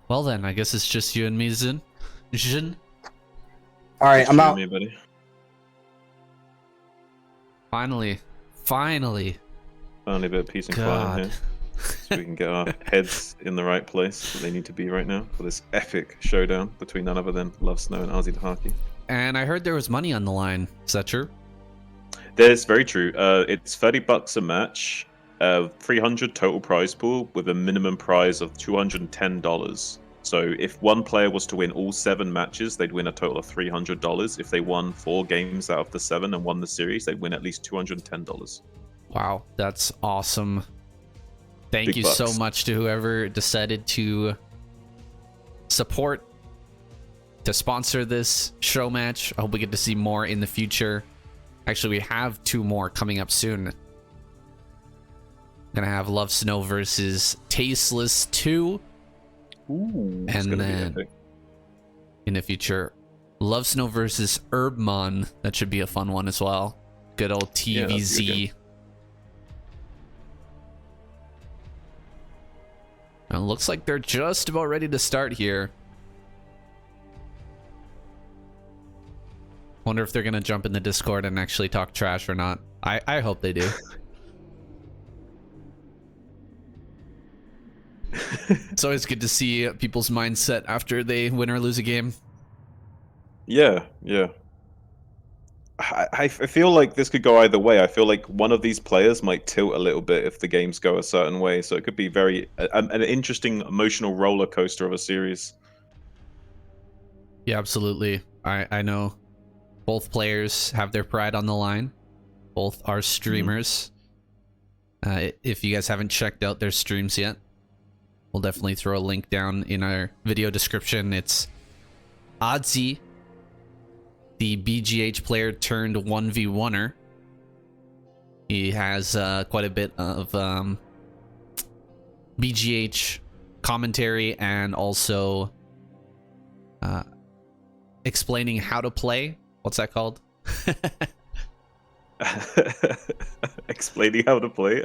Well then, I guess it's just you and me, Xun. Xun? All right, I'm out. Me, buddy. Finally. Finally. Finally a bit of peace and quiet God. in here. So we can get our heads in the right place where they need to be right now for this epic showdown between none other than Lovesnow and Azhi Dahaki. And I heard there was money on the line. Is that true? That's very true. It's $30 a match, 300 total prize pool with a minimum prize of $210. So if one player was to win all 7 matches, they'd win a total of $300. If they won 4 games out of the 7 and won the series, they'd win at least $210. Wow, that's awesome. Thank Big you bucks. so much to whoever decided to support, to sponsor this show match. I hope we get to see more in the future. Actually, we have 2 more coming up soon. Gonna have Lovesnow versus Tasteless 2. Ooh, it's And gonna then be epic. in the future, Lovesnow versus Herbmon. That should be a fun one as well. Good old Yeah, that's a good TVZ. game. It looks like they're just about ready to start here. Wonder if they're gonna jump in the Discord and actually talk trash or not. I hope they do. It's always good to see people's mindset after they win or lose a game. Yeah. I feel like this could go either way. I feel like one of these players might tilt a little bit if the games go a certain way. So it could be an interesting emotional roller coaster of a series. Yeah, absolutely. I know both players have their pride on the line. Both are streamers. If you guys haven't checked out their streams yet, we'll definitely throw a link down in our video description. It's Azhi, the BGH player turned 1v1er. He has quite a bit of BGH commentary and also explaining how to play. What's that called? Explaining how to play,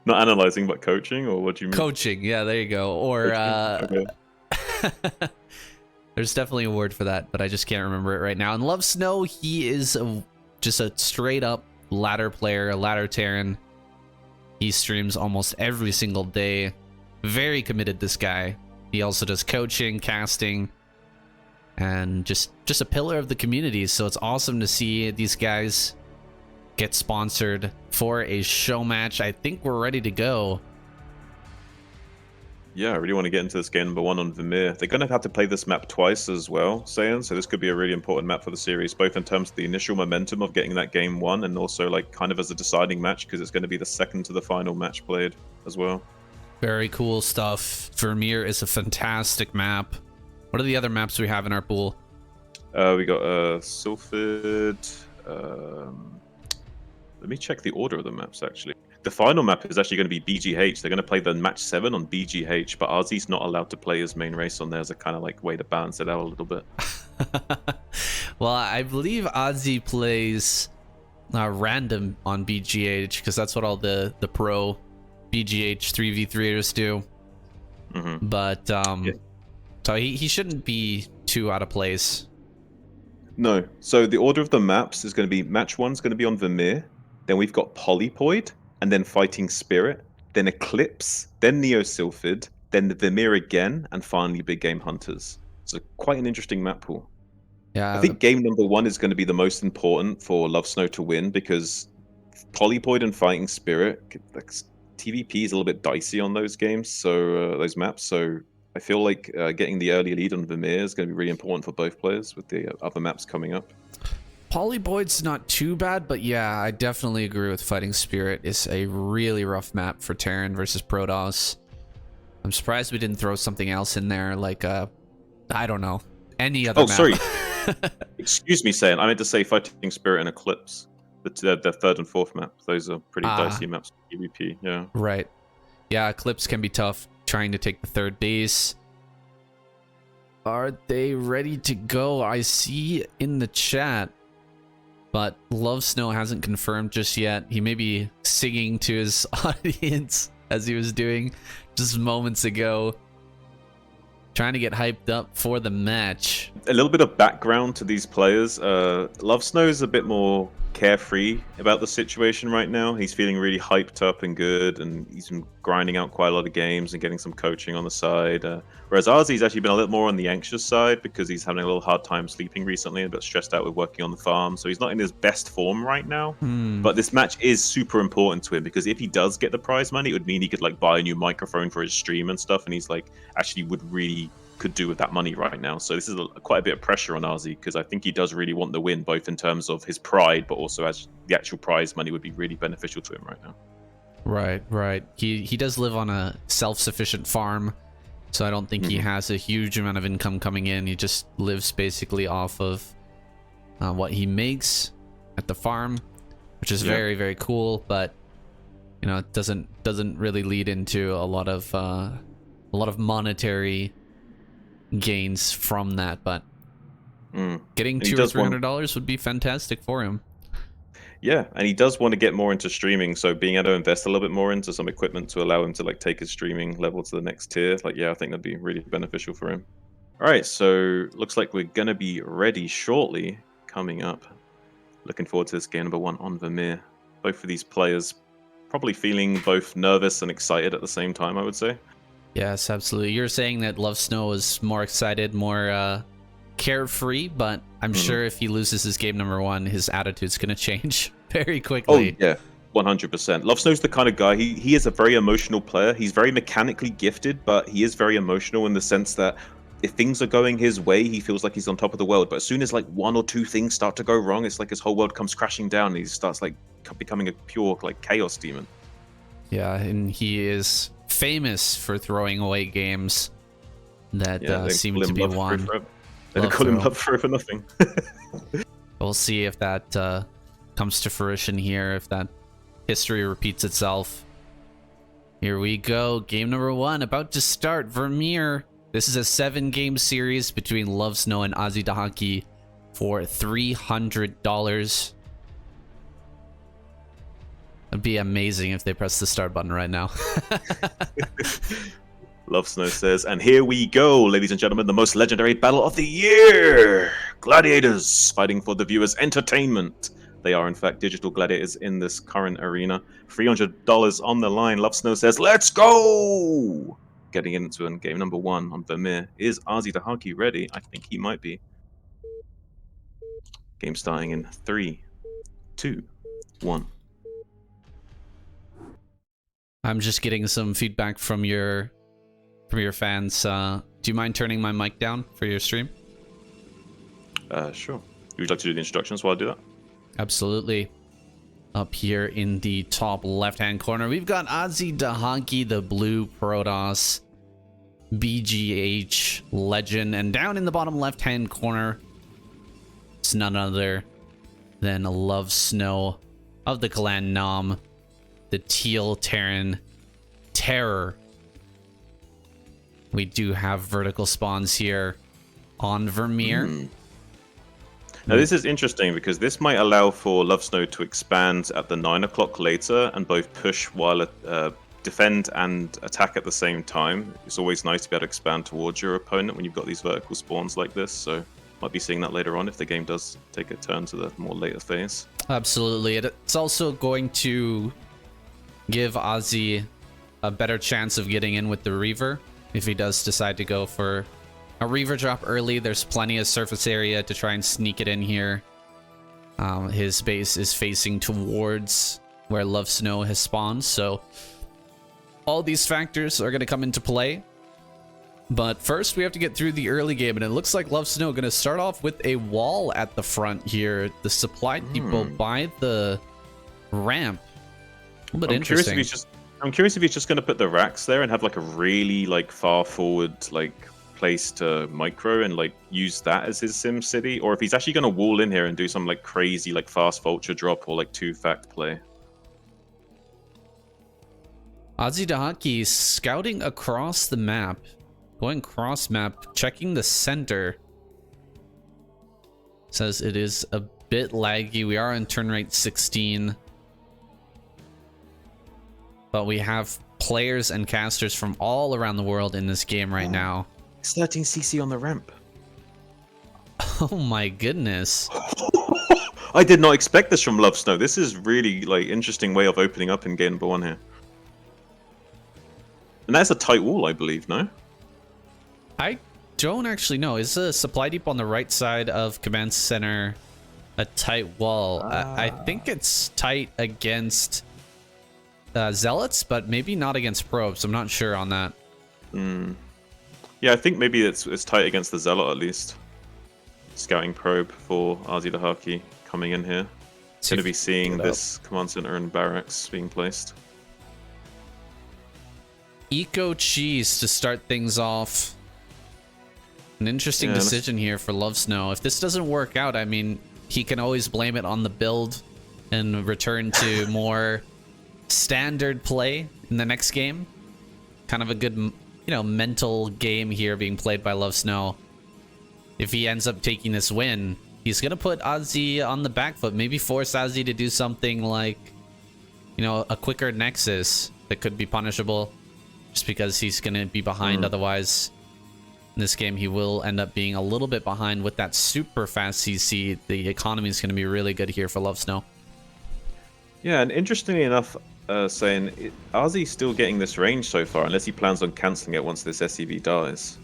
not analyzing but coaching, or what do you mean? Coaching, yeah, there you go. Or Okay. there's definitely a word for that, but I just can't remember it right now. And Lovesnow, he is just a straight up ladder player, a ladder Terran. He streams almost every single day. Very committed, this guy. He also does coaching, casting, and just a pillar of the community. So it's awesome to see these guys get sponsored for a show match. I think we're ready to go. Yeah, I really want to get into this game number 1 on Vermeer. They're going to have to play this map twice as well, Saiyan, so this could be a really important map for the series, both in terms of the initial momentum of getting that game won and also like kind of as a deciding match because it's going to be the second to the final match played as well. Very cool stuff. Vermeer is a fantastic map. What are the other maps we have in our pool? We got Sylphid. Let me check the order of the maps, actually. The final map is actually going to be BGH. They're going to play the match 7 on BGH, but Azhi's not allowed to play his main race on there as a kind of like way to balance it out a little bit. Well, I believe Azhi plays random on BGH because that's what all the pro BGH 3v3ers do. Mm-hmm. But Yeah. so he shouldn't be too out of place. No. So the order of the maps is going to be match 1's going to be on Vermeer. Then we've got Polypoid, and then Fighting Spirit, then Eclipse, then Neo Sylphid, then the Vermeer again, and finally Big Game Hunters. So quite an interesting map pool. Yeah, I think game number 1 is going to be the most important for Lovesnow to win because Polypoid and Fighting Spirit, like, TVP is a little bit dicey on those games, so those maps. So I feel like getting the early lead on Vermeer is going to be really important for both players with the other maps coming up. Polypoid's not too bad, but yeah, I definitely agree with Fighting Spirit. It's a really rough map for Terran versus Protoss. I'm surprised we didn't throw something else in there, like I don't know, any other map. Sorry. Excuse me, saying I meant to say Fighting Spirit and Eclipse. The third and fourth map. Those are pretty dicey maps for PvP, yeah. Right. Yeah, Eclipse can be tough trying to take the third base. Are they ready to go? I see in the chat, but Lovesnow hasn't confirmed just yet. He may be singing to his audience as he was doing just moments ago. trying to get hyped up for the match. A little bit of background to these players. Lovesnow is a bit more carefree about the situation right now. He's feeling really hyped up and good, and he's been grinding out quite a lot of games and getting some coaching on the side. Whereas Azhi's actually been a little more on the anxious side because he's having a little hard time sleeping recently, a bit stressed out with working on the farm. So he's not in his best form right now. But this match is super important to him because if he does get the prize money, it would mean he could like buy a new microphone for his stream and stuff. And he's like actually could do with that money right now. So this is quite a bit of pressure on Azhi because I think he does really want the win, both in terms of his pride, but also as the actual prize money would be really beneficial to him right now. Right. He does live on a self-sufficient farm, so I don't think he has a huge amount of income coming in. He just lives basically off of what he makes at the farm, which is very, very cool. But you know, it doesn't really lead into a lot of monetary gains from that. But getting $200 or $300 would be fantastic for him. Yeah, and he does want to get more into streaming, so being able to invest a little bit more into some equipment to allow him to like take his streaming level to the next tier, like I think that'd be really beneficial for him. All right, so looks like we're gonna be ready shortly. Coming up, looking forward to this game number 1 on Vermeer. Both of these players probably feeling both nervous and excited at the same time, I would say. Yes, absolutely. You're saying that Lovesnow is more excited, more carefree, but I'm sure if he loses his game number 1, his attitude's going to change very quickly. Oh, yeah, 100%. Lovesnow's the kind of guy, he is a very emotional player. He's very mechanically gifted, but he is very emotional in the sense that if things are going his way, he feels like he's on top of the world. But as soon as like 1 or 2 things start to go wrong, it's like his whole world comes crashing down and he starts like becoming a pure like chaos demon. Yeah, and he is famous for throwing away games that seem to be won. They call him Love for nothing. We'll see if that comes to fruition here, if that history repeats itself. Here we go. Game number 1 about to start. Vermeer. This is a 7-game series between Lovesnow and Azhi Dahaki for $300. It'd be amazing if they press the start button right now. Lovesnow says, and here we go, ladies and gentlemen, the most legendary battle of the year! Gladiators fighting for the viewers' entertainment. They are, in fact, digital gladiators in this current arena. $300 on the line. Lovesnow says, let's go! Getting into game number 1 on Vermeer. Is Azhi Dahaki ready? I think he might be. Game starting in 3, 2, 1. I'm just getting some feedback from your fans. Do you mind turning my mic down for your stream? Sure. Would you like to do the instructions while I do that? Absolutely. Up here in the top left-hand corner, we've got Azhi Dahaki, the blue Protoss, BGH legend, and down in the bottom left-hand corner, it's none other than Lovesnow of the clan Nam, the teal Terran Terror. We do have vertical spawns here on Vermeer. Now this is interesting because this might allow for Lovesnow to expand at the 9 o'clock later and both push while defend and attack at the same time. It's always nice to be able to expand towards your opponent when you've got these vertical spawns like this, so might be seeing that later on if the game does take a turn to the more later phase. Absolutely. It's also going to give Azhi a better chance of getting in with the Reaver if he does decide to go for a Reaver drop early. There's plenty of surface area to try and sneak it in here. His base is facing towards where Lovesnow has spawned, so all these factors are going to come into play. But first, we have to get through the early game, and it looks like Lovesnow going to start off with a wall at the front here. The supply depot by the ramp. A little bit interesting. I'm curious if he's just going to put the racks there and have like a really like far forward like place to micro and like use that as his sim city, or if he's actually going to wall in here and do some like crazy like fast vulture drop or like 2-fact play. Azhi Dahaki scouting across the map, going cross map, checking the center. Says it is a bit laggy. We are on turn rate 16. But we have players and casters from all around the world in this game right now. It's 13 CC on the ramp. Oh my goodness. I did not expect this from Lovesnow. This is really like interesting way of opening up in game number 1 here. And that's a tight wall, I believe, no? I don't actually know. Is the supply depot on the right side of command center a tight wall? I think it's tight against zealots, but maybe not against probes. I'm not sure on that. Yeah, I think maybe it's tight against the zealot at least. Scouting probe for Azhi Dahaki coming in here. It's going to be seeing this command center and barracks being placed. Eco Cheese to start things off. An interesting decision here for Lovesnow. If this doesn't work out, I mean, he can always blame it on the build and return to more standard play in the next game. Kind of a good, mental game here being played by Lovesnow. If he ends up taking this win, he's going to put Azhi on the back foot. Maybe force Azhi to do something like, a quicker Nexus that could be punishable. Just because he's going to be behind otherwise. In this game, he will end up being a little bit behind with that super fast CC. The economy is going to be really good here for Lovesnow. Yeah, and interestingly enough, saying Azhi's still getting this range so far, unless he plans on cancelling it once this SCV dies.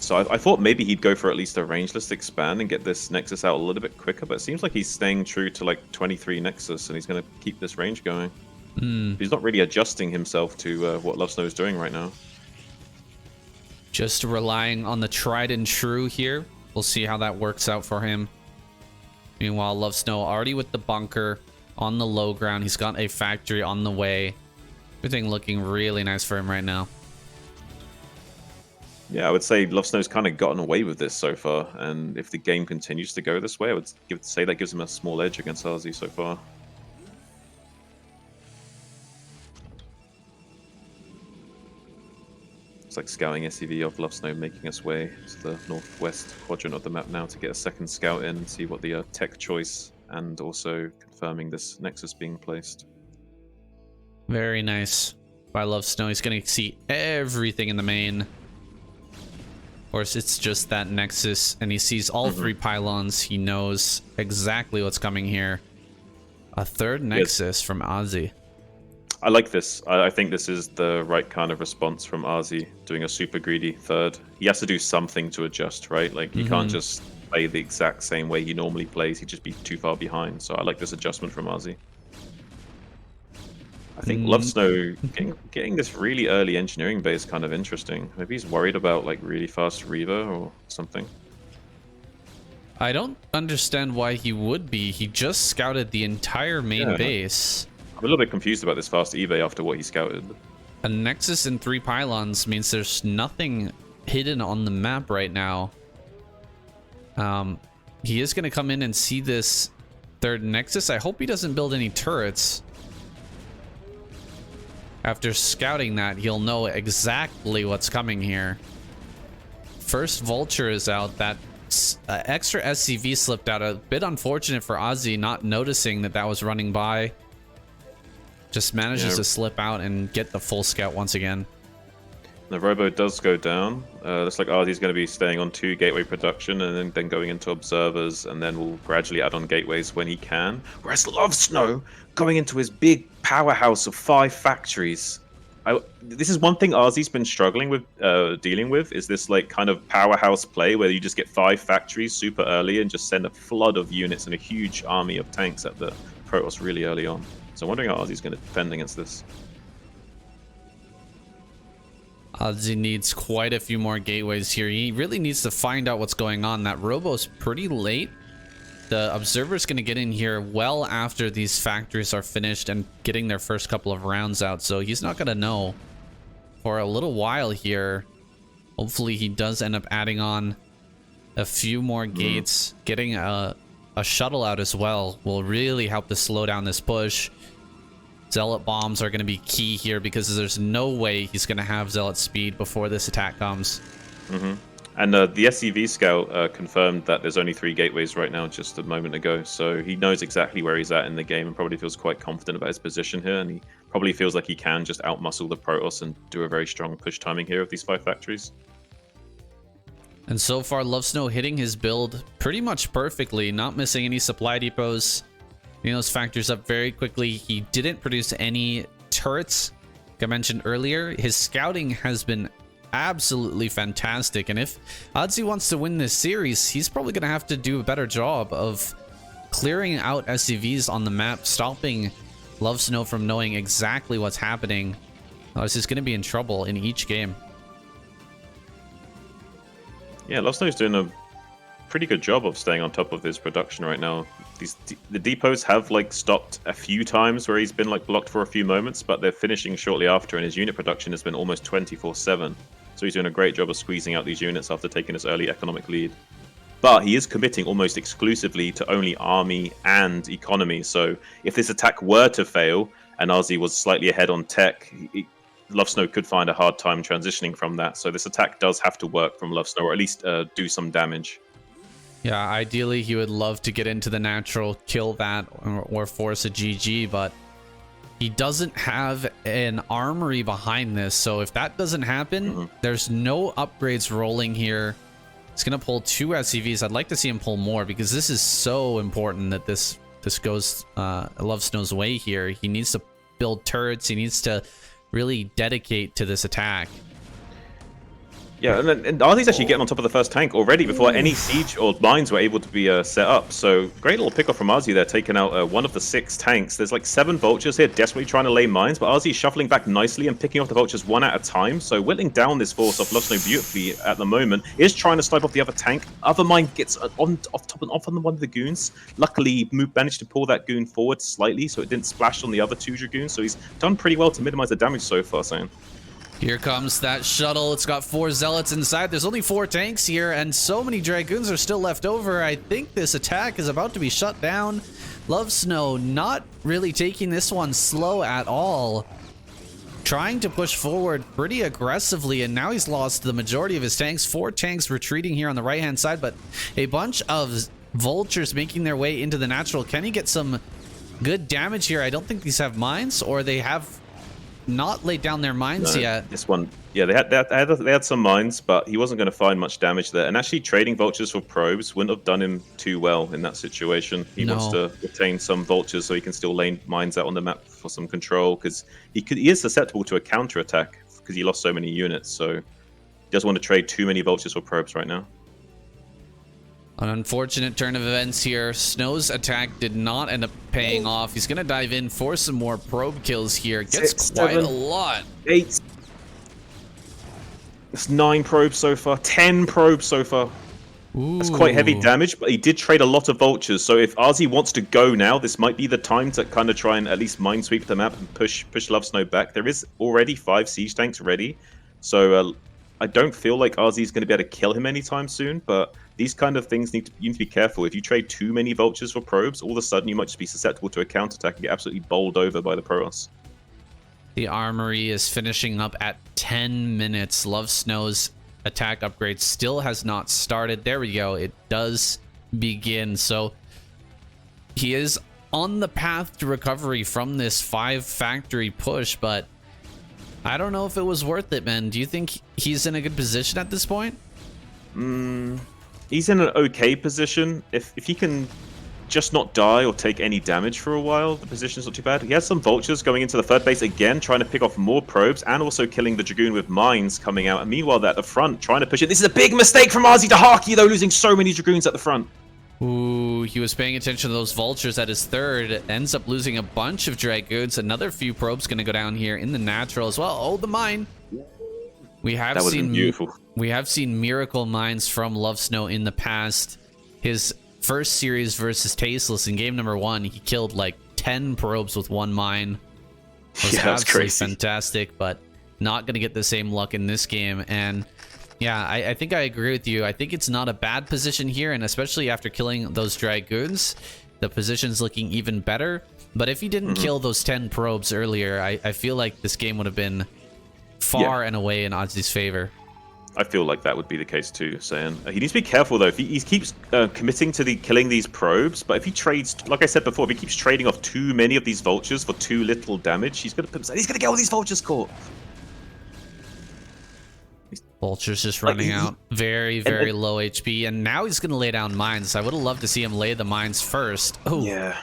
So I thought maybe he'd go for at least a rangeless expand and get this Nexus out a little bit quicker, but it seems like he's staying true to like 23 Nexus, and he's going to keep this range going. He's not really adjusting himself to what Lovesnow is doing right now. Just relying on the tried and true here. We'll see how that works out for him. Meanwhile, Lovesnow already with the bunker on the low ground. He's got a factory on the way. Everything looking really nice for him right now. Yeah, I would say Lovesnow's kind of gotten away with this so far, and if the game continues to go this way, I would say that gives him a small edge against Azhi so far. It's like scouting SCV of Lovesnow making its way to the northwest quadrant of the map now to get a second scout in and see what the tech choice, and also confirming this Nexus being placed. Very nice by Lovesnow. He's going to see everything in the main. Of course, it's just that Nexus, and he sees all three pylons. He knows exactly what's coming here. A third Nexus from Azhi. I like this. I think this is the right kind of response from Azhi, doing a super greedy third. He has to do something to adjust, right? Like, he can't just play the exact same way he normally plays. He'd just be too far behind. So I like this adjustment from Azhi. I think Lovesnow getting this really early engineering base kind of interesting. Maybe he's worried about like really fast Reaver or something. I don't understand why he would be. He just scouted the entire main base. I'm a little bit confused about this fast eBay after what he scouted. A Nexus and 3 pylons means there's nothing hidden on the map right now. He is going to come in and see this third Nexus. I hope he doesn't build any turrets. After scouting that, he'll know exactly what's coming here. First Vulture is out. That extra SCV slipped out. A bit unfortunate for Azhi, not noticing that that was running by. Just manages to slip out and get the full scout once again. The robo does go down. Looks like Azhi's going to be staying on 2 gateway production and then going into observers, and then will gradually add on gateways when he can. Whereas Lovesnow going into his big powerhouse of 5 factories. This is one thing Azhi's been struggling with, dealing with, is this like kind of powerhouse play where you just get 5 factories super early and just send a flood of units and a huge army of tanks at the Protoss really early on. So I'm wondering how Azhi's going to defend against this. Azhi needs quite a few more gateways here. He really needs to find out what's going on. That robo's pretty late. The observer's going to get in here well after these factories are finished and getting their first couple of rounds out. So he's not going to know for a little while here. Hopefully he does end up adding on a few more gates. Getting a shuttle out as well will really help to slow down this push. Zealot bombs are going to be key here because there's no way he's going to have Zealot speed before this attack comes. And the SCV scout confirmed that there's only 3 gateways right now just a moment ago. So he knows exactly where he's at in the game and probably feels quite confident about his position here. And he probably feels like he can just outmuscle the Protoss and do a very strong push timing here of these 5 factories. And so far, Lovesnow hitting his build pretty much perfectly, not missing any supply depots. Getting those factors up very quickly. He didn't produce any turrets. Like I mentioned earlier, his scouting has been absolutely fantastic. And if Azhi wants to win this series, he's probably going to have to do a better job of clearing out SCVs on the map, stopping Lovesnow from knowing exactly what's happening. Otherwise, he's going to be in trouble in each game. Yeah, Lovesnow's doing a pretty good job of staying on top of his production right now. The depots have like stopped a few times where he's been like blocked for a few moments, but they're finishing shortly after, and his unit production has been almost 24/7. So he's doing a great job of squeezing out these units after taking this early economic lead. But he is committing almost exclusively to only army and economy. So if this attack were to fail and Azhi was slightly ahead on tech, Lovesnow could find a hard time transitioning from that. So this attack does have to work from Lovesnow, or at least do some damage. Yeah, ideally he would love to get into the natural, kill that, or force a GG, but he doesn't have an armory behind this. So if that doesn't happen, there's no upgrades rolling here. He's going to pull 2 SCVs. I'd like to see him pull more, because this is so important that this goes Lovesnow's way here. He needs to build turrets. He needs to really dedicate to this attack. Yeah, and Azhi's actually getting on top of the first tank already before any siege or mines were able to be set up. So great little pick off from Azhi there, taking out one of the 6 tanks. There's like 7 vultures here desperately trying to lay mines, but Azhi's shuffling back nicely and picking off the vultures one at a time. So whittling down this force of Lovesnow beautifully at the moment. Is trying to snipe off the other tank. Other mine gets off top and off on one of the goons. Luckily, managed to pull that goon forward slightly so it didn't splash on the other 2 dragoons. So he's done pretty well to minimize the damage so far, Saiyan. Here comes that shuttle. It's got 4 zealots inside. There's only 4 tanks here, and so many dragoons are still left over. I think this attack is about to be shut down. Lovesnow not really taking this one slow at all. Trying to push forward pretty aggressively, and now he's lost the majority of his tanks. 4 tanks retreating here on the right-hand side, but a bunch of vultures making their way into the natural. Can he get some good damage here? I don't think these have mines, or they have not laid down their mines yet. This one, yeah, they had some mines, but he wasn't going to find much damage there. And actually, trading vultures for probes wouldn't have done him too well in that situation. He wants to retain some vultures so he can still lay mines out on the map for some control, because he is susceptible to a counter attack because he lost so many units. So he doesn't want to trade too many vultures for probes right now. An unfortunate turn of events here. Snow's attack did not end up paying off. He's going to dive in for some more probe kills here. Gets 6, quite 7, a lot. 8. It's 9 probes so far. 10 probes so far. Ooh. That's quite heavy damage, but he did trade a lot of vultures. So if Azhi wants to go now, this might be the time to kind of try and at least minesweep the map and push Lovesnow back. There is already 5 siege tanks ready. So I don't feel like Azhi's going to be able to kill him anytime soon, but these kind of things you need to be careful. If you trade too many vultures for probes, all of a sudden you might just be susceptible to a counterattack and get absolutely bowled over by the Protoss. The armory is finishing up at 10 minutes. Lovesnow's attack upgrade still has not started. There we go. It does begin. So he is on the path to recovery from this 5 factory push, but I don't know if it was worth it, man. Do you think he's in a good position at this point? He's in an okay position. If he can just not die or take any damage for a while, the position's not too bad. He has some vultures going into the 3rd base again, trying to pick off more probes, and also killing the dragoon with mines coming out. And meanwhile, at the front, trying to push it. This is a big mistake from Azhi Dahaki, though, losing so many dragoons at the front. Ooh, he was paying attention to those vultures at his 3rd. Ends up losing a bunch of dragoons. Another few probes going to go down here in the natural as well. Oh, the mine. We have seen beautiful. We have seen miracle mines from Lovesnow in the past. His first series versus Tasteless in game number 1, he killed like 10 probes with 1 mine. It was that's crazy. Fantastic, but not going to get the same luck in this game. And yeah, I think I agree with you. I think it's not a bad position here, and especially after killing those dragoons, the position's looking even better. But if he didn't kill those 10 probes earlier, I feel like this game would have been far and away in Azhi's favor. I feel like that would be the case too, Saiyan. He needs to be careful though. If he keeps committing to killing these probes, but if he trades, like I said before, if he keeps trading off too many of these vultures for too little damage, he's gonna get all these vultures caught. Vulture's just Like, running out. Very, very and- low HP. And now he's going to lay down mines. I would have loved to see him lay the mines first. Oh, Yeah.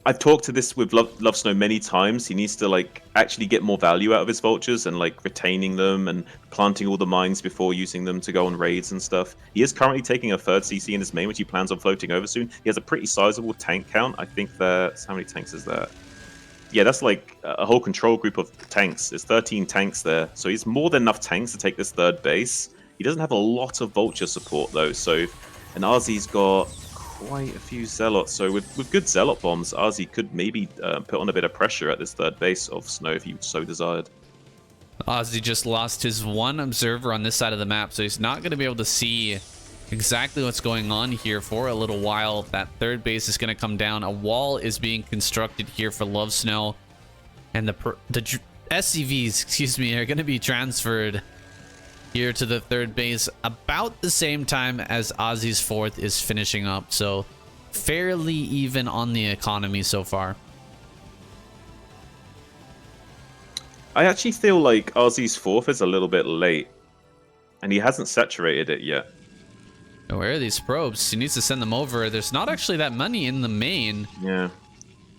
I've talked to this with Lovesnow many times. He needs to like actually get more value out of his vultures and like retaining them and planting all the mines before using them to go on raids and stuff. He is currently taking a third CC in his main, which he plans on floating over soon. He has a pretty sizable tank count. I think that's how many tanks is that? Yeah, that's like a whole control group of tanks. There's 13 tanks there, so he's more than enough tanks to take this third base. He doesn't have a lot of vulture support though, so and Azhi's got quite a few zealots. So with good zealot bombs, Azhi could maybe put on a bit of pressure at this third base of Snow if he so desired. Azhi just lost his one observer on this side of the map, so he's not going to be able to see exactly what's going on here for a little while. That third base is going to come down. A wall is being constructed here for Lovesnow, and the SCVs, excuse me, are going to be transferred here to the third base about the same time as Azhi's fourth is finishing up. So fairly even on the economy so far. I actually feel like Azhi's fourth is a little bit late, and he hasn't saturated it yet. Where are these probes? He needs to send them over. There's not actually that many in the main. Yeah.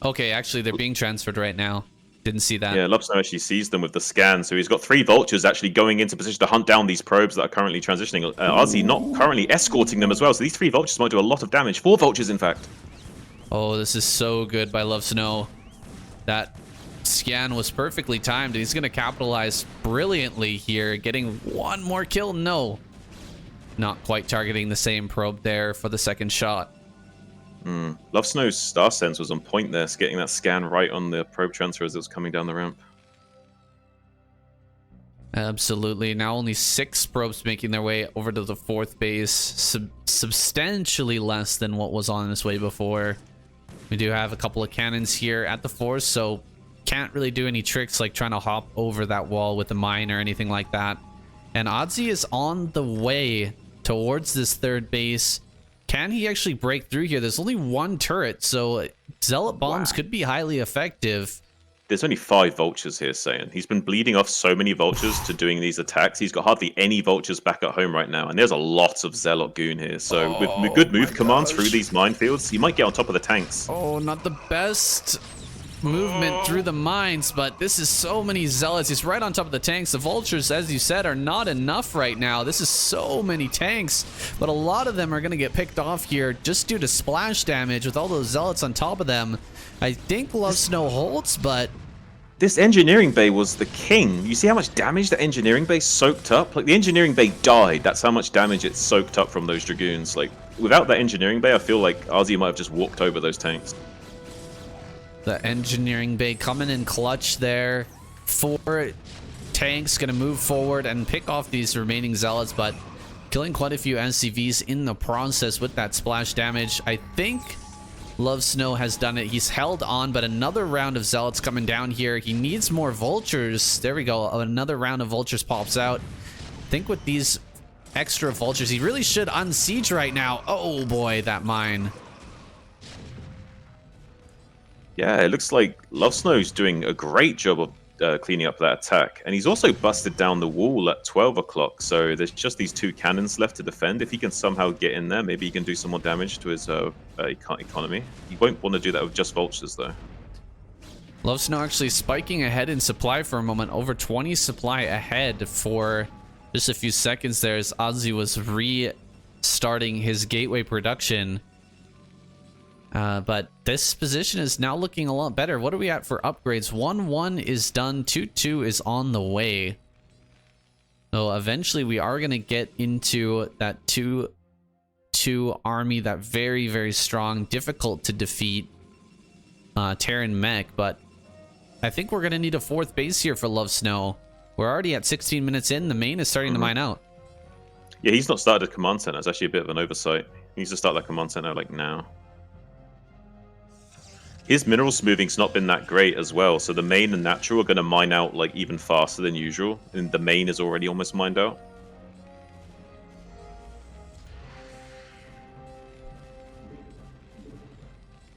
Okay, actually, they're being transferred right now. Didn't see that. Yeah, Lovesnow actually sees them with the scan, so he's got 3 vultures actually going into position to hunt down these probes that are currently transitioning. Azhi not currently escorting them as well, so these 3 vultures might do a lot of damage. 4 vultures, in fact. Oh, this is so good by Lovesnow. That scan was perfectly timed. He's going to capitalize brilliantly here, getting one more kill. No. Not quite targeting the same probe there for the second shot. Lovesnow's star sense was on point there, getting that scan right on the probe transfer as it was coming down the ramp. Absolutely. Now only 6 probes making their way over to the fourth base. Substantially less than what was on this way before. We do have a couple of cannons here at the force, so can't really do any tricks like trying to hop over that wall with a mine or anything like that. And Azhi is on the way towards this third base. Can he actually break through here? There's only 1 turret, so zealot bombs could be highly effective. There's only 5 vultures here, Saiyan. He's been bleeding off so many vultures to doing these attacks. He's got hardly any vultures back at home right now, and there's a lot of zealot goon here. So with good move commands through these minefields, he might get on top of the tanks. Oh, not the best movement through the mines, but this is so many zealots. He's right on top of the tanks. The vultures, as you said, are not enough right now. This is so many tanks, but a lot of them are going to get picked off here just due to splash damage with all those zealots on top of them. I think Lovesnow holds, but this engineering bay was the king. You see how much damage the engineering bay soaked up? Like, the engineering bay died. That's how much damage it soaked up from those dragoons. Like, without that engineering bay, I feel like Azhi might have just walked over those tanks. the engineering bay coming in clutch there. 4 tanks gonna move forward and pick off these remaining zealots, but killing quite a few SCVs in the process with that splash damage. I think Lovesnow has done it. He's held on, but another round of zealots coming down here. He needs more vultures. There we go. Another round of vultures pops out. I think with these extra vultures, he really should unsiege right now. Oh boy, that mine. Yeah, it looks like Lovesnow's doing a great job of cleaning up that attack. And he's also busted down the wall at 12 o'clock. So there's just these 2 cannons left to defend. If he can somehow get in there, maybe he can do some more damage to his economy. He won't want to do that with just vultures, though. Lovesnow actually spiking ahead in supply for a moment. Over 20 supply ahead for just a few seconds there as Azhi was restarting his gateway production. But this position is now looking a lot better. What are we at for upgrades? 1-1 is done. 2-2 is on the way. So eventually we are going to get into that 2-2 army, that very, very strong, difficult to defeat Terran mech. But I think we're going to need a 4th base here for Lovesnow. We're already at 16 minutes in. The main is starting to mine out. Yeah, he's not started a command center. It's actually a bit of an oversight. He needs to start that command center like now. His mineral smoothing's not been that great as well, so the main and natural are going to mine out like even faster than usual, and the main is already almost mined out.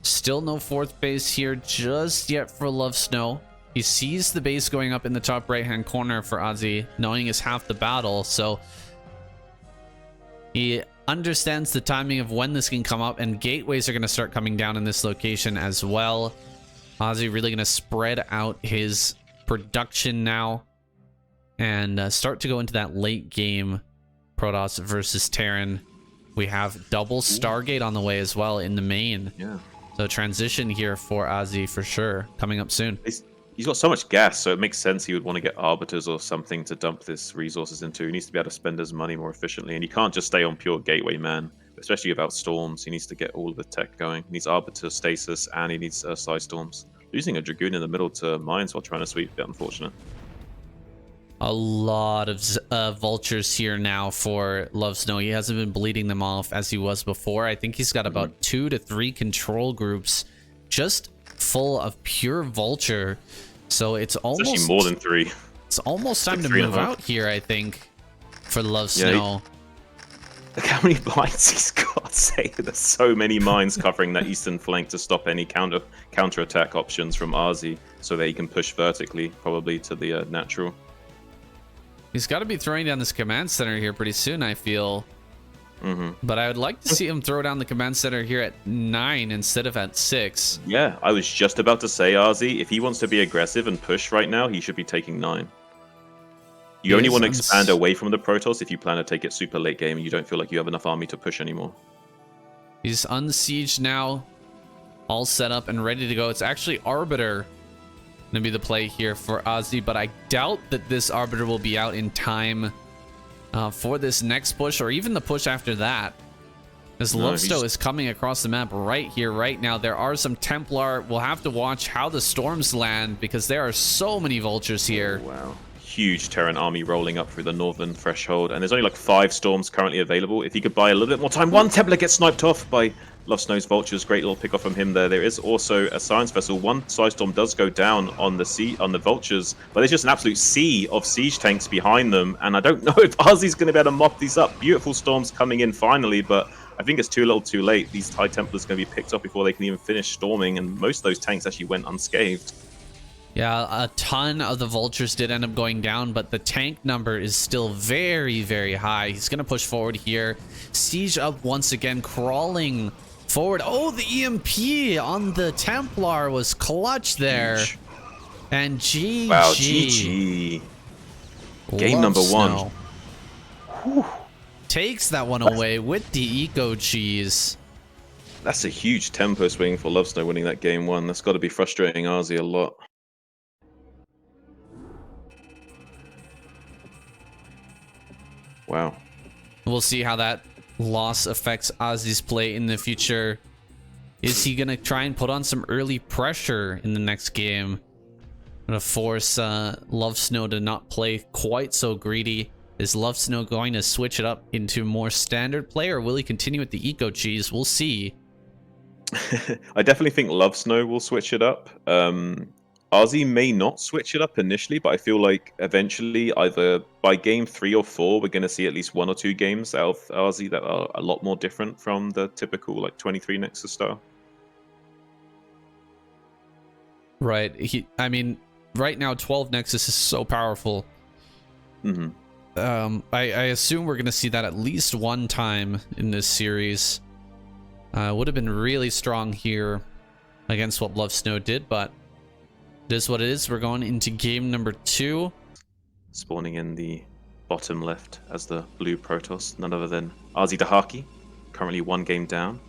Still no 4th base here just yet for Lovesnow. He sees the base going up in the top right-hand corner for Azhi, knowing it's half the battle, so he understands the timing of when this can come up, and gateways are going to start coming down in this location as well. Azhi really going to spread out his production now and start to go into that late game Protoss versus Terran. We have double Stargate on the way as well in the main. Yeah. So transition here for Azhi for sure, coming up soon. He's got so much gas, so it makes sense he would want to get arbiters or something to dump this resources into. He needs to be able to spend his money more efficiently, and he can't just stay on pure gateway man, especially without storms. He needs to get all of the tech going. He needs arbiter stasis, and he needs side storms. Losing a dragoon in the middle to mines while trying to sweep, a bit unfortunate. A lot of vultures here now for Lovesnow. He hasn't been bleeding them off as he was before. I think he's got about 2 to 3 control groups just full of pure vulture. So it's almost actually more than 3. It's almost time to like move out here, I think, for Lovesnow. Look how many blinds he's got. There's so many mines covering that eastern flank to stop any counter attack options from Azhi, so that he can push vertically, probably to the natural. He's got to be throwing down this command center here pretty soon, I feel. But I would like to see him throw down the command center here at 9 instead of at 6. Yeah, I was just about to say, Azhi, if he wants to be aggressive and push right now, he should be taking 9. You only want to expand away from the Protoss if you plan to take it super late game and you don't feel like you have enough army to push anymore. He's unsieged now, all set up and ready to go. It's actually Arbiter going to be the play here for Azhi, but I doubt that this Arbiter will be out in time for this next push or even the push after that. As Lovesnow is coming across the map right here, right now. There are some Templar. We'll have to watch how the storms land because there are so many vultures here. Oh, wow. Huge Terran army rolling up through the northern threshold, and there's only like 5 storms currently available. If he could buy a little bit more time, one Templar gets sniped off by Lovesnow's vultures. Great little pick off from him there. There is also a science vessel. One side storm does go down on the vultures, but there's just an absolute sea of siege tanks behind them, and I don't know if Azhi's going to be able to mop these up. Beautiful storms coming in finally, but I think it's too little too late. These TIE Templars going to be picked up before they can even finish storming, and most of those tanks actually went unscathed. Yeah, a ton of the vultures did end up going down, but the tank number is still very, very high. He's going to push forward here. Siege up once again, crawling forward. Oh, the EMP on the Templar was clutch there. Huge. And GG. Wow, GG. Game number 1. Whew. Takes that one away with the eco cheese. That's a huge tempo swing for Lovesnow winning that game 1. That's got to be frustrating Azhi a lot. Wow. We'll see how that loss affects Azhi's play in the future. Is he going to try and put on some early pressure in the next game? Going to force Lovesnow to not play quite so greedy. Is Lovesnow going to switch it up into more standard play, or will he continue with the eco cheese? We'll see. I definitely think Lovesnow will switch it up. Azhi may not switch it up initially, but I feel like eventually, either by game 3 or 4, we're going to see at least 1 or 2 games out of Azhi that are a lot more different from the typical like 23 Nexus style. Right. I mean, right now 12 Nexus is so powerful. I assume we're going to see that at least one time in this series. Would have been really strong here against what Lovesnow did, but it is what it is. We're going into game number 2. Spawning in the bottom left as the blue Protoss, none other than Azhi Dahaki, currently 1 game down.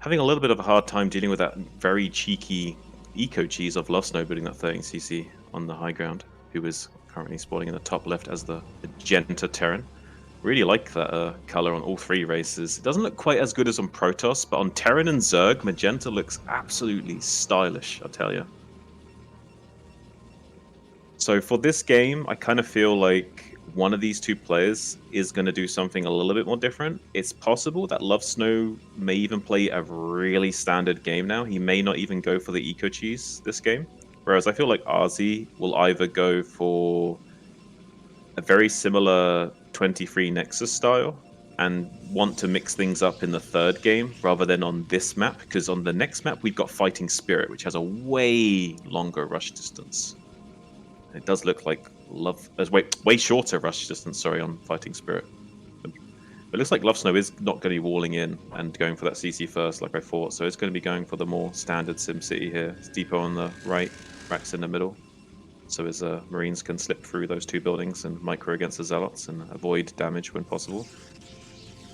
Having a little bit of a hard time dealing with that very cheeky eco cheese of Lovesnow building that 13cc on the high ground, who is currently spawning in the top left as the magenta Terran. Really like that color on all 3 races. It doesn't look quite as good as on Protoss, but on Terran and Zerg, magenta looks absolutely stylish, I'll tell you. So for this game, I kind of feel like one of these 2 players is going to do something a little bit more different. It's possible that Lovesnow may even play a really standard game now. He may not even go for the eco cheese this game. Whereas I feel like Azhi will either go for a very similar 23 Nexus style, and want to mix things up in the third game rather than on this map, because on the next map we've got Fighting Spirit, which has a way longer rush distance. It does look like way shorter rush distance, sorry, on Fighting Spirit. But it looks like Lovesnow is not going to be walling in and going for that CC first like I thought, so it's going to be going for the more standard SimCity here. It's Depot on the right, Rax in the middle, so his Marines can slip through those two buildings and micro against the Zealots and avoid damage when possible.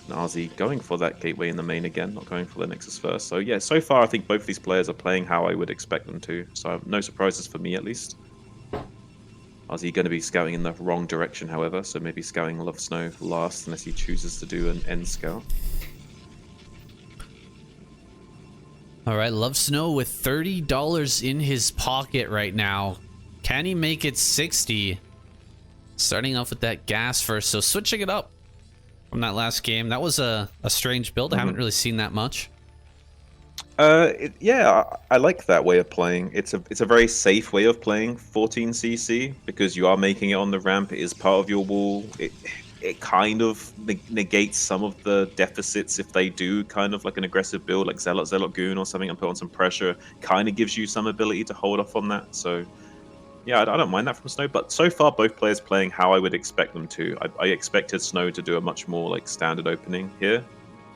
And Azhi going for that gateway in the main again, not going for the Nexus first. So yeah, so far I think both these players are playing how I would expect them to, so no surprises for me at least. Azhi going to be scouting in the wrong direction, however, so maybe scouting Lovesnow last unless he chooses to do an end scout. All right, Lovesnow with $30 in his pocket right now. Can he make it 60? Starting off with that gas first, so switching it up from that last game. That was a strange build. I haven't really seen that much. Yeah, I like that way of playing. It's a very safe way of playing 14cc because you are making it on the ramp. It is part of your wall. It kind of negates some of the deficits if they do kind of like an aggressive build like Zealot Goon or something and put on some pressure. Kind of gives you some ability to hold off on that. So yeah, I don't mind that from Snow. But so far, both players playing how I would expect them to. I expected Snow to do a much more like standard opening here,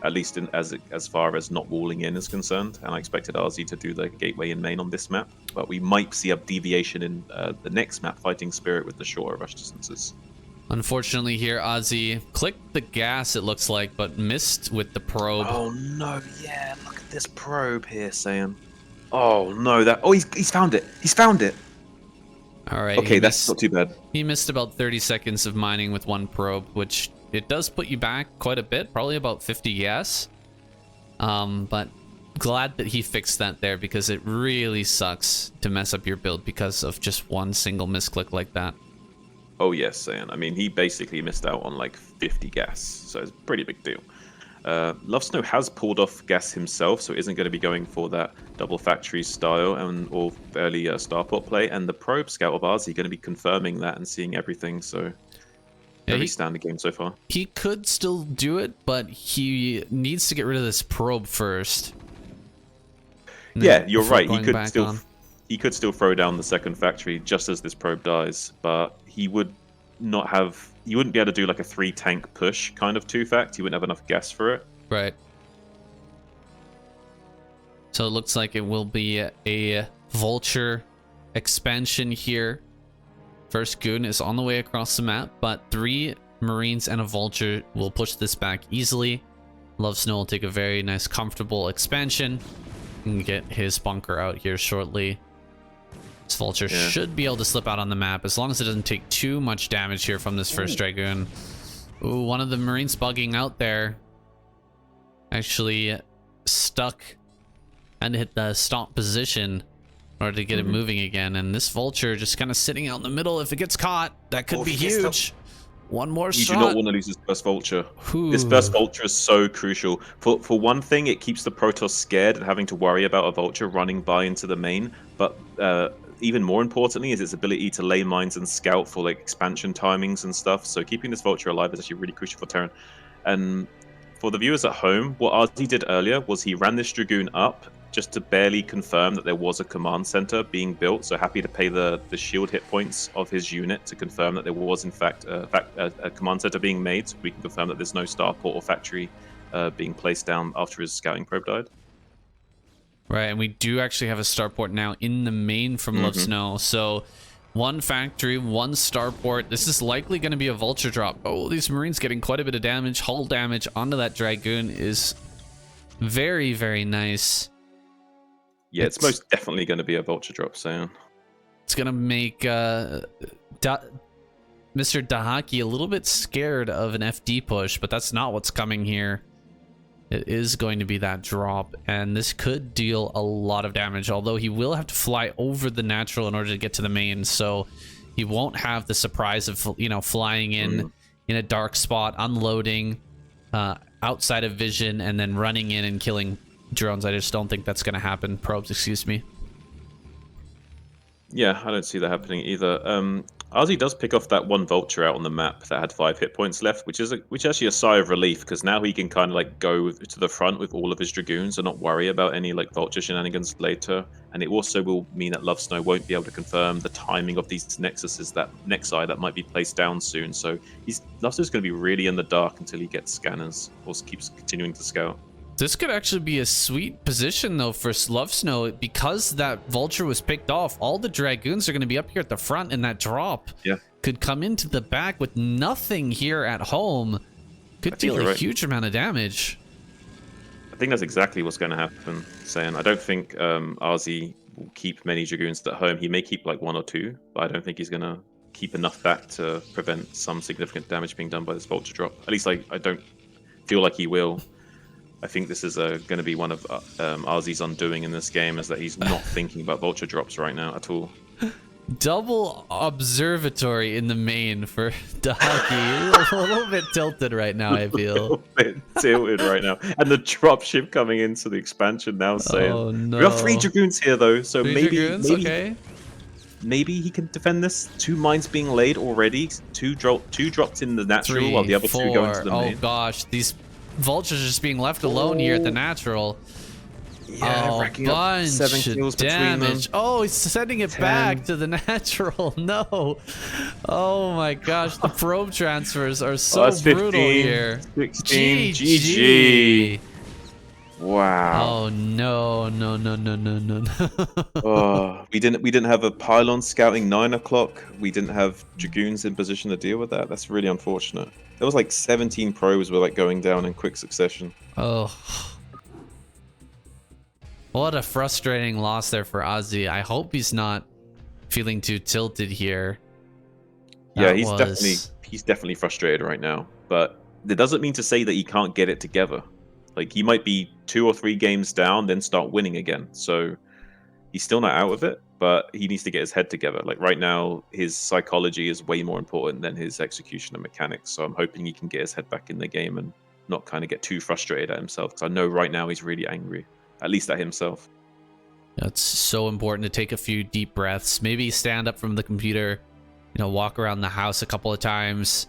at least as far as not walling in is concerned, and I expected Azhi to do the gateway in main on this map, but we might see a deviation in the next map, Fighting Spirit, with the shorter rush distances. Unfortunately here, Azhi clicked the gas, it looks like, but missed with the probe. Oh no, yeah, look at this probe here, Saiyan. Oh no, he's found it. He's found it. All right. Okay, that's not too bad. He missed about 30 seconds of mining with one probe, which it does put you back quite a bit, probably about 50 gas. But glad that he fixed that there because it really sucks to mess up your build because of just one single misclick like that. Oh yes, Saiyan. I mean, he basically missed out on like 50 gas, so it's a pretty big deal. Lovesnow has pulled off gas himself, so isn't going to be going for that double factory style or early starport play. And the probe scout of Azhi going to be confirming that and seeing everything. So very standard game so far. He could still do it, but he needs to get rid of this probe first. Yeah, you're right. He could still throw down the second factory just as this probe dies, but he would not have. You wouldn't be able to do like a 3-tank push kind of 2-fact. You wouldn't have enough gas for it. Right. So it looks like it will be a Vulture expansion here. First Goon is on the way across the map, but 3 Marines and a Vulture will push this back easily. Lovesnow will take a very nice, comfortable expansion and get his bunker out here shortly. This Vulture should be able to slip out on the map as long as it doesn't take too much damage here from this first Dragoon. Ooh, one of the Marines bugging out there. Actually stuck and hit the stop position in order to get it moving again. And this Vulture just kind of sitting out in the middle. If it gets caught, that could be huge. One more shot. You do not want to lose this first Vulture. This first Vulture is so crucial. For one thing, it keeps the Protoss scared and having to worry about a Vulture running by into the main. But even more importantly is its ability to lay mines and scout for like expansion timings and stuff. So keeping this Vulture alive is actually really crucial for Terran. And for the viewers at home, what Azhi did earlier was he ran this Dragoon up just to barely confirm that there was a command center being built. So happy to pay the shield hit points of his unit to confirm that there was in fact a command center being made. So we can confirm that there's no starport or factory being placed down after his scouting probe died. Right, and we do actually have a starport now in the main from Lovesnow. So 1 factory, 1 starport. This is likely going to be a Vulture drop. Oh, these Marines getting quite a bit of damage. Hull damage onto that Dragoon is very, very nice. Yeah, it's most definitely going to be a Vulture drop, Sam. It's going to make Mr. Dahaki a little bit scared of an FD push, but that's not what's coming here. It is going to be that drop, and this could deal a lot of damage, although he will have to fly over the natural in order to get to the main, so he won't have the surprise of, you know, flying in a dark spot, unloading outside of vision, and then running in and killing drones. I just don't think that's going to happen. Probes, excuse me. Yeah, I don't see that happening either. Azhi does pick off that one vulture out on the map that had 5 hit points left, which is actually a sigh of relief because now he can kind of like go to the front with all of his dragoons and not worry about any like vulture shenanigans later. And it also will mean that Lovesnow won't be able to confirm the timing of these nexuses, that nexi that might be placed down soon. So Lovesnow's going to be really in the dark until he gets scanners or keeps continuing to scout. This could actually be a sweet position though for Lovesnow because that vulture was picked off. All the dragoons are going to be up here at the front, and that drop could come into the back with nothing here at home. Could deal a huge amount of damage. I think that's exactly what's going to happen, Saiyan. I don't think Azhi will keep many dragoons at home. He may keep like 1 or 2, but I don't think he's going to keep enough back to prevent some significant damage being done by this vulture drop. At least I don't feel like he will. I think this is going to be one of Azhi's undoing in this game, is that he's not thinking about vulture drops right now at all. Double observatory in the main for Dahaki. A little bit tilted right now, I feel. A little bit tilted right now. And the dropship coming into the expansion now saying, oh, no. We got 3 dragoons here though, so okay. Maybe he can defend this. 2 mines being laid already. 2 dropped in the natural 3, while the other 4. 2 go into the main. Oh gosh, these vultures just being left alone here at the natural. Yeah, racking up 7 kills between them. Oh, he's sending it 10. back to the natural. No. Oh my gosh, the probe transfers are so brutal 15, here. 16, GG. Wow. Oh no. Oh, we didn't have a pylon scouting 9 o'clock. We didn't have dragoons in position to deal with that. That's really unfortunate. There was like 17 probes were like going down in quick succession. Oh. What a frustrating loss there for Azhi. I hope he's not feeling too tilted here. Yeah, he's definitely frustrated right now. But it doesn't mean to say that he can't get it together. Like, he might be 2 or 3 games down, then start winning again. So he's still not out of it, but he needs to get his head together. Like, right now, his psychology is way more important than his execution and mechanics. So I'm hoping he can get his head back in the game and not kind of get too frustrated at himself. Because I know right now he's really angry, at least at himself. It's so important to take a few deep breaths. Maybe stand up from the computer, walk around the house a couple of times.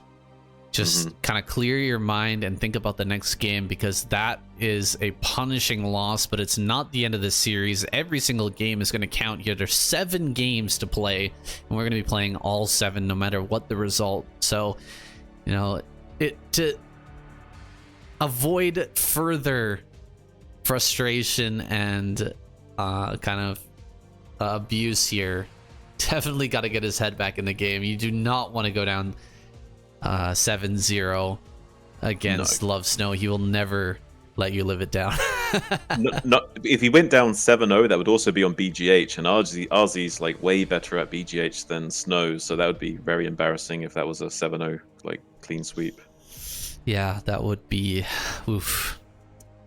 Just kind of clear your mind and think about the next game, because that is a punishing loss, but it's not the end of the series. Every single game is going to count here. There's 7 games to play, and we're going to be playing all 7 no matter what the result. So, to avoid further frustration and kind of abuse here, definitely got to get his head back in the game. You do not want to go down 7-0 against Lovesnow. He will never let you live it down. If he went down 7-0, that would also be on BGH, and Azhi's like way better at BGH than Snow, so that would be very embarrassing if that was a 7-0 like clean sweep. Yeah, that would be oof.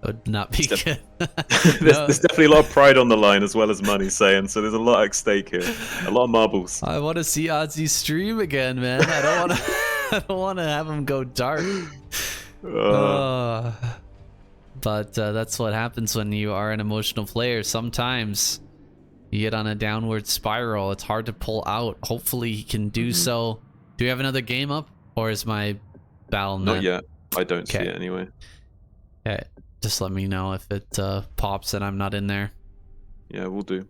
Would not be good. There's definitely a lot of pride on the line as well as money, Saiyan. So there's a lot at stake here, a lot of marbles. I want to see Azhi stream again, man. I don't want to have him go dark. But that's what happens when you are an emotional player. Sometimes you get on a downward spiral. It's hard to pull out. Hopefully he can do so. Do we have another game up, or is my battle not yet? I don't see it anyway. Okay. Just let me know if it pops and I'm not in there. Yeah, we'll do.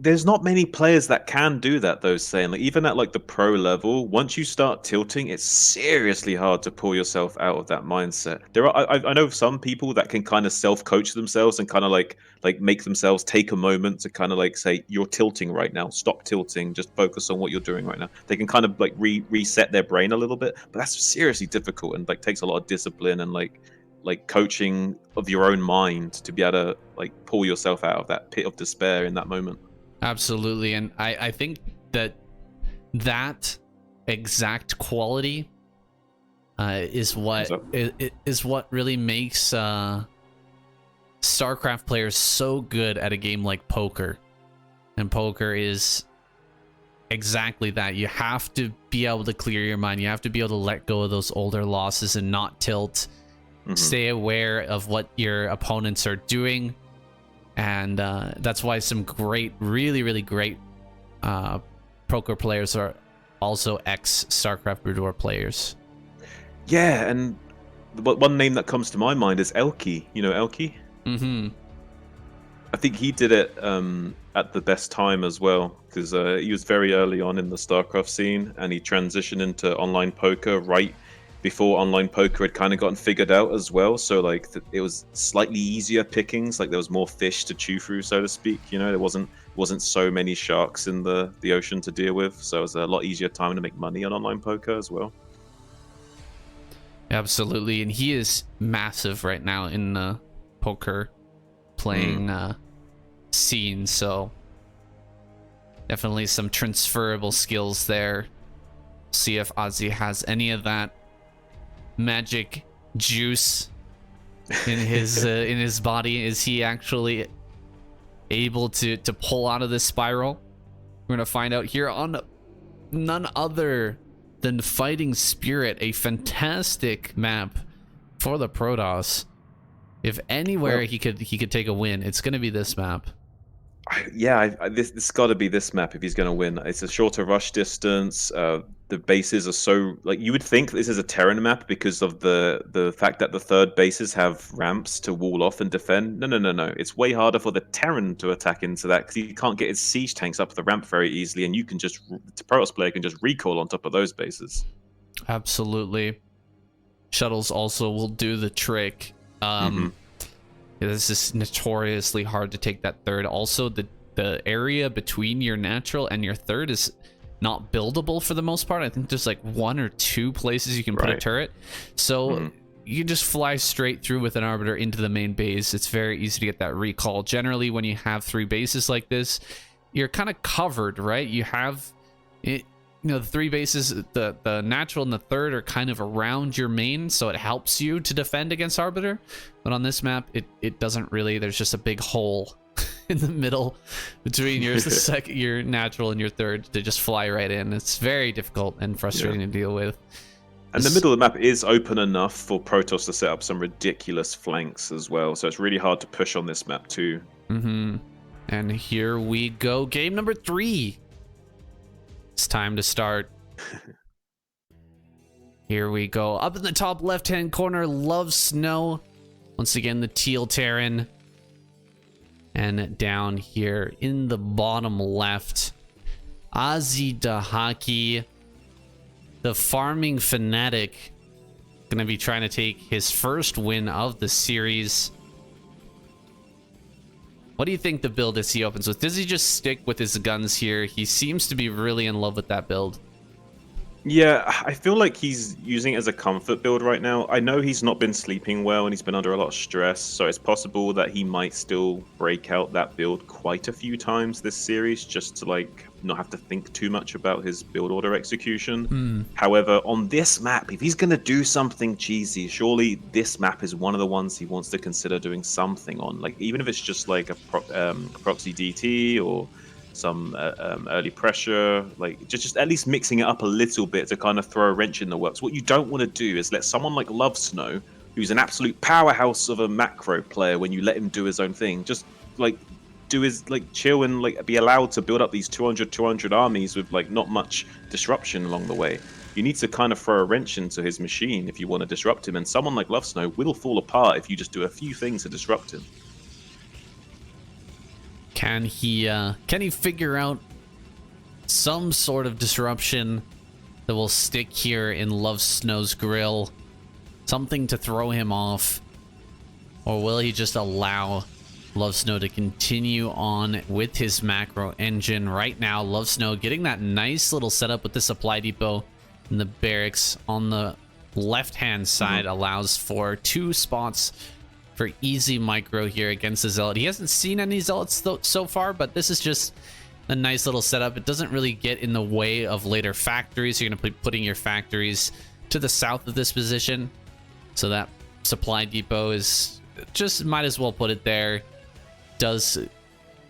There's not many players that can do that, though, saying like even at like the pro level, once you start tilting, it's seriously hard to pull yourself out of that mindset. I know some people that can kind of self-coach themselves and kind of like make themselves take a moment to kind of like say, you're tilting right now, stop tilting, just focus on what you're doing right now. They can kind of like reset their brain a little bit, but that's seriously difficult and like takes a lot of discipline and like coaching of your own mind to be able to like pull yourself out of that pit of despair in that moment. Absolutely, and I think that exact quality is what really makes Starcraft players so good at a game like poker. And poker is exactly that. You have to be able to clear your mind. You have to be able to let go of those older losses and not tilt. Stay aware of what your opponents are doing. And that's why some great, really, really great poker players are also ex-Starcraft Broodwar players. Yeah, and one name that comes to my mind is Elki. You know Elki? Mm-hmm. I think he did it at the best time as well, because he was very early on in the StarCraft scene, and he transitioned into online poker right before online poker had kind of gotten figured out as well. So like it was slightly easier pickings, like there was more fish to chew through, so to speak. You know, there wasn't so many sharks in the ocean to deal with, so it was a lot easier time to make money on online poker as well. Absolutely, and he is massive right now in the poker playing scene, so definitely some transferable skills there. See if Azhi has any of that magic juice in his body. Is he actually able to pull out of this spiral? We're gonna find out here on none other than Fighting Spirit, a fantastic map for the Protoss. If anywhere he could take a win, it's gonna be this map. This got to be this map if he's going to win. It's a shorter rush distance. The bases are so, like, you would think this is a Terran map because of the fact that the third bases have ramps to wall off and defend. No. It's way harder for the Terran to attack into that because he can't get his siege tanks up the ramp very easily, and the Protoss player can just recoil on top of those bases. Absolutely. Shuttles also will do the trick. This is notoriously hard to take that third. Also, the area between your natural and your third is not buildable for the most part. I think there's like 1 or 2 places you can put a turret. So you just fly straight through with an Arbiter into the main base. It's very easy to get that recall. Generally, when you have 3 bases like this, you're kind of covered, right? You have it. You know, the 3 bases, the natural and the third are kind of around your main, so it helps you to defend against Arbiter. But on this map, it doesn't really. There's just a big hole in the middle between your natural and your third to just fly right in. It's very difficult and frustrating to deal with. And the middle of the map is open enough for Protoss to set up some ridiculous flanks as well, so it's really hard to push on this map too. And here we go, game number 3. It's time to start. Here we go. Up in the top left-hand corner, Lovesnow. Once again, the teal Terran. And down here in the bottom left, Azhi Dahaki, the farming fanatic, gonna be trying to take his first win of the series. What do you think the build is he opens with? Does he just stick with his guns here? He seems to be really in love with that build. Yeah, I feel like he's using it as a comfort build right now. I know he's not been sleeping well and he's been under a lot of stress, so it's possible that he might still break out that build quite a few times this series just to like not have to think too much about his build order execution. However, on this map, if he's going to do something cheesy, surely this map is one of the ones he wants to consider doing something on. Like, even if it's just like a proxy DT or some early pressure, like just at least mixing it up a little bit to kind of throw a wrench in the works. What you don't want to do is let someone like Lovesnow, who's an absolute powerhouse of a macro player, when you let him do his own thing, just like do his like chill and like be allowed to build up these 200 armies with like not much disruption along the way. You need to kind of throw a wrench into his machine if you want to disrupt him, and someone like Lovesnow will fall apart if you just do a few things to disrupt him. Can he figure out some sort of disruption that will stick here in Lovesnow's grill? Something to throw him off? Or will he just allow Lovesnow to continue on with his macro engine? Right now, Lovesnow getting that nice little setup with the supply depot and the barracks on the left-hand side allows for 2 spots for easy micro here against the Zealot. He hasn't seen any Zealots so far, but this is just a nice little setup. It doesn't really get in the way of later factories. You're going to be putting your factories to the south of this position, so that supply depot is just, might as well put it there. Does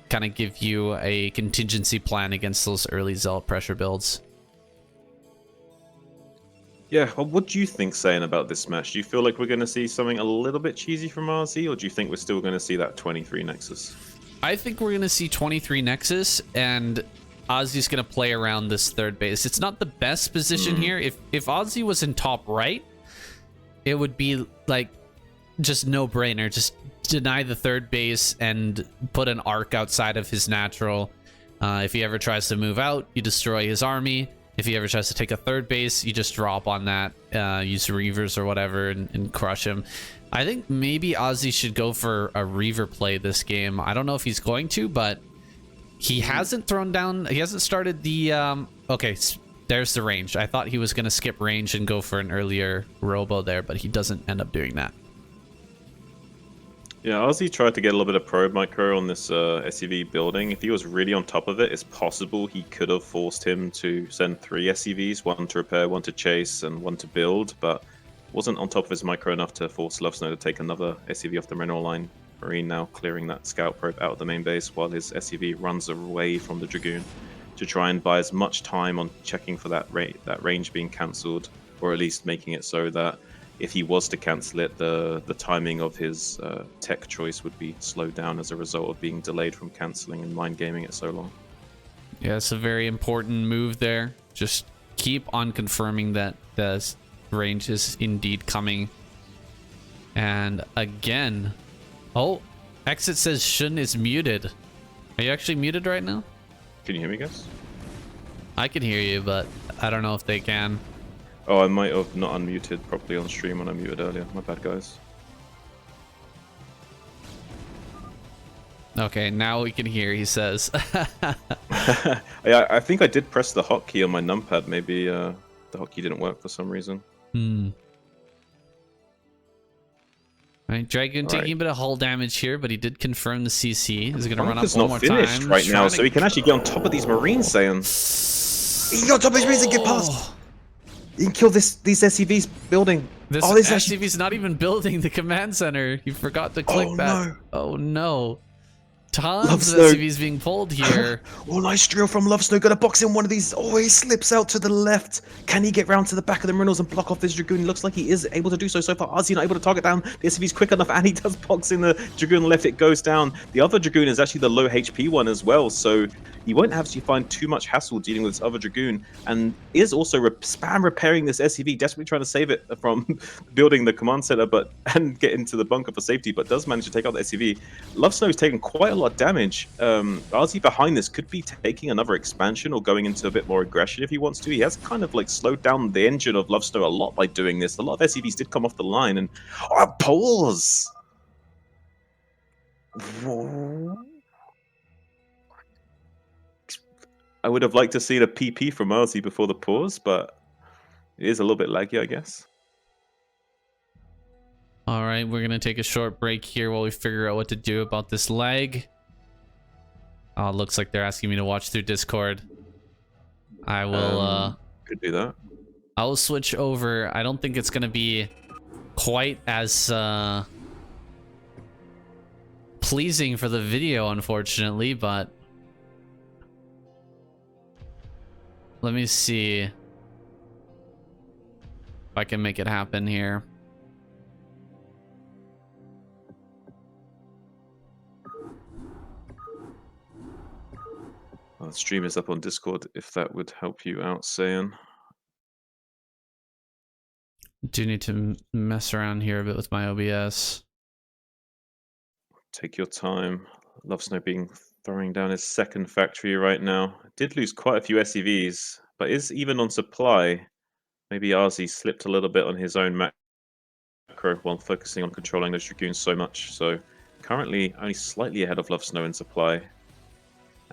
kind of give you a contingency plan against those early Zealot pressure builds. Yeah, well, what do you think, Saiyan, about this match? Do you feel like we're going to see something a little bit cheesy from Azhi, or do you think we're still going to see that 23 Nexus? I think we're going to see 23 Nexus, and Ozzy's gonna play around this third base. It's not the best position here. If Ozzy was in top right, it would be like just no brainer. Just deny the third base and put an arc outside of his natural. If he ever tries to move out, you destroy his army. If he ever tries to take a third base, you just drop on that, use Reavers or whatever and crush him. I think maybe Ozzy should go for a Reaver play this game. I don't know if he's going to, but he hasn't thrown down, he hasn't started the, okay, there's the range. I thought he was going to skip range and go for an earlier Robo there, but he doesn't end up doing that. Yeah, Ozzy tried to get a little bit of probe micro on this SCV building. If he was really on top of it, it's possible he could have forced him to send 3 SCVs, 1 to repair, 1 to chase, and 1 to build, but wasn't on top of his micro enough to force Lovesnow to take another SCV off the mineral line. Marine now clearing that scout probe out of the main base while his SCV runs away from the Dragoon to try and buy as much time on checking for that range being cancelled, or at least making it so that if he was to cancel it, the timing of his tech choice would be slowed down as a result of being delayed from cancelling and mind gaming it so long. Yeah, it's a very important move there. Just keep on confirming that the range is indeed coming. And again, oh, Exit says Xun is muted. Are you actually muted right now? Can you hear me, guys? I can hear you, but I don't know if they can. Oh, I might have not unmuted properly on stream when I muted earlier. My bad, guys. Okay, now we can hear, he says. Yeah, I think I did press the hotkey on my numpad. Maybe the hotkey didn't work for some reason. Right, Dragoon taking a bit of hull damage here, but he did confirm the CC. He's going to run up It's one not more finished time. right now, so he can actually get on top of these Marines, Saiyan. He can get on top of these Marines and get past. He can kill these SCVs building. This SCV's not even building the command center. He forgot to click that. No. Oh no. Tons of Lovesnow. SCVs being pulled here. Oh, nice drill from Lovesnow. Gonna box in one of these. Oh, he slips out to the left. Can he get round to the back of the Minerals and block off this Dragoon? Looks like he is able to do so. So far, Azhi not able to target down the SCVs quick enough, and he does box in the Dragoon left. It goes down. The other Dragoon is actually the low HP one as well, so he won't have to find too much hassle dealing with this other Dragoon, and is also spam repairing this SCV, desperately trying to save it from building the command center, and get into the bunker for safety, but does manage to take out the SCV. Lovesnow's taken quite a lot of damage. Azhi behind this could be taking another expansion or going into a bit more aggression if he wants to. He has kind of like slowed down the engine of Lovesnow a lot by doing this. A lot of SCVs did come off the line, and pause. I would have liked to see a PP from Azhi before the pause, but it is a little bit laggy, I guess. All right, we're going to take a short break here while we figure out what to do about this lag. Oh, looks like they're asking me to watch through Discord. I will could do that. I will switch over. I don't think it's going to be quite as pleasing for the video, unfortunately, but let me see if I can make it happen here. The stream is up on Discord if that would help you out, Saiyan. Do need to mess around here a bit with my OBS. Take your time. Lovesnow throwing down his second factory right now. Did lose quite a few SCVs, but is even on supply. Maybe Azhi slipped a little bit on his own macro while focusing on controlling those Dragoons so much. So currently only slightly ahead of Lovesnow in supply.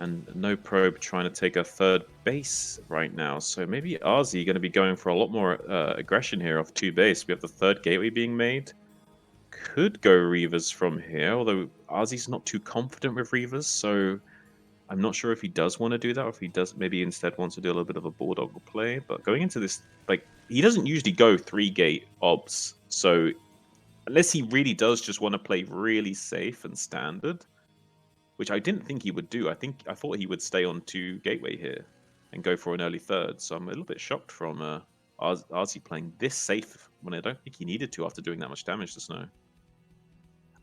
And no probe trying to take a third base right now. So maybe Azhi going to be going for a lot more aggression here off 2 base. We have the third gateway being made. Could go Reavers from here, although Azhi's not too confident with Reavers, so I'm not sure if he does want to do that, or if he does maybe instead wants to do a little bit of a bulldog play. But going into this, like, he doesn't usually go 3-gate obs, so unless he really does just want to play really safe and standard, which I didn't think he would do. I thought he would stay on 2 gateway here and go for an early third. So I'm a little bit shocked from Azhi playing this safe when I don't think he needed to after doing that much damage to Snow.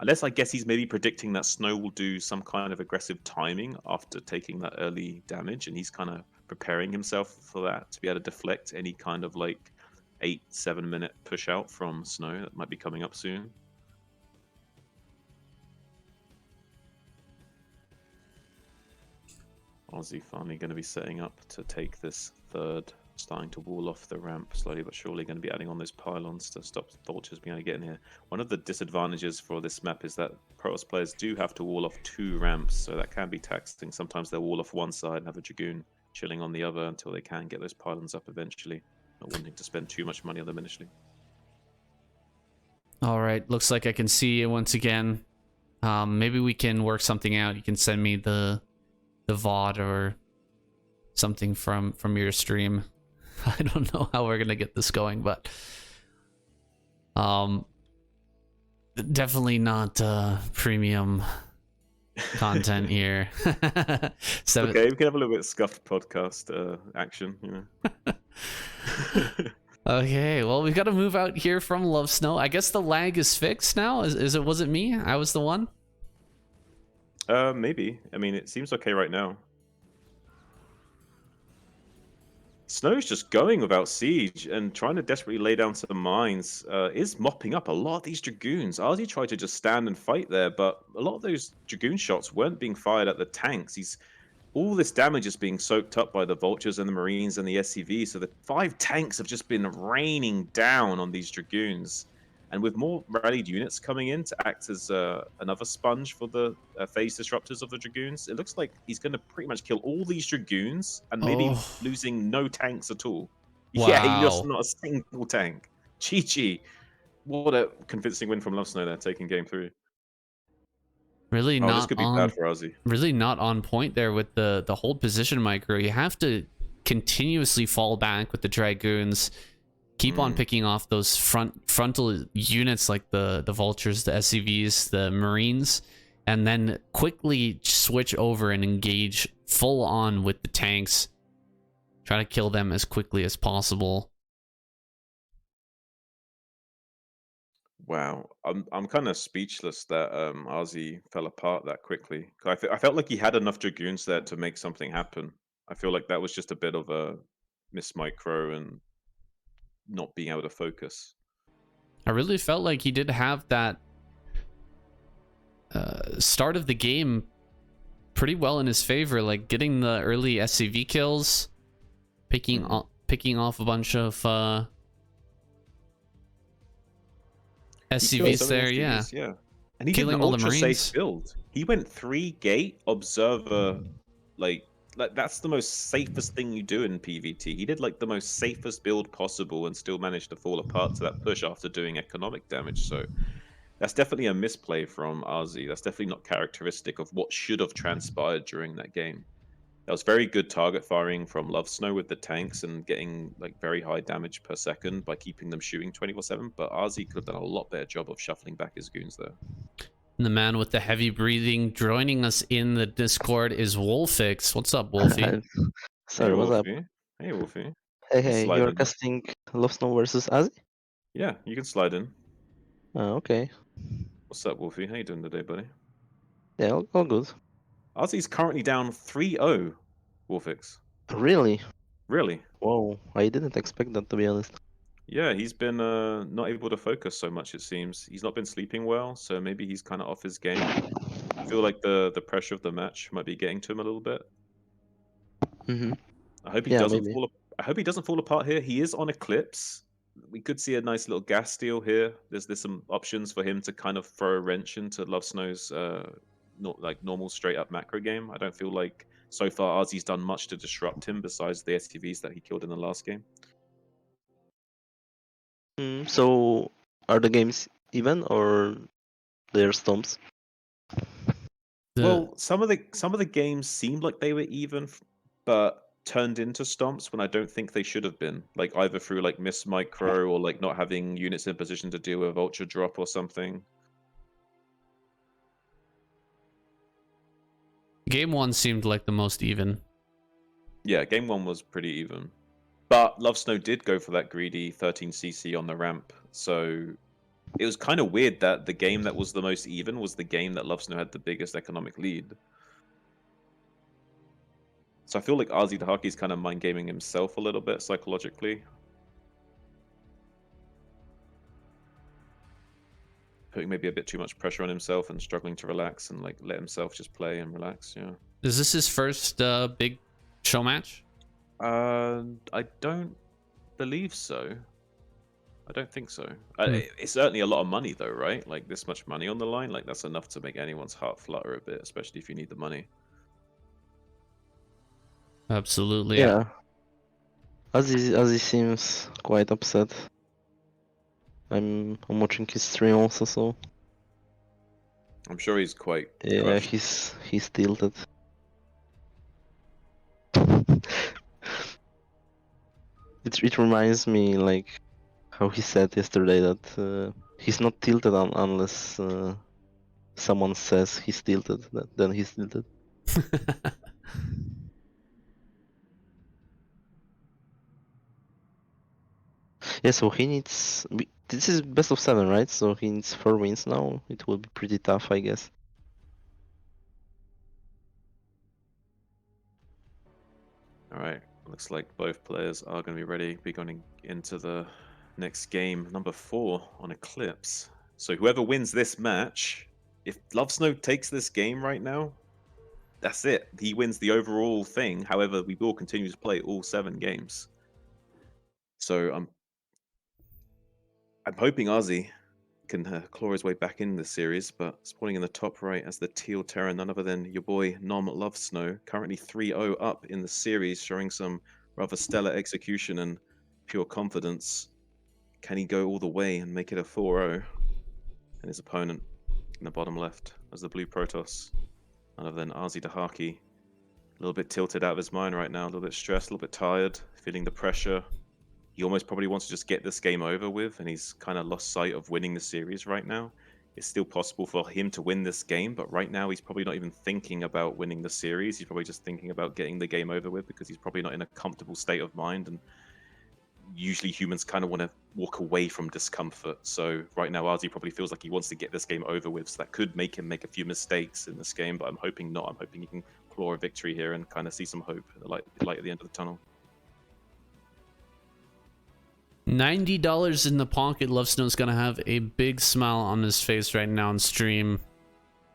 Unless I guess he's maybe predicting that Snow will do some kind of aggressive timing after taking that early damage, and he's kind of preparing himself for that to be able to deflect any kind of like 8-7 minute push out from Snow that might be coming up soon. Aussie finally going to be setting up to take this third, starting to wall off the ramp slowly but surely, going to be adding on those pylons to stop vultures being able to get in here. One of the disadvantages for this map is that Protoss players do have to wall off 2 ramps, so that can be taxing. Sometimes they'll wall off one side and have a Dragoon chilling on the other until they can get those pylons up eventually, not wanting to spend too much money on them initially. All right, looks like I can see you once again. Maybe we can work something out. You can send me the VOD or something from your stream. I don't know how we're gonna get this going, but definitely not premium content here. Okay, we can have a little bit of scuffed podcast action, you know. Okay, well, we've got to move out here from Lovesnow. I guess the lag is fixed now. Was it me? I was the one. Maybe. I mean, it seems okay right now. Snow's just going without siege and trying to desperately lay down some mines. Is mopping up a lot of these Dragoons. Azhi tried to just stand and fight there, but a lot of those Dragoon shots weren't being fired at the tanks. All this damage is being soaked up by the Vultures and the Marines and the SCV, so the 5 tanks have just been raining down on these Dragoons. And with more rallied units coming in to act as another sponge for the phase disruptors of the Dragoons, it looks like he's going to pretty much kill all these Dragoons and maybe losing no tanks at all. Wow. Yeah, he lost not a single tank. Chi-Chi. What a convincing win from Lovesnow there, taking game 3. Really this not could be on. bad for Azhi. Really not on point there with the whole position micro. You have to continuously fall back with the Dragoons. Keep on picking off those frontal units like the Vultures, the SCVs, the Marines, and then quickly switch over and engage full on with the tanks. Try to kill them as quickly as possible. Wow, I'm kind of speechless that Azhi fell apart that quickly. I felt like he had enough Dragoons there to make something happen. I feel like that was just a bit of a miss micro and not being able to focus. I really felt like he did have that start of the game pretty well in his favor, like getting the early SCV kills, picking off a bunch of SCVs there, yeah. And he killing did an all the ultra Marines. safe build. He went 3 gate observer, like that's the most safest thing you do in PvT. He did like the most safest build possible and still managed to fall apart to that push after doing economic damage. So that's definitely a misplay from Azhi. That's definitely not characteristic of what should have transpired during that game. That was very good target firing from Lovesnow with the tanks and getting like very high damage per second by keeping them shooting 24/7. But Azhi could have done a lot better job of shuffling back his goons there. And the man with the heavy breathing joining us in the Discord is Wolfix. What's up, Wolfie? Sorry, Hey, what's up? Wolfie. Hey, Wolfie. Hey, slide you're in. casting Lovesnow versus Azhi? Yeah, you can slide in. Okay. What's up, Wolfie? How you doing today, buddy? Yeah, all good. Azhi's currently down 3-0, Wolfix. Really? Really? Whoa, I didn't expect that, to be honest. Yeah, he's been not able to focus so much, it seems. He's not been sleeping well, so maybe he's kind of off his game. I feel like the pressure of the match might be getting to him a little bit. I hope he doesn't maybe. I hope he doesn't fall apart here. He is on Eclipse. We could see a nice little gas steal here. There's some options for him to kind of throw a wrench into Lovesnow's not like normal straight up macro game. I don't feel like so far Azhi's done much to disrupt him besides the STVs that he killed in the last game. So, are the games even or they're stomps? Well, some of the games seemed like they were even, but turned into stomps when I don't think they should have been. Like either through like miss micro or like not having units in position to deal with ultra drop or something. Game 1 seemed like the most even. Yeah, game 1 was pretty even. But Lovesnow did go for that greedy 13cc on the ramp, so it was kind of weird that the game that was the most even was the game that Lovesnow had the biggest economic lead. So I feel like Azhi Dahaki's kind of mind gaming himself a little bit psychologically. Putting maybe a bit too much pressure on himself and struggling to relax and like let himself just play and relax. Yeah. Is this his first big show match? I don't believe so. I don't think so. Hmm. It's certainly a lot of money though, right? Like this much money on the line, like that's enough to make anyone's heart flutter a bit, especially if you need the money. Absolutely. Yeah. Azhi seems quite upset. I'm watching his stream also, so I'm sure he's quite yeah, crushed. he's tilted. It reminds me like how he said yesterday that he's not tilted unless someone says he's tilted. Then he's tilted. Yeah, so he needs. This is best of 7, right? So he needs 4 wins now. It will be pretty tough, I guess. All right, looks like both players are going to be ready. Be going into the next game, number 4 on Eclipse. So whoever wins this match, if Lovesnow takes this game right now, that's it. He wins the overall thing. However, we will continue to play all 7 games. So I'm hoping Azhi can claw his way back in the series, but spawning in the top right as the teal Terran, none other than your boy Nom Lovesnow, currently 3-0 up in the series, showing some rather stellar execution and pure confidence. Can he go all the way and make it a 4-0? And his opponent in the bottom left as the blue Protoss, none other than Azhi Dahaki, a little bit tilted out of his mind right now, a little bit stressed, a little bit tired, feeling the pressure. He almost probably wants to just get this game over with, and he's kind of lost sight of winning the series right now. It's still possible for him to win this game, but right now he's probably not even thinking about winning the series. He's probably just thinking about getting the game over with because he's probably not in a comfortable state of mind. And usually humans kind of want to walk away from discomfort. So right now Azhi probably feels like he wants to get this game over with. So that could make him make a few mistakes in this game, but I'm hoping not. I'm hoping he can claw a victory here and kind of see some hope, the light at the end of the tunnel. $90 in the pocket. Lovesnow's gonna have a big smile on his face right now on stream.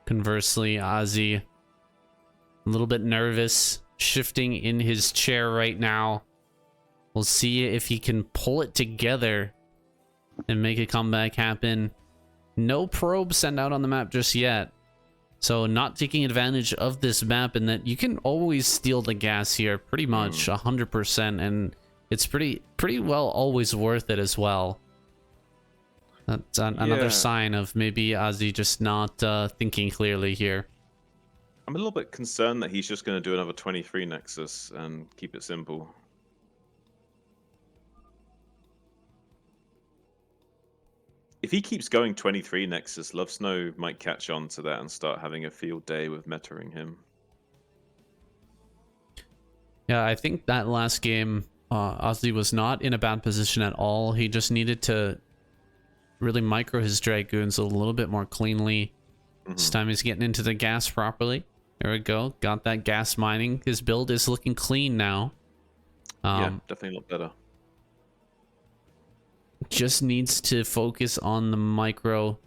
Conversely, Azhi, a little bit nervous, shifting in his chair right now. We'll see if he can pull it together and make a comeback happen. No probe sent out on the map just yet, so not taking advantage of this map, and that you can always steal the gas here pretty much 100%, and it's pretty well always worth it as well. That's another sign of maybe Azhi just not thinking clearly here. I'm a little bit concerned that he's just going to do another 23 Nexus and keep it simple. If he keeps going 23 Nexus, Lovesnow might catch on to that and start having a field day with metaing him. Yeah, I think that last game, Azhi was not in a bad position at all. He just needed to really micro his Dragoons a little bit more cleanly. This time he's getting into the gas properly. There we go. Got that gas mining. His build is looking clean now. Yeah, definitely a lot better. Just needs to focus on the micro.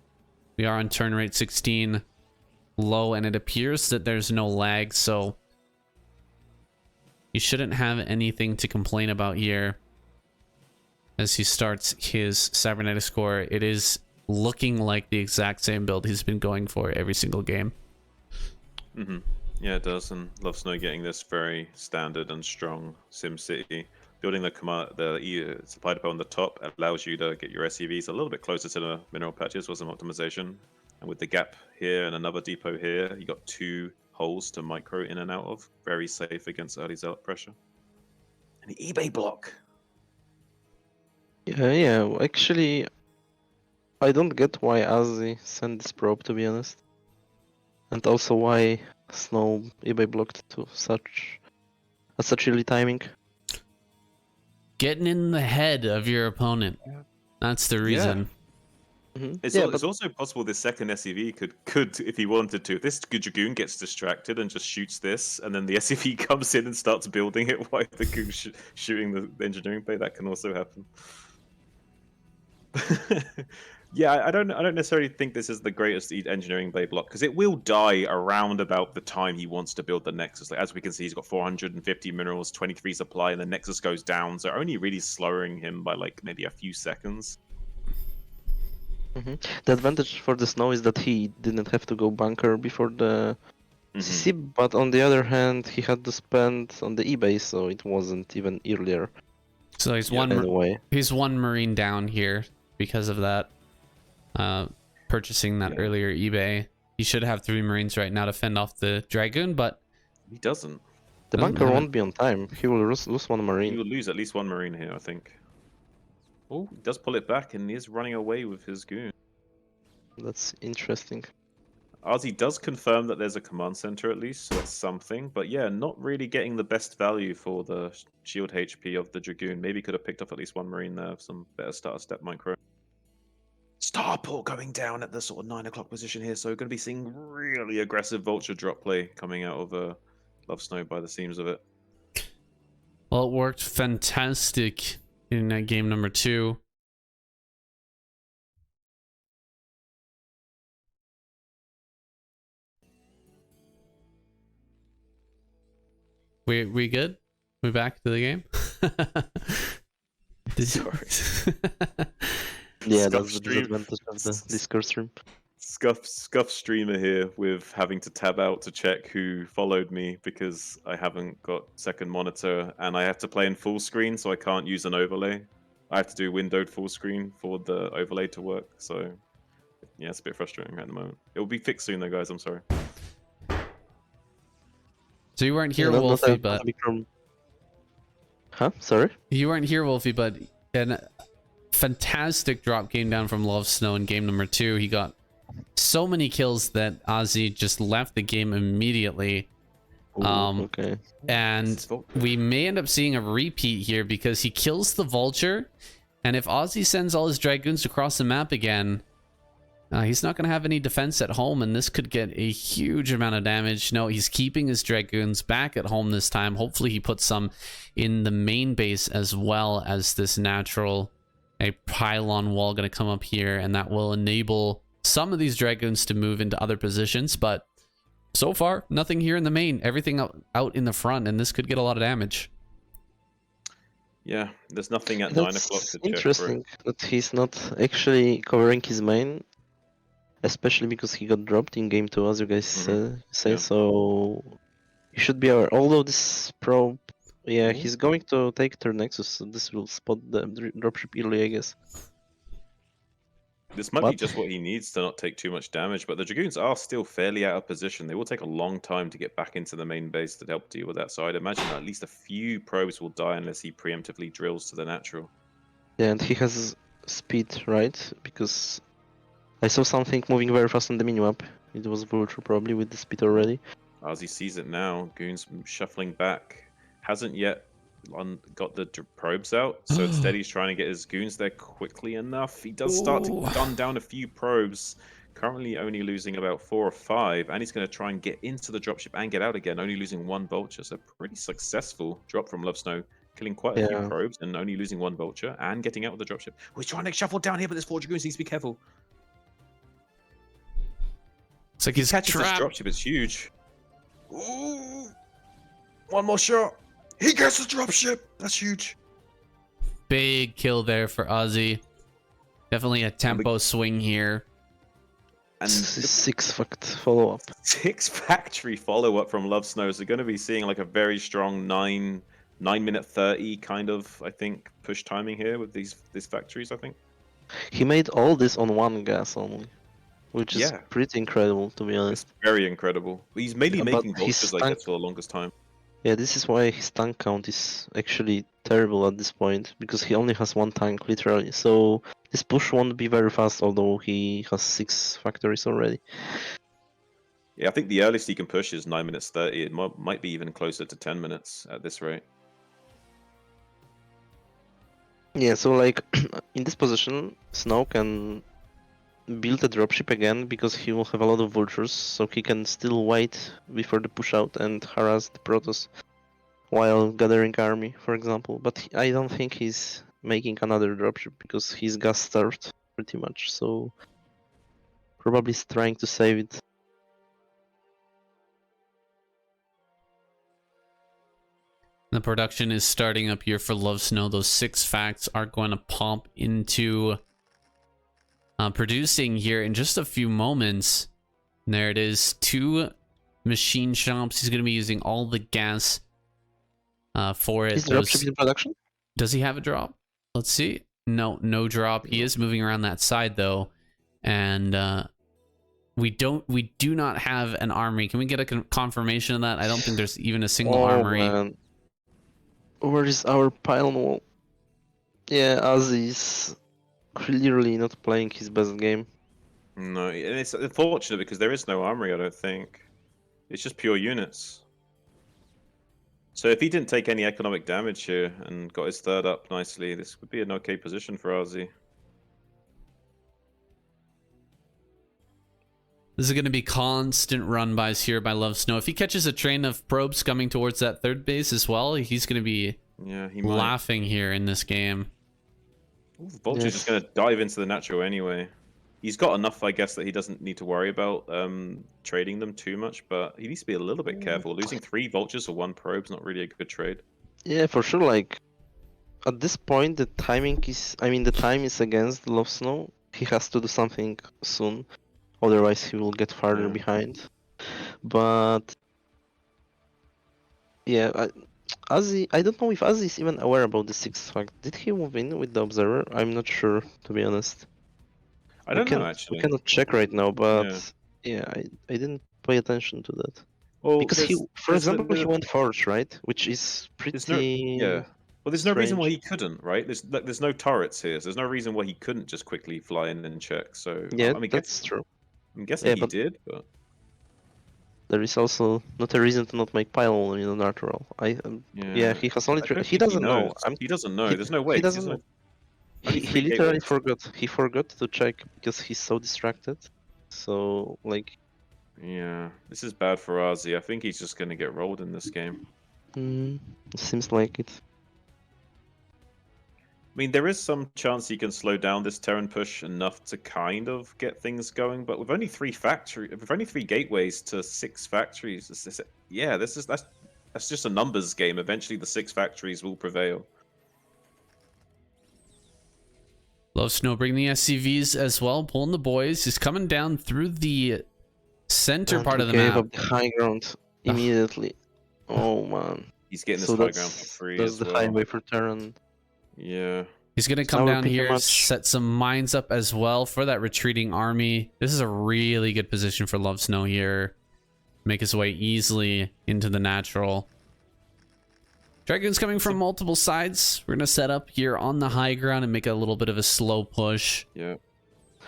We are on turn rate 16 low, and it appears that there's no lag, so you shouldn't have anything to complain about here as he starts his cybernetics core. It is looking like the exact same build he's been going for every single game. Yeah, it does, and Lovesnow getting this very standard and strong SimCity. Building the supply depot on the top allows you to get your SCVs a little bit closer to the mineral patches for some optimization. And with the gap here and another depot here, you got 2 holes to micro in and out of. Very safe against early zealot pressure. And the eBay block. Yeah. Actually, I don't get why Azhi sent this probe, to be honest, and also why Snow eBay blocked to such early timing. Getting in the head of your opponent. That's the reason. It's, Yeah, it's also possible this second SCV could, if he wanted to, if this Dragoon gets distracted and just shoots this, and then the SCV comes in and starts building it while the Goon's shooting the engineering bay, that can also happen. Yeah, I don't necessarily think this is the greatest engineering bay block because it will die around about the time he wants to build the Nexus. Like, as we can see, he's got 450 minerals, 23 supply, and the Nexus goes down, so only really slowing him by like maybe a few seconds. The advantage for the Snow is that he didn't have to go bunker before the CC, but on the other hand, he had to spend on the eBay, so it wasn't even earlier. So he's he's one Marine down here because of that. Purchasing that earlier eBay. He should have 3 Marines right now to fend off the Dragoon, but he doesn't. The bunker won't be on time. He will lose 1 Marine. He will lose at least 1 Marine here, I think. Oh, he does pull it back and he is running away with his Goon. That's interesting. Azhi does confirm that there's a command center at least, so that's something. But yeah, not really getting the best value for the shield HP of the Dragoon. Maybe could have picked up at least 1 Marine there, some better starter step micro. Starport going down at the sort of 9 o'clock position here, so going to be seeing really aggressive Vulture drop play coming out of Lovesnow by the seams of it. Well, it worked fantastic in game number 2. We good? We back to the game? Sorry. Yeah, that's the disadvantage of the Discord stream. Scuff streamer here with having to tab out to check who followed me because I haven't got second monitor and I have to play in full screen, so I can't use an overlay. I have to do windowed full screen for the overlay to work, so yeah, it's a bit frustrating at the moment. It will be fixed soon though, guys, I'm sorry. So you weren't here, Wolfie, but... Huh? Sorry? You weren't here, Wolfie, but a fantastic drop game down from Lovesnow in game number 2. He got so many kills that Azhi just left the game immediately. Okay. And we may end up seeing a repeat here because he kills the Vulture, and if Azhi sends all his Dragoons across the map again, he's not going to have any defense at home, and this could get a huge amount of damage. No, he's keeping his Dragoons back at home this time. Hopefully he puts some in the main base as well as this natural pylon wall going to come up here, and that will enable some of these Dragoons to move into other positions. But so far, nothing here in the main. Everything out in the front, and this could get a lot of damage. Yeah, there's nothing at 9 o'clock to check. Interesting that he's not actually covering his main. Especially because he got dropped in game 2, as you guys say, Yeah. So he should be aware. Although this probe, yeah, he's going to take turn Nexus, so this will spot the dropship early, I guess. This might be just what he needs to not take too much damage, but the Dragoons are still fairly out of position. They will take a long time to get back into the main base to help deal with that, so I'd imagine that at least a few probes will die unless he preemptively drills to the natural. Yeah, and he has speed, right? Because I saw something moving very fast on the minimap. It was Vulture probably with the speed already. As he sees it now, Goon's shuffling back. Hasn't yet got the probes out, so instead he's trying to get his Goons there quickly enough. He does start to gun down a few probes, currently only losing about 4 or 5, and he's going to try and get into the dropship and get out again, only losing 1 Vulture. So pretty successful drop from Lovesnow, killing quite a few probes and only losing 1 Vulture and getting out with the dropship. We're trying to shuffle down here, but there's 4 Dragoons, needs to be careful. It's like he's catches this dropship, it's huge. Ooh. 1 more shot. He gets the dropship. That's huge. Big kill there for Azhi. Definitely a tempo swing here. And 6 follow-up. 6 factory follow-up from Lovesnow. So going to be seeing like a very strong 9 minute 30 kind of, I think, push timing here with these factories, I think. He made all this on 1 gas only. Which is pretty incredible, to be honest. It's very incredible. He's mainly making Vultures like that for the longest time. Yeah, this is why his tank count is actually terrible at this point, because he only has 1 tank, literally. So this push won't be very fast, although he has 6 factories already. Yeah, I think the earliest he can push is 9 minutes 30. It might be even closer to 10 minutes at this rate. Yeah, so like, in this position, Snow can build a dropship again because he will have a lot of vultures, so he can still wait before the push out and harass the Protoss while gathering army, for example. But I don't think he's making another dropship because he's gas starved pretty much, so probably he's trying to save it. The production is starting up here for Lovesnow. Those 6 facts are going to pop into producing here in just a few moments. And there it is, 2 machine shops. He's going to be using all the gas for it. Is dropship in production? Does he have a drop? Let's see. No drop. He is moving around that side though, and we do not have an armory. Can we get a confirmation of that? I don't think there's even a single armory. Man. Where is our pylon wall? Yeah, Azhi's clearly not playing his best game. No, and it's unfortunate because there is no armory, I don't think. It's just pure units. So if he didn't take any economic damage here and got his third up nicely, this would be an okay position for Azhi. This is going to be constant run-bys here by Lovesnow. If he catches a train of probes coming towards that third base as well, he's going to be laughing here in this game. Ooh, Vulture's just going to dive into the natural anyway. He's got enough, I guess, that he doesn't need to worry about trading them too much, but he needs to be a little bit careful. Losing 3 Vultures or 1 probe is not really a good trade. Yeah, for sure. Like, at this point, the timing is... I mean, the time is against Lovesnow. He has to do something soon. Otherwise, he will get farther behind. But... yeah, Azhi... I don't know if Azhi is even aware about the 6th fact. Did he move in with the Observer? I'm not sure, to be honest. I don't know, actually. We cannot check right now, but yeah, I didn't pay attention to that. Well, because he, for example, he went Forge, right? Which is pretty... Well, there's no reason why strange. he couldn't, right? There's no turrets here, so there's no reason why he couldn't just quickly fly in and check. So Yeah, I mean, that's true. I'm guessing he did, but there is also not a reason to not make pylon in a natural. Yeah, he has only... He doesn't know. He doesn't know. There's no way. He doesn't know. He literally forgot. He forgot to check because he's so distracted. So, like... yeah, this is bad for Azhi. I think he's just going to get rolled in this game. Seems like it. I mean, there is some chance he can slow down this Terran push enough to kind of get things going, but with only 3 gateways to 6 factories, that's just a numbers game. Eventually, the 6 factories will prevail. Lovesnow bringing the SCVs as well, pulling the boys. He's coming down through the center part of the map. Gave up the high ground immediately. Oh man. He's getting this high ground for free. That's the highway for Terran. Yeah. He's going to come down here, set some mines up as well for that retreating army. This is a really good position for Lovesnow here. Make his way easily into the natural. Dragon's coming from multiple sides. We're going to set up here on the high ground and make a little bit of a slow push. Yeah.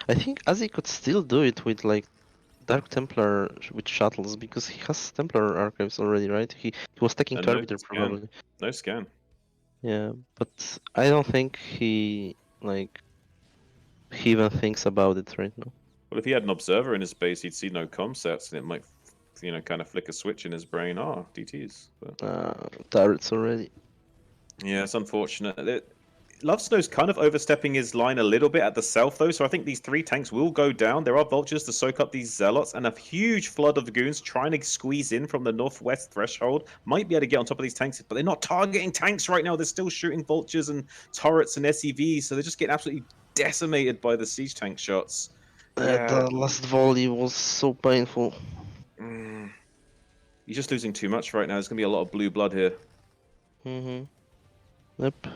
I think Azhi could still do it with like Dark Templar with shuttles because he has Templar archives already, right? He was taking Turbiter probably. No scan. Yeah, but I don't think he even thinks about it right now. Well, if he had an observer in his base, he'd see no comm sets, and it might, kind of flick a switch in his brain. DTs. But... turrets already. Yeah, it's unfortunate. Lovesnow's kind of overstepping his line a little bit at the south, though, so I think these 3 tanks will go down. There are vultures to soak up these zealots, and a huge flood of goons trying to squeeze in from the northwest threshold. Might be able to get on top of these tanks, but they're not targeting tanks right now. They're still shooting vultures and turrets and SEVs, so they're just getting absolutely decimated by the siege tank shots. The last volley was so painful. He's just losing too much right now. There's going to be a lot of blue blood here. Yep.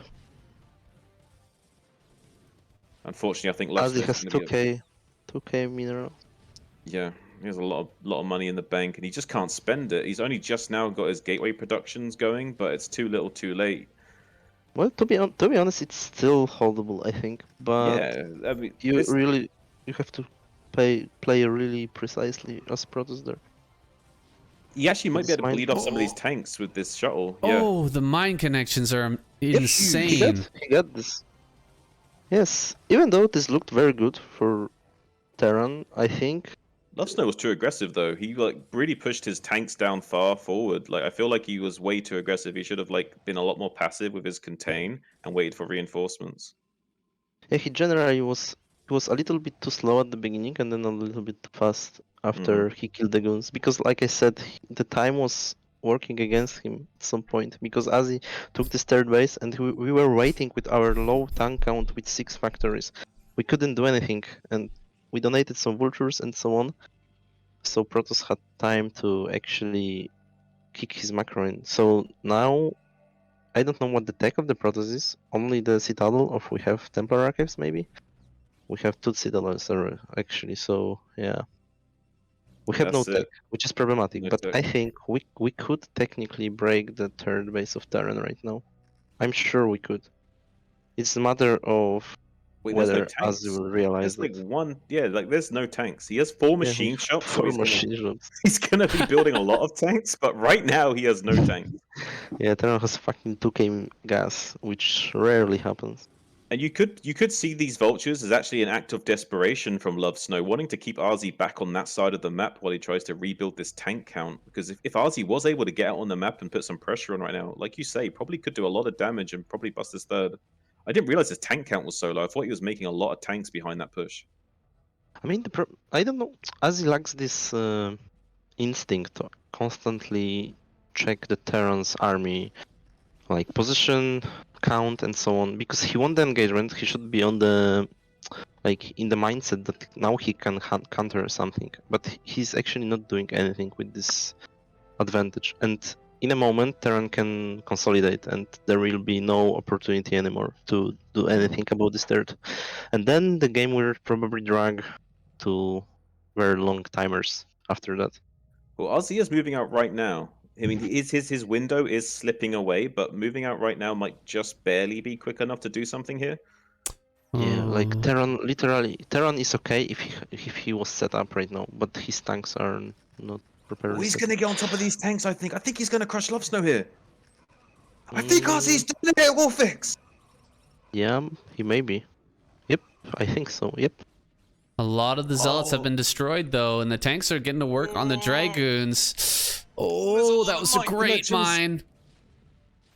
Unfortunately, I think Azhi has 2k mineral. Yeah, he has a lot of money in the bank, and he just can't spend it. He's only just now got his gateway productions going, but it's too little, too late. Well, to be honest, it's still holdable, I think. But yeah, I mean, you have to play really precisely as Protoss there. He actually might be able to bleed off some of these tanks with this shuttle. Oh, the mine connections are insane. He got this. Yes, even though this looked very good for Terran, I think. Lovesnow was too aggressive though. He like really pushed his tanks down far forward. Like I feel like he was way too aggressive. He should have like been a lot more passive with his contain and waited for reinforcements. Yeah, he was a little bit too slow at the beginning and then a little bit too fast after he killed the goons. Because like I said, the time was working against him at some point because Azhi took this third base and we were waiting with our low tank count with 6 factories. We couldn't do anything and we donated some vultures and so on. So Protoss had time to actually kick his macro in. So now I don't know what the tech of the Protoss is. Only the Citadel, or we have Templar Archives maybe? We have 2 Citadels actually, so yeah. We have no That's tech, it. which is problematic, No but tech. I think we could technically break the third base of Terran right now. I'm sure we could. It's a matter of Wait, there's no whether Azhi tanks. will realize There's like that. one, yeah, like there's no tanks. He has 4 Yeah, we machine have shops, so 4 machine shops. he's gonna be building a lot of tanks. But right now he has no tanks. Yeah, Terran has fucking 2k gas, which rarely happens. And you could see these vultures as actually an act of desperation from Lovesnow, wanting to keep Azhi back on that side of the map while he tries to rebuild this tank count. Because if Azhi was able to get out on the map and put some pressure on right now, like you say, probably could do a lot of damage and probably bust his third. I didn't realize his tank count was so low. I thought he was making a lot of tanks behind that push. I mean, I don't know. Azhi lacks this instinct to constantly check the Terran's army, like position, count, and so on. Because he won the engagement, he should be on the in the mindset that now he can counter something. But he's actually not doing anything with this advantage. And in a moment, Terran can consolidate, and there will be no opportunity anymore to do anything about this third. And then the game will probably drag to very long timers after that. Well, Azhi is moving out right now. I mean, his window is slipping away, but moving out right now might just barely be quick enough to do something here. Yeah, like Oh. Terran is okay if he was set up right now, but his tanks are not Oh, properly he's set gonna up. get on top of these tanks. I think. I think he's gonna crush Lovesnow here. I think Mm, Azhi's doing it. Wolfix. yeah, he may be. Yep, I think so. Yep. A lot of the zealots have Oh. been destroyed though, and the tanks are getting to work on the dragoons. There's a Oh, lot that of was a mine great connections. mine.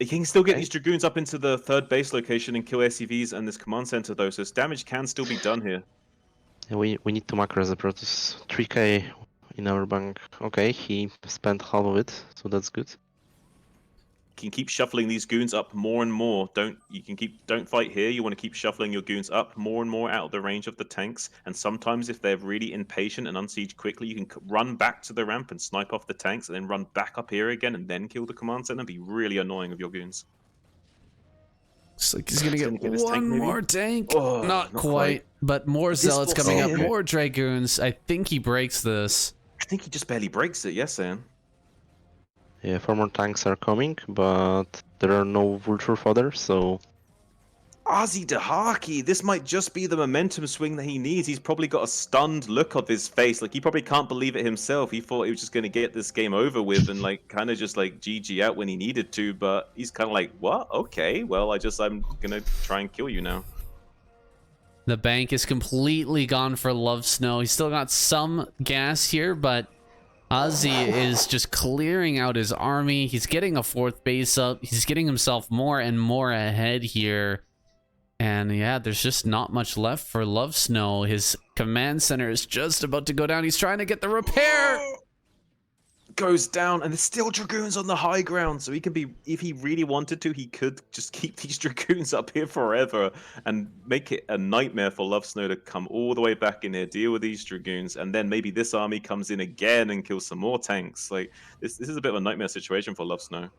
He can still get Okay. these dragoons up into the third base location and kill SCVs and this command center though, so this damage can still be done here. Yeah, we need to macro as a Protoss. 3k in our bank. Okay, he spent half of it, so that's good. You can keep shuffling these goons up more and more. Don't fight here. You want to keep shuffling your goons up more and more out of the range of the tanks. And sometimes if they're really impatient and unsiege quickly, you can run back to the ramp and snipe off the tanks and then run back up here again and then kill the command center and be really annoying with your goons. Looks like he's gonna He's get gonna get this tank, one maybe? more tank. Oh, not not quite, but more This zealots will coming see up, him. more dragoons. I think he breaks this. I think he just barely breaks it, yes, Sam. Yeah, 4 more tanks are coming, but there are no vulture fodder, so Azhi Dahaki, this might just be the momentum swing that he needs. He's probably got a stunned look on his face. Like, he probably can't believe it himself. He thought he was just going to get this game over with and, like, kind of just, like, GG out when he needed to. But he's kind of like, what? Okay, well, I'm going to try and kill you now. The bank is completely gone for Lovesnow. He's still got some gas here, but Azhi is just clearing out his army. He's getting a 4th base up. He's getting himself more and more ahead here. And yeah, there's just not much left for Lovesnow. His command center is just about to go down. He's trying to get the repair. Goes down, and there's still dragoons on the high ground. So he can be, if he really wanted to, he could just keep these dragoons up here forever and make it a nightmare for Lovesnow to come all the way back in here, deal with these dragoons, and then maybe this army comes in again and kills some more tanks. Like, this is a bit of a nightmare situation for Lovesnow.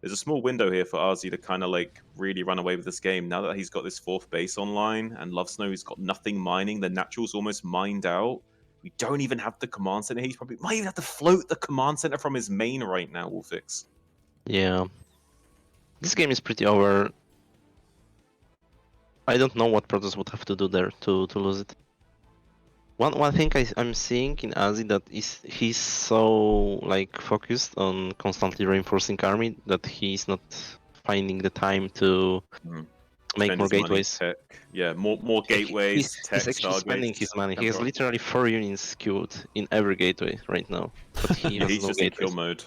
There's a small window here for Azhi to kind of like really run away with this game. Now that he's got this 4th base online and Lovesnow has got nothing mining, the natural's almost mined out. We don't even have the command center. He's probably might even have to float the command center from his main right now, Wolfix. yeah. This game is pretty over. I don't know what Protoss would have to do there to lose it. One thing I'm seeing in Azhi that is he's so like focused on constantly reinforcing army that he's not finding the time to to make Spend more his money, gateways. tech. Yeah, more gateways, tech, He's actually spending stargates. his money. He and has rock. literally 4 units queued in every gateway right now, but he Yeah, has he's no just in kill gateways. mode.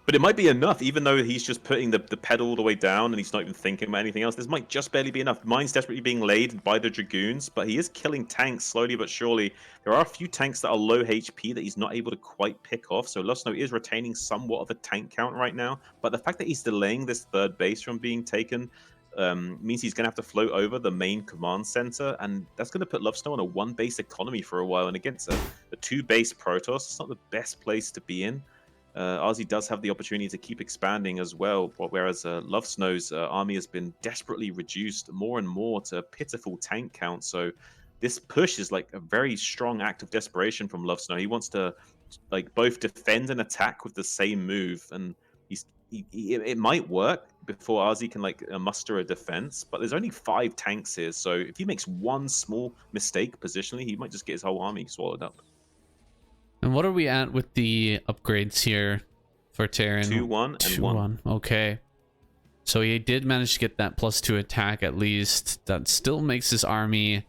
But it might be enough, even though he's just putting the pedal all the way down and he's not even thinking about anything else. This might just barely be enough. Mine's desperately being laid by the Dragoons, but he is killing tanks slowly but surely. There are a few tanks that are low HP that he's not able to quite pick off, so Lovesnow is retaining somewhat of a tank count right now. But the fact that he's delaying this third base from being taken means he's going to have to float over the main command center, and that's going to put Lovesnow on a one-base economy for a while. And against a two-base Protoss, it's not the best place to be in. Azhi does have the opportunity to keep expanding as well, whereas Lovesnow's army has been desperately reduced more and more to a pitiful tank count. So this push is like a very strong act of desperation from Lovesnow. He wants to like both defend and attack with the same move, and it might work before Azhi can like muster a defense. But there's only 5 tanks here, so if he makes one small mistake positionally, he might just get his whole army swallowed up. And what are we at with the upgrades here for Terran? 2-1 and 1. Okay. So he did manage to get that +2 attack at least. That still makes his army...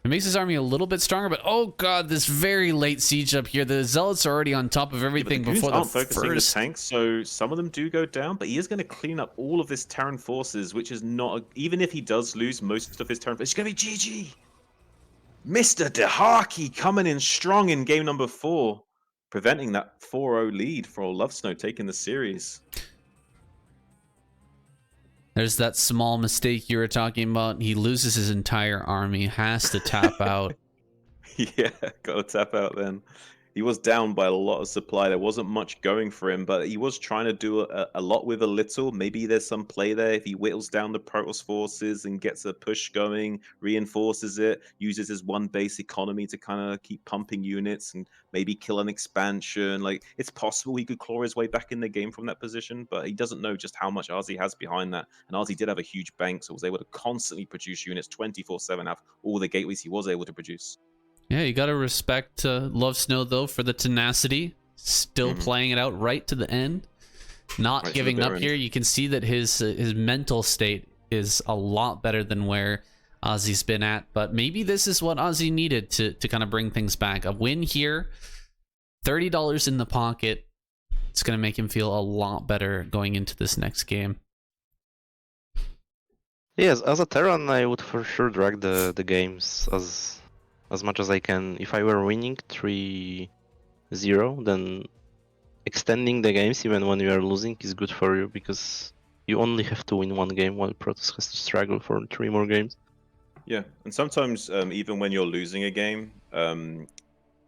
It makes his army a little bit stronger, but oh god, this very late siege up here. The Zealots are already on top of everything before the focusing first... the tanks, so some of them do go down, but he is going to clean up all of this Terran forces, which is not... Even if he does lose most of his Terran forces, it's going to be GG! Mr. Dahaki coming in strong in game number 4, preventing that 4-0 lead for Lovesnow taking the series. There's that small mistake you were talking about. He loses his entire army, has to tap out. Yeah, got to tap out then. He was down by a lot of supply. There wasn't much going for him, but he was trying to do a lot with a little. Maybe there's some play there if he whittles down the Protoss forces and gets a push going, reinforces it, uses his one base economy to kind of keep pumping units and maybe kill an expansion. Like, it's possible he could claw his way back in the game from that position, but he doesn't know just how much Azhi has behind that. And Azhi did have a huge bank, so was able to constantly produce units 24/7 out of all the gateways he was able to produce. Yeah, you gotta respect Lovesnow though for the tenacity, still playing it out right to the end, not Right giving up here. You can see that his mental state is a lot better than where Azhi's been at, but maybe this is what Azhi needed to kind of bring things back. A win here, $30 in the pocket. It's gonna make him feel a lot better going into this next game. Yes, as a Terran, I would for sure drag the games as much as I can. If I were winning 3-0, then extending the games even when you are losing is good for you, because you only have to win one game while Protoss has to struggle for 3 more games. Yeah, and sometimes even when you're losing a game,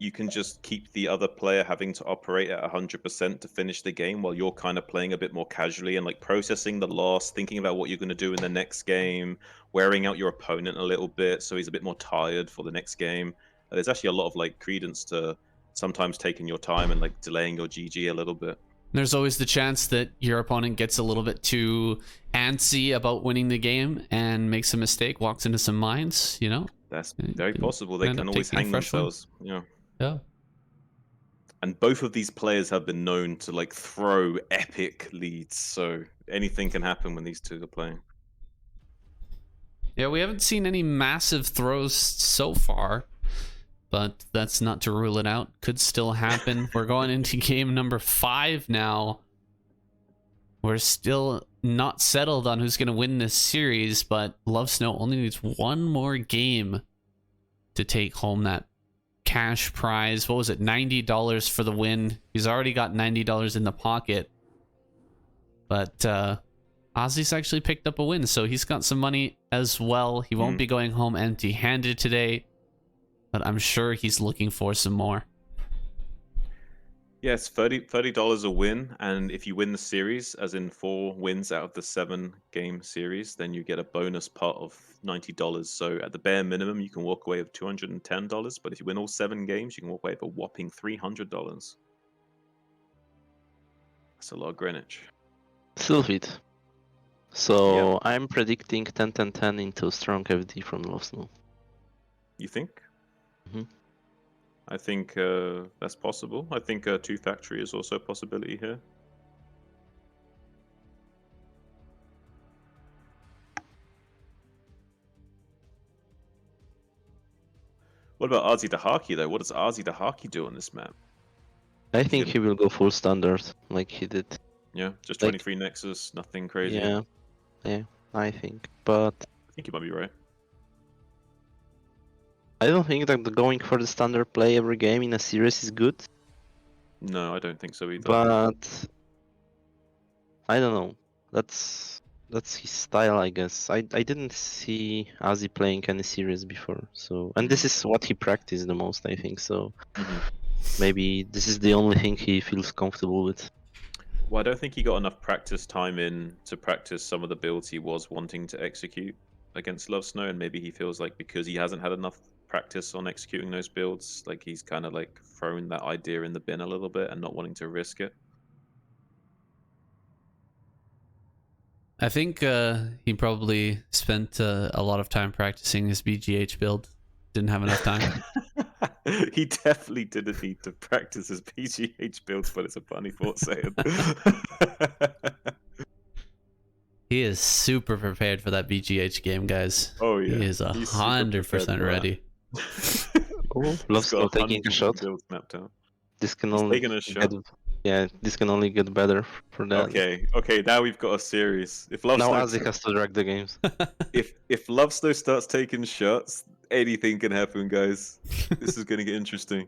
you can just keep the other player having to operate at 100% to finish the game while you're kind of playing a bit more casually and like processing the loss, thinking about what you're going to do in the next game, wearing out your opponent a little bit so he's a bit more tired for the next game. There's actually a lot of like credence to sometimes taking your time and like delaying your GG a little bit. There's always the chance that your opponent gets a little bit too antsy about winning the game and makes a mistake, walks into some mines, you know? That's very possible. They can always hang themselves. Yeah. Yeah. And both of these players have been known to like throw epic leads, so anything can happen when these two are playing. Yeah, we haven't seen any massive throws so far, but that's not to rule it out. Could still happen. We're going into game number 5 now. We're still not settled on who's going to win this series, but Lovesnow only needs one more game to take home that cash prize. What was it? $90 for the win. He's already got $90 in the pocket. But Azhi's actually picked up a win, so he's got some money as well. He won't be going home empty-handed today, but I'm sure he's looking for some more. Yes, $30 a win, and if you win the series, as in 4 wins out of the 7-game series, then you get a bonus pot of $90. So at the bare minimum, you can walk away with $210, but if you win all 7 games, you can walk away with a whopping $300. That's a lot of Greenwich. Sylphid. So I'm predicting 10-10-10 into strong FD from Lovesnow. You think? Mm-hmm. I think that's possible. I think 2 factory is also a possibility here. What about Azhi Dahaki though? What does Azhi Dahaki do on this map? I think he will go full standard like he did. Yeah, just Like- 23 Nexus, nothing crazy. Yeah, yeah, I think. But I think you might be right. I don't think that going for the standard play every game in a series is good. No, I don't think so either. But I don't know. That's his style, I guess. I didn't see Azhi playing any series before, so and this is what he practiced the most, I think. So maybe this is the only thing he feels comfortable with. Well, I don't think he got enough practice time in to practice some of the builds he was wanting to execute against Lovesnow, and maybe he feels like because he hasn't had enough practice on executing those builds, like he's kind of like thrown that idea in the bin a little bit and not wanting to risk it. I think he probably spent a lot of time practicing his BGH build. Didn't have enough time. He definitely didn't need to practice his PGH builds, but it's a funny thought saying. He is super prepared for that BGH game, guys. Oh yeah, He is he's super prepared 100% for ready. Oh, He's Lovesnow got taking a 100 shot. builds mapped out. This can He's only taking a shot. this can only get better for that. Okay, now we've got a series. If Now Lovesnow Azhi has to drag the games. if Lovesnow starts taking shots, anything can happen, guys. This is gonna get interesting.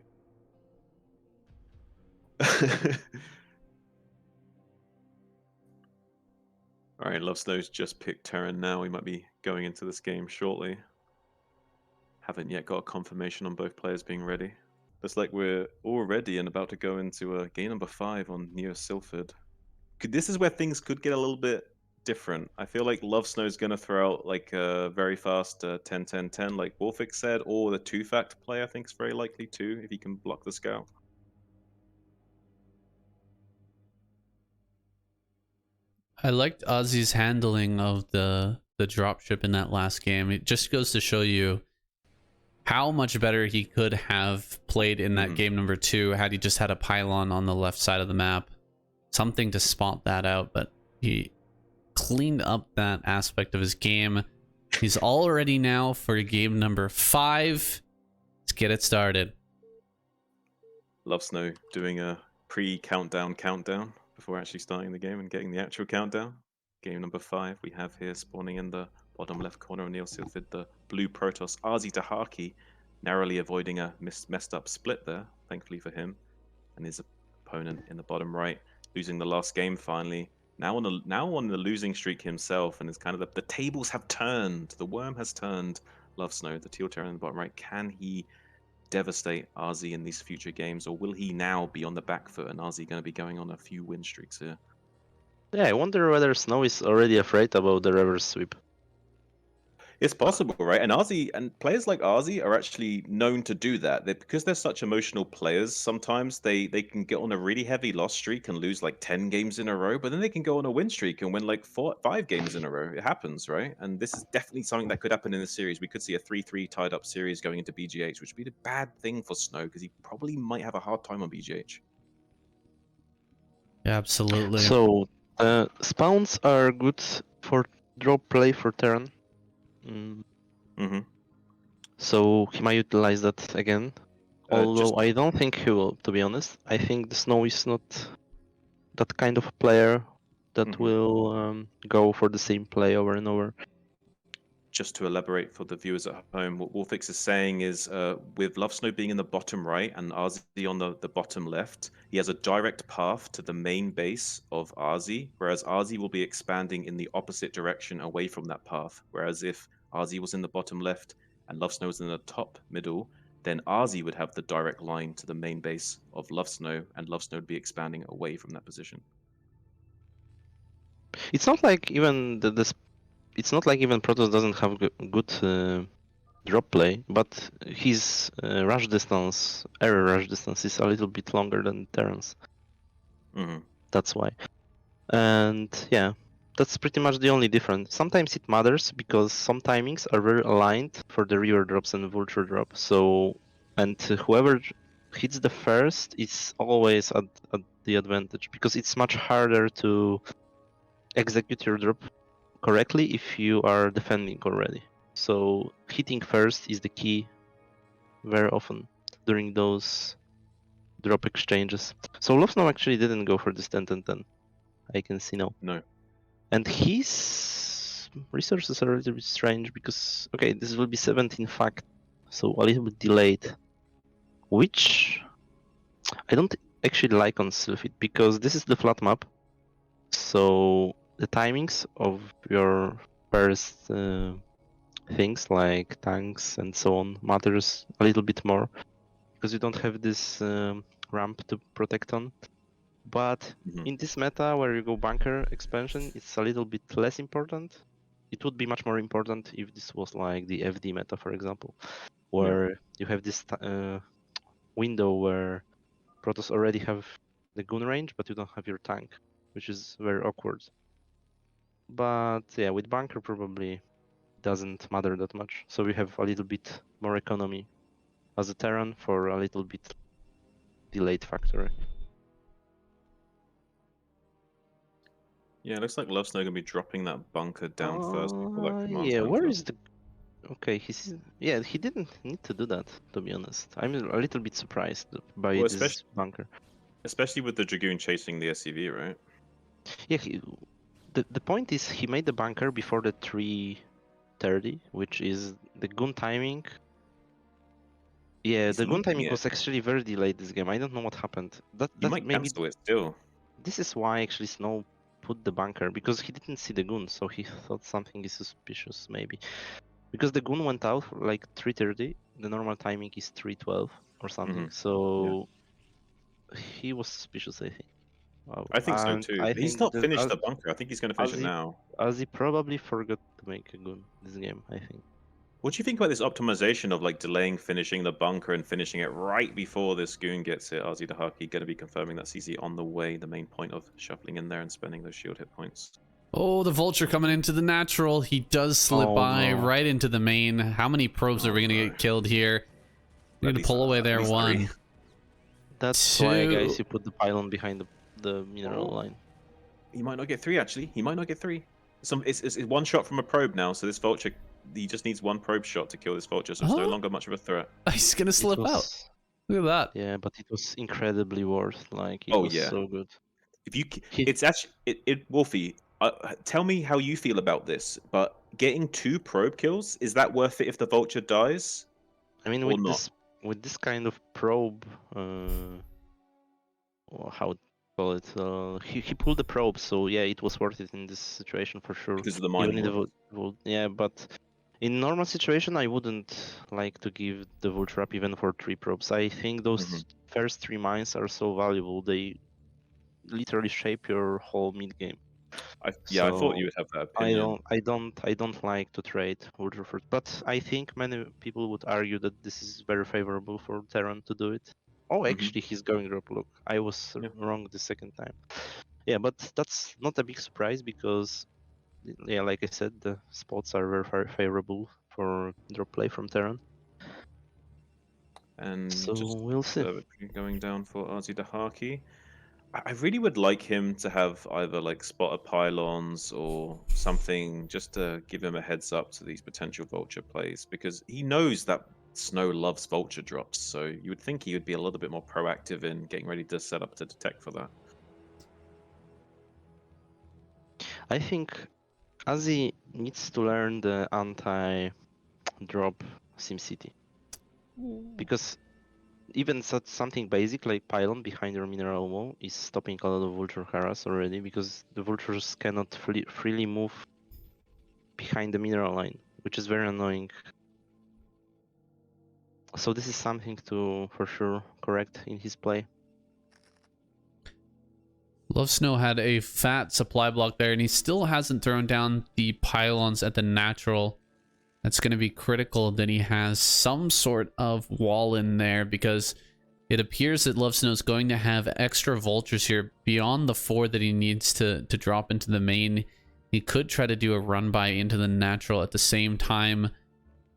Alright, Lovesnow's just picked Terran now. We might be going into this game shortly. Haven't yet got a confirmation on both players being ready. Looks like we're all ready and about to go into game number 5 on Neo Silphid. This is where things could get a little bit different. I feel like Lovesnow's going to throw out like a very fast 10-10-10 like Warfix said, or the 2-fact play I think is very likely too, if he can block the scout. I liked Ozzy's handling of the dropship in that last game. It just goes to show you how much better he could have played in that game number 2 had he just had a pylon on the left side of the map. Something to spot that out, but he cleaned up that aspect of his game. He's all ready now for game number 5. Let's get it started. Lovesnow doing a pre-countdown countdown before actually starting the game and getting the actual countdown. Game number 5 we have here spawning in the bottom left corner of Neo Silphid, the blue Protoss Azhi Dahaki, narrowly avoiding a messed up split there, thankfully for him, and his opponent in the bottom right losing the last game finally. Now on the losing streak himself, and it's kind of the tables have turned. The worm has turned. Lovesnow, the teal Terran in the bottom right. Can he devastate Azhi in these future games, or will he now be on the back foot and Azhi going to be going on a few win streaks here? Yeah, I wonder whether Snow is already afraid about the reverse sweep. It's possible, right? And Azhi and players like Azhi are actually known to do that. Because they're such emotional players, sometimes they can get on a really heavy loss streak and lose like 10 games in a row, but then they can go on a win streak and win like 5 games in a row. It happens, right? And this is definitely something that could happen in the series. We could see a 3-3 tied up series going into BGH, which would be a bad thing for Snow because he probably might have a hard time on BGH. Yeah, absolutely. So spawns are good for drop play for Terran. So he might utilize that again. Although I don't think he will, to be honest. I think the Snow is not that kind of player that will go for the same play over and over. Just to elaborate for the viewers at home, what Warfix is saying is with Lovesnow being in the bottom right and Azhi on the bottom left, he has a direct path to the main base of Azhi, whereas Azhi will be expanding in the opposite direction away from that path. Whereas if Azhi was in the bottom left and Lovesnow was in the top middle, then Azhi would have the direct line to the main base of Lovesnow, and Lovesnow would be expanding away from that position. It's not like even it's not like even Protoss doesn't have good drop play, but his rush distance, error rush distance, is a little bit longer than Terran's. That's why. And yeah, that's pretty much the only difference. Sometimes it matters because some timings are very aligned for the river drops and vulture drop. So, and whoever hits the first is always at the advantage because it's much harder to execute your drop correctly if you are defending already. So hitting first is the key very often during those drop exchanges. So Lovesnow actually didn't go for this 10-10-10. I can see now. No. And his resources are a little bit strange because, okay, this will be 17 fact, so a little bit delayed. Which I don't actually like on Sylphid because this is the flat map. So the timings of your first things like tanks and so on matters a little bit more because you don't have this ramp to protect on. But in this meta where you go bunker expansion, it's a little bit less important. It would be much more important if this was like the FD meta, for example, where you have this window where Protoss already have the gun range, but you don't have your tank, which is very awkward. But yeah, with bunker probably doesn't matter that much. So we have a little bit more economy as a Terran for a little bit delayed factory. Yeah, it looks like Lovesnow gonna be dropping that bunker down first before that command Yeah, where center. is the... Okay, yeah, he didn't need to do that, to be honest. I'm a little bit surprised by this bunker. Especially with the Dragoon chasing the SCV, right? Yeah, the point is he made the bunker before the 3:30, which is the gun timing. Yeah, He's the gun moving timing it. was actually very delayed this game. I don't know what happened. That He might maybe cancel it still. this is why actually Snow put the bunker, because he didn't see the gun, so he thought something is suspicious maybe. Because the gun went out like 3:30, the normal timing is 3:12 or something, so he was suspicious, I think. Wow. I think so And too. I He's think not that finished the bunker. I think he's gonna finish it now. Azhi probably forgot to make a gun this game, I think. What do you think about this optimization of like delaying finishing the bunker and finishing it right before this goon gets it? Azhi Dahaki going to be confirming that CZ on the way, the main point of shuffling in there and spending those shield hit points. Oh, the Vulture coming into the natural. He does slip by right into the main. How many probes are we going to get killed here? We need to pull away there, one. That's why, guys, you put the pylon behind the mineral line. He might not get three, actually. He might not get three. It's one shot from a probe now, so this Vulture, he just needs one probe shot to kill this Vulture, so it's no longer much of a threat. He's going to slip out. Look at that. Yeah, but it was incredibly worth. Like, it was so good. If you, it's actually, Wolfie, tell me how you feel about this, but getting 2 probe kills, is that worth it if the Vulture dies? I mean, with this kind of probe, or how to call it, he pulled the probe, so yeah, it was worth it in this situation for sure. Because of the mine. Yeah, but in normal situation, I wouldn't like to give the Vulture up even for 3 probes. I think those first 3 mines are so valuable. They literally shape your whole mid game. I thought you would have that opinion. I don't like to trade Vulture first, but I think many people would argue that this is very favorable for Terran to do it. Oh, actually, he's going drop. Look, I was wrong the second time. Yeah, but that's not a big surprise because, yeah, like I said, the spots are very favorable for drop play from Terran. And so just we'll see. Going down for Azhi Dahaki. I really would like him to have either like spotter pylons or something just to give him a heads up to these potential Vulture plays, because he knows that Snow loves Vulture drops, so you would think he would be a little bit more proactive in getting ready to set up to detect for that. I think Azhi needs to learn the anti-drop SimCity, because even something basic like pylon behind your mineral wall is stopping a lot of Vulture harass already, because the Vultures cannot freely move behind the mineral line, which is very annoying. So this is something to for sure correct in his play. Lovesnow had a fat supply block there, and he still hasn't thrown down the pylons at the natural. That's going to be critical that he has some sort of wall in there, because it appears that Lovesnow is going to have extra Vultures here beyond the 4 that he needs to drop into the main. He could try to do a run by into the natural at the same time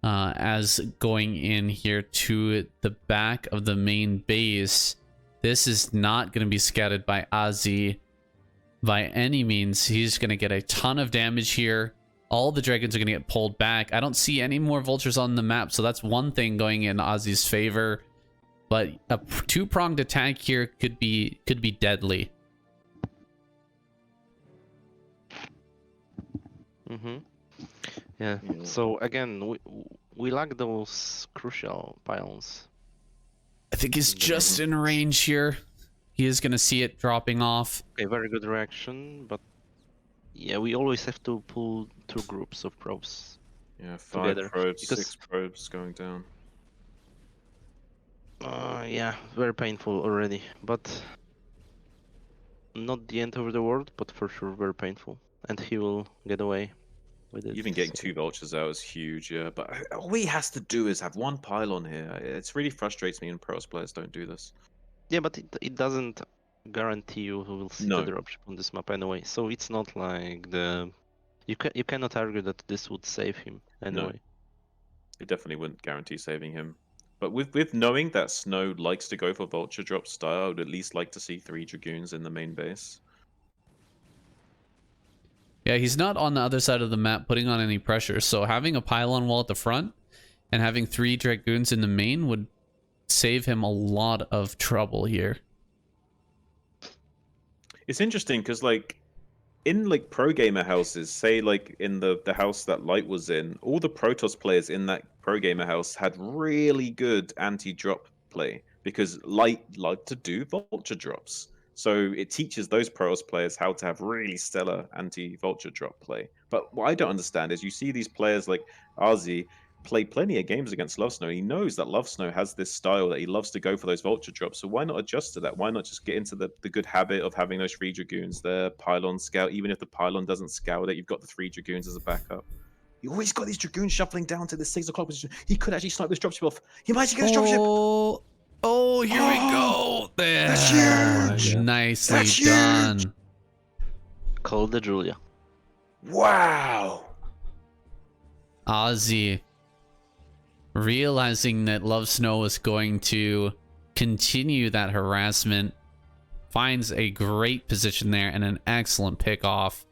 as going in here to the back of the main base. This is not going to be scouted by Azhi by any means. He's going to get a ton of damage here. All the dragons are going to get pulled back. I don't see any more vultures on the map, so that's one thing going in Azhi's favor. But a two-pronged attack here could be deadly. Yeah. So again, we lack those crucial pylons. I think he's just in range here. He is going to see it dropping off. Okay, very good reaction, but yeah, we always have to pull 2 groups of probes. Yeah, 5 together, probes, because- 6 probes going down. Yeah, very painful already, but not the end of the world, but for sure very painful. And he will get away with it. Even getting 2 vultures out is huge, yeah. But all he has to do is have 1 pylon here. It's really frustrates me when Protoss players don't do this. Yeah, but it doesn't guarantee you who will see No. the dropship on this map anyway. So it's not like you cannot argue that this would save him anyway. It definitely wouldn't guarantee saving him. But with knowing that Snow likes to go for vulture drop style, I would at least like to see 3 dragoons in the main base. Yeah, he's not on the other side of the map putting on any pressure, so having a pylon wall at the front and having 3 dragoons in the main would save him a lot of trouble here. It's interesting because, like, in like pro gamer houses, say like in the house that Light was in, all the Protoss players in that pro gamer house had really good anti-drop play because Light liked to do vulture drops. So it teaches those Protoss players how to have really stellar anti-vulture drop play. But what I don't understand is you see these players like Azhi play plenty of games against Lovesnow. He knows that Lovesnow has this style that he loves to go for those vulture drops. So why not adjust to that? Why not just get into the good habit of having those 3 dragoons there, pylon scout? Even if the pylon doesn't scout it, you've got the 3 dragoons as a backup. You always got these dragoons shuffling down to the 6 o'clock position. He could actually snipe this dropship off. He might actually get a dropship. Oh, here we go. There. That's huge. Nicely That's done. huge. Call the Julia. Wow. Azhi, realizing that Lovesnow is going to continue that harassment, finds a great position there and an excellent pick off.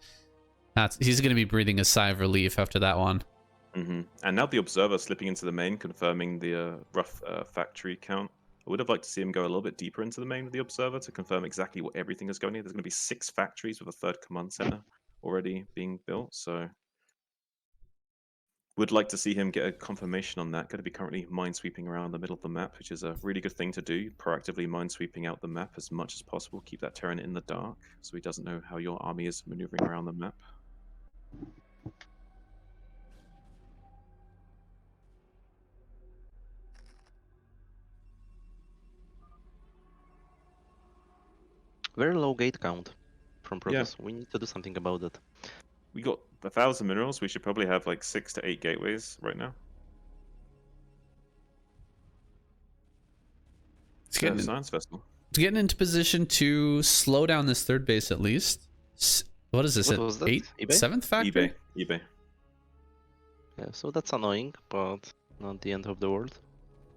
He's going to be breathing a sigh of relief after that one. And now the observer slipping into the main, confirming the rough factory count. I would have liked to see him go a little bit deeper into the main with the observer to confirm exactly what everything is going in. There's going to be 6 factories with a 3rd command center already being built, so would like to see him get a confirmation on that. Going to be currently minesweeping around the middle of the map, which is a really good thing to do. Proactively minesweeping out the map as much as possible. Keep that Terran in the dark so he doesn't know how your army is maneuvering around the map. Very low gate count from Yeah. Protoss. We need to do something about that. We got 1,000 minerals. We should probably have like 6 to 8 gateways right now. It's getting, Science Festival. it's getting into position to slow down this 3rd base at least. What is this? What was that? 8th? eBay? 7th factory? eBay. Yeah, so that's annoying, but not the end of the world.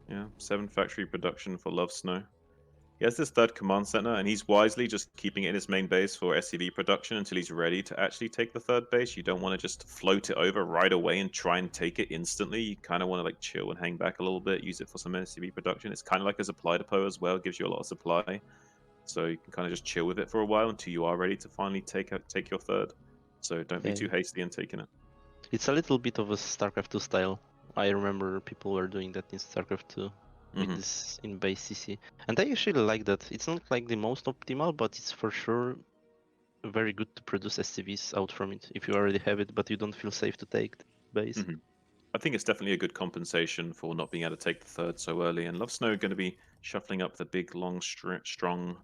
Yeah, 7 factory production for Lovesnow. He has this 3rd command center, and he's wisely just keeping it in his main base for SCV production until he's ready to actually take the 3rd base. You don't want to just float it over right away and try and take it instantly. You kind of want to like chill and hang back a little bit, use it for some SCV production. It's kind of like a supply depot as well, gives you a lot of supply. So you can kind of just chill with it for a while until you are ready to finally take your 3rd. So don't be Yeah. too hasty in taking it. It's a little bit of a Starcraft 2 style. I remember people were doing that in Starcraft 2 with this in base CC. And I actually like that. It's not like the most optimal, but it's for sure very good to produce SCVs out from it if you already have it, but you don't feel safe to take the base. I think it's definitely a good compensation for not being able to take the 3rd so early. And Lovesnow going to be shuffling up the big, long, strong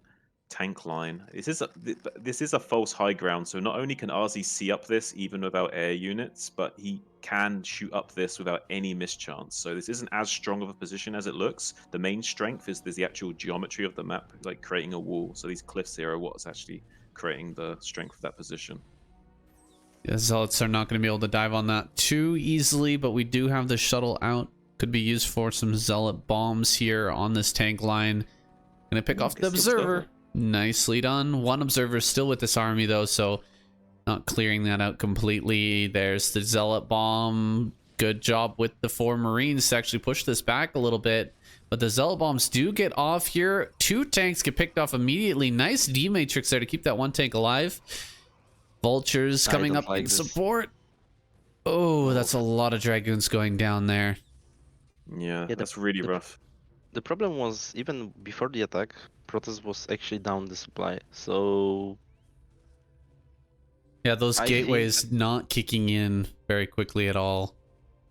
tank line. This is a false high ground, so not only can Azhi see up this even without air units, but he can shoot up this without any mischance. So this isn't as strong of a position as it looks. The main strength is the actual geometry of the map, like creating a wall. So these cliffs here are what's actually creating the strength of that position. Yeah, Zealots are not going to be able to dive on that too easily, but we do have the shuttle out. Could be used for some Zealot bombs here on this tank line. Gonna pick off the observer. Nicely done. 1 observer still with this army though, so Not clearing that out completely. There's the Zealot Bomb. Good job with the 4 Marines to actually push this back a little bit. But the Zealot Bombs do get off here. 2 tanks get picked off immediately. Nice D-Matrix there to keep that 1 tank alive. Vultures coming up in support. Oh, that's a lot of Dragoons going down there. Yeah, that's really rough. The problem was, even before the attack, Protoss was actually down the supply, so... Yeah, those gateways not kicking in very quickly at all.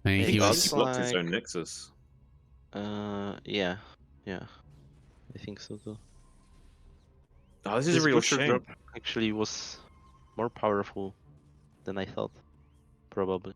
I mean, he blocked his own Nexus. Yeah. I think so too. Oh, this is a real shame. Drop actually was more powerful than I thought, probably.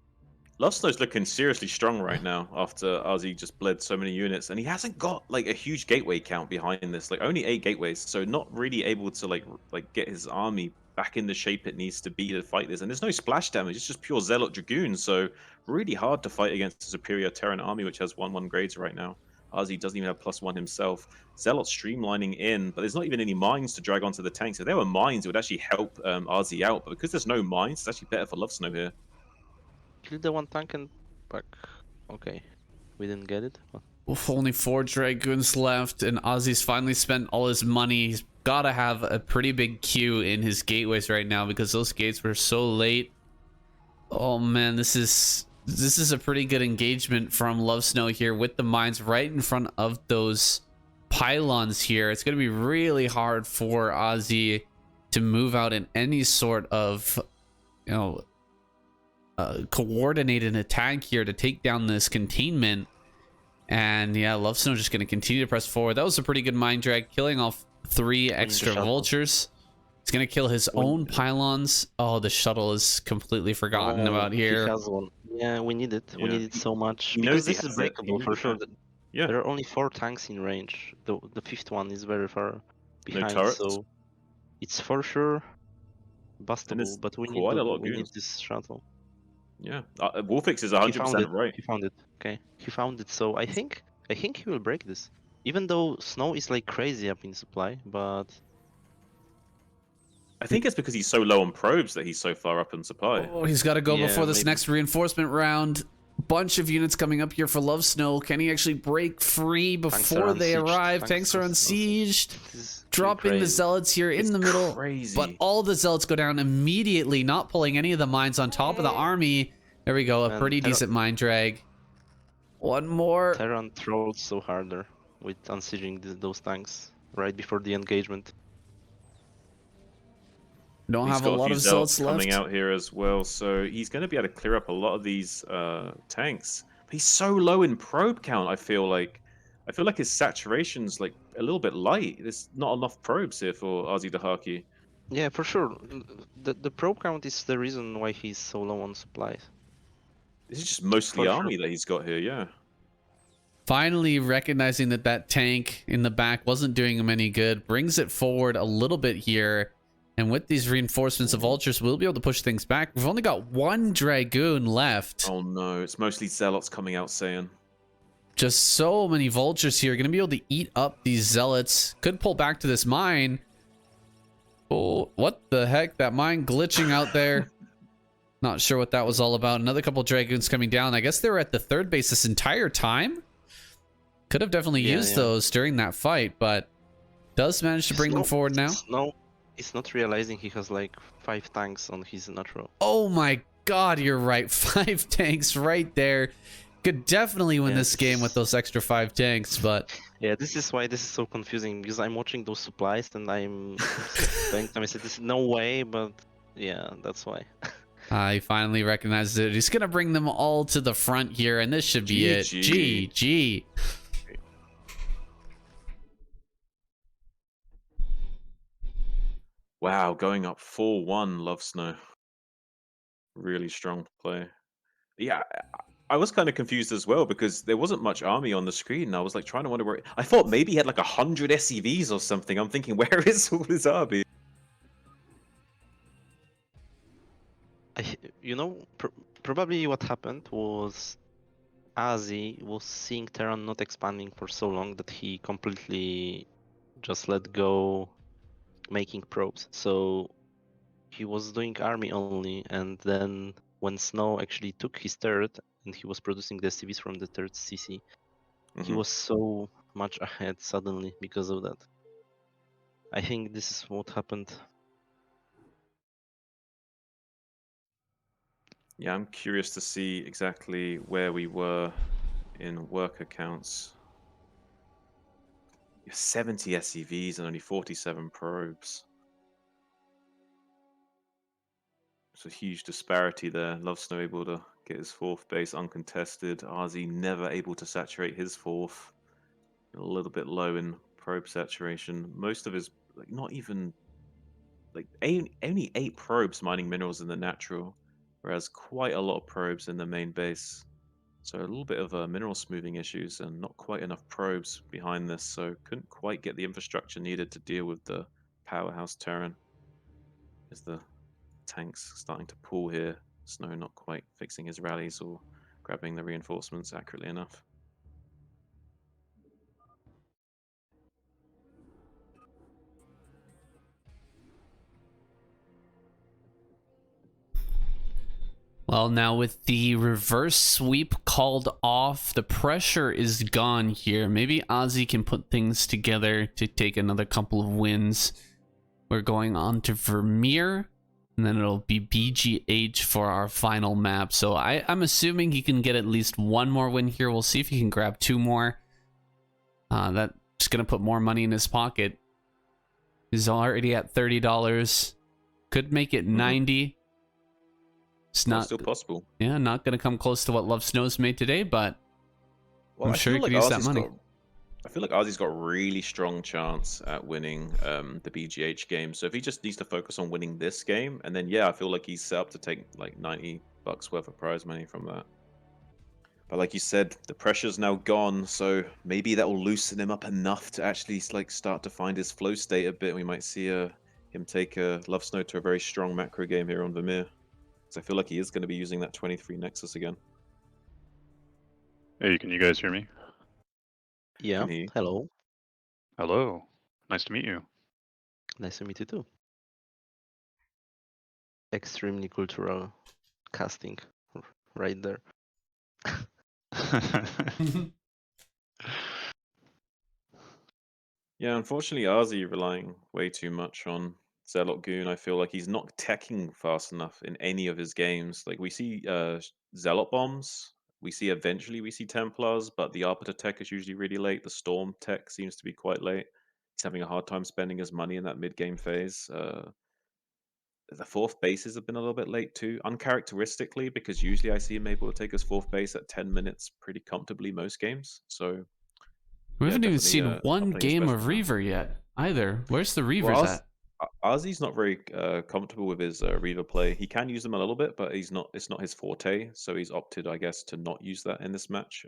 Lovesnow's looking seriously strong right now after Azhi just bled so many units, and he hasn't got like a huge gateway count behind this. Like only 8 gateways, so not really able to like get his army back in the shape it needs to be to fight this. And there's no splash damage; it's just pure Zealot Dragoons. So really hard to fight against a superior Terran army, which has 1/1 grades right now. Azhi doesn't even have +1 himself. Zealot streamlining in, but there's not even any mines to drag onto the tanks. If there were mines, it would actually help Azhi out. But because there's no mines, it's actually better for Lovesnow here. Kill the 1 tank and back. Okay, we didn't get it. But... Oof, only 4 Dragoons left, and Azhi's finally spent all his money. He's got to have a pretty big queue in his gateways right now because those gates were so late. Oh man, this is a pretty good engagement from Lovesnow here with the mines right in front of those pylons here. It's going to be really hard for Azhi to move out in any sort of, you know, coordinated attack here to take down this containment. And yeah, Lovesnow just going to continue to press forward. That was a pretty good mine drag, killing off 3 extra vultures. He's going to kill his own pylons. Oh, the shuttle is completely forgotten about here. He has one. Yeah, we need it. Yeah. We need it so much. He because knows this is breakable for sure. Yeah. There are only 4 tanks in range. The 5th one is very far behind, so it's for sure bustable. But we need this shuttle. Yeah, Wolfix is 100% right. He found it. Okay, he found it. So I think he will break this. Even though Snow is like crazy up in supply, but I think it's because he's so low on probes that he's so far up in supply. Oh, he's got to go before this next reinforcement round. Bunch of units coming up here for Lovesnow. Can he actually break free before they arrive? Tanks are unsieged. Dropping the Zealots here in the middle. Crazy. But all the Zealots go down immediately, not pulling any of the mines on top of the army. There we go, a pretty decent mine drag. One more. Terran trolled so harder with unsieging those tanks right before the engagement. Don't have a lot of Zealots left. Coming out here as well, so he's going to be able to clear up a lot of these tanks. But he's so low in probe count. I feel like his saturation's like a little bit light. There's not enough probes here for Azhi Dahaki. Yeah, for sure. The probe count is the reason why he's so low on supplies. This is just mostly army that he's got here. Yeah. Finally recognizing that tank in the back wasn't doing him any good, brings it forward a little bit here. And with these reinforcements of vultures, we'll be able to push things back. We've only got 1 Dragoon left. Oh no, it's mostly Zealots coming out, Saiyan. Just so many vultures here. Going to be able to eat up these Zealots. Could pull back to this mine. Oh, what the heck? That mine glitching out there. Not sure what that was all about. Another couple Dragoons coming down. I guess they were at the 3rd base this entire time. Could have definitely used those during that fight, but does manage to bring them forward now. No. He's not realizing he has like 5 tanks on his natural. Oh my god, you're right. 5 tanks right there. Could definitely win this game with those extra 5 tanks, but... Yeah, this is why this is so confusing, because I'm watching those supplies and I'm going to say, there's no way, but yeah, that's why. He finally recognizes it. He's going to bring them all to the front here, and this should be it. GG. Wow, going up 4-1, Lovesnow. Really strong play. Yeah, I was kind of confused as well because there wasn't much army on the screen. I was like trying to wonder where... I thought maybe he had like 100 SCVs or something. I'm thinking, where is all his army? You know, probably what happened was Azhi was seeing Terran not expanding for so long that he completely just let go making probes. So he was doing army only, and then when Snow actually took his third and he was producing the SCVs from the third CC, he was so much ahead suddenly because of that. I think this is what happened. Yeah, I'm curious to see exactly where we were in worker counts. 70 SCVs and only 47 probes. It's a huge disparity there. Lovesnow able to get his fourth base uncontested. Azhi never able to saturate his fourth. A little bit low in probe saturation. Most of his, like, not even, like, only 8 probes mining minerals in the natural, whereas quite a lot of probes in the main base. So a little bit of mineral smoothing issues and not quite enough probes behind this, so couldn't quite get the infrastructure needed to deal with the powerhouse Terran. Is the tanks starting to pull here? Snow not quite fixing his rallies or grabbing the reinforcements accurately enough. Well, now with the reverse sweep called off, the pressure is gone here. Maybe Azhi can put things together to take another couple of wins. We're going on to Vermeer, and then it'll be BGH for our final map. So I'm assuming he can get at least one more win here. We'll see if he can grab 2 more. That's going to put more money in his pocket. He's already at $30. Could make it 90. It's not still possible. Yeah, not going to come close to what Lovesnow's made today, but Well, I'm sure he could use that money. I feel like Azhi's got a really strong chance at winning the BGH game. So if he just needs to focus on winning this game, and then yeah, I feel like he's set up to take like $90 worth of prize money from that. But like you said, the pressure's now gone, so maybe that will loosen him up enough to actually like start to find his flow state a bit. We might see him take Lovesnow to a very strong macro game here on Vermeer. Because I feel like he is going to be using that 23 Nexus again. Hey, can you guys hear me? Yeah, hello. Hello. Nice to meet you. Nice to meet you too. Extremely cultural casting right there. Yeah, unfortunately, Azhi relying way too much on Zealot Goon. I feel like he's not teching fast enough in any of his games. Like we see Zealot bombs, we see Templars, but the Arbiter tech is usually really late. The Storm tech seems to be quite late. He's having a hard time spending his money in that mid game phase. The fourth bases have been a little bit late too, uncharacteristically, because usually I see him able to take his fourth base at 10 minutes pretty comfortably most games. So We haven't even definitely, seen not one playing his game best of right now. Reaver yet, either. Where's the Reavers Well, at? Azhi's not very comfortable with his Reaver play. He can use them a little bit, but he's not. It's not his forte. So he's opted, I guess, to not use that in this match.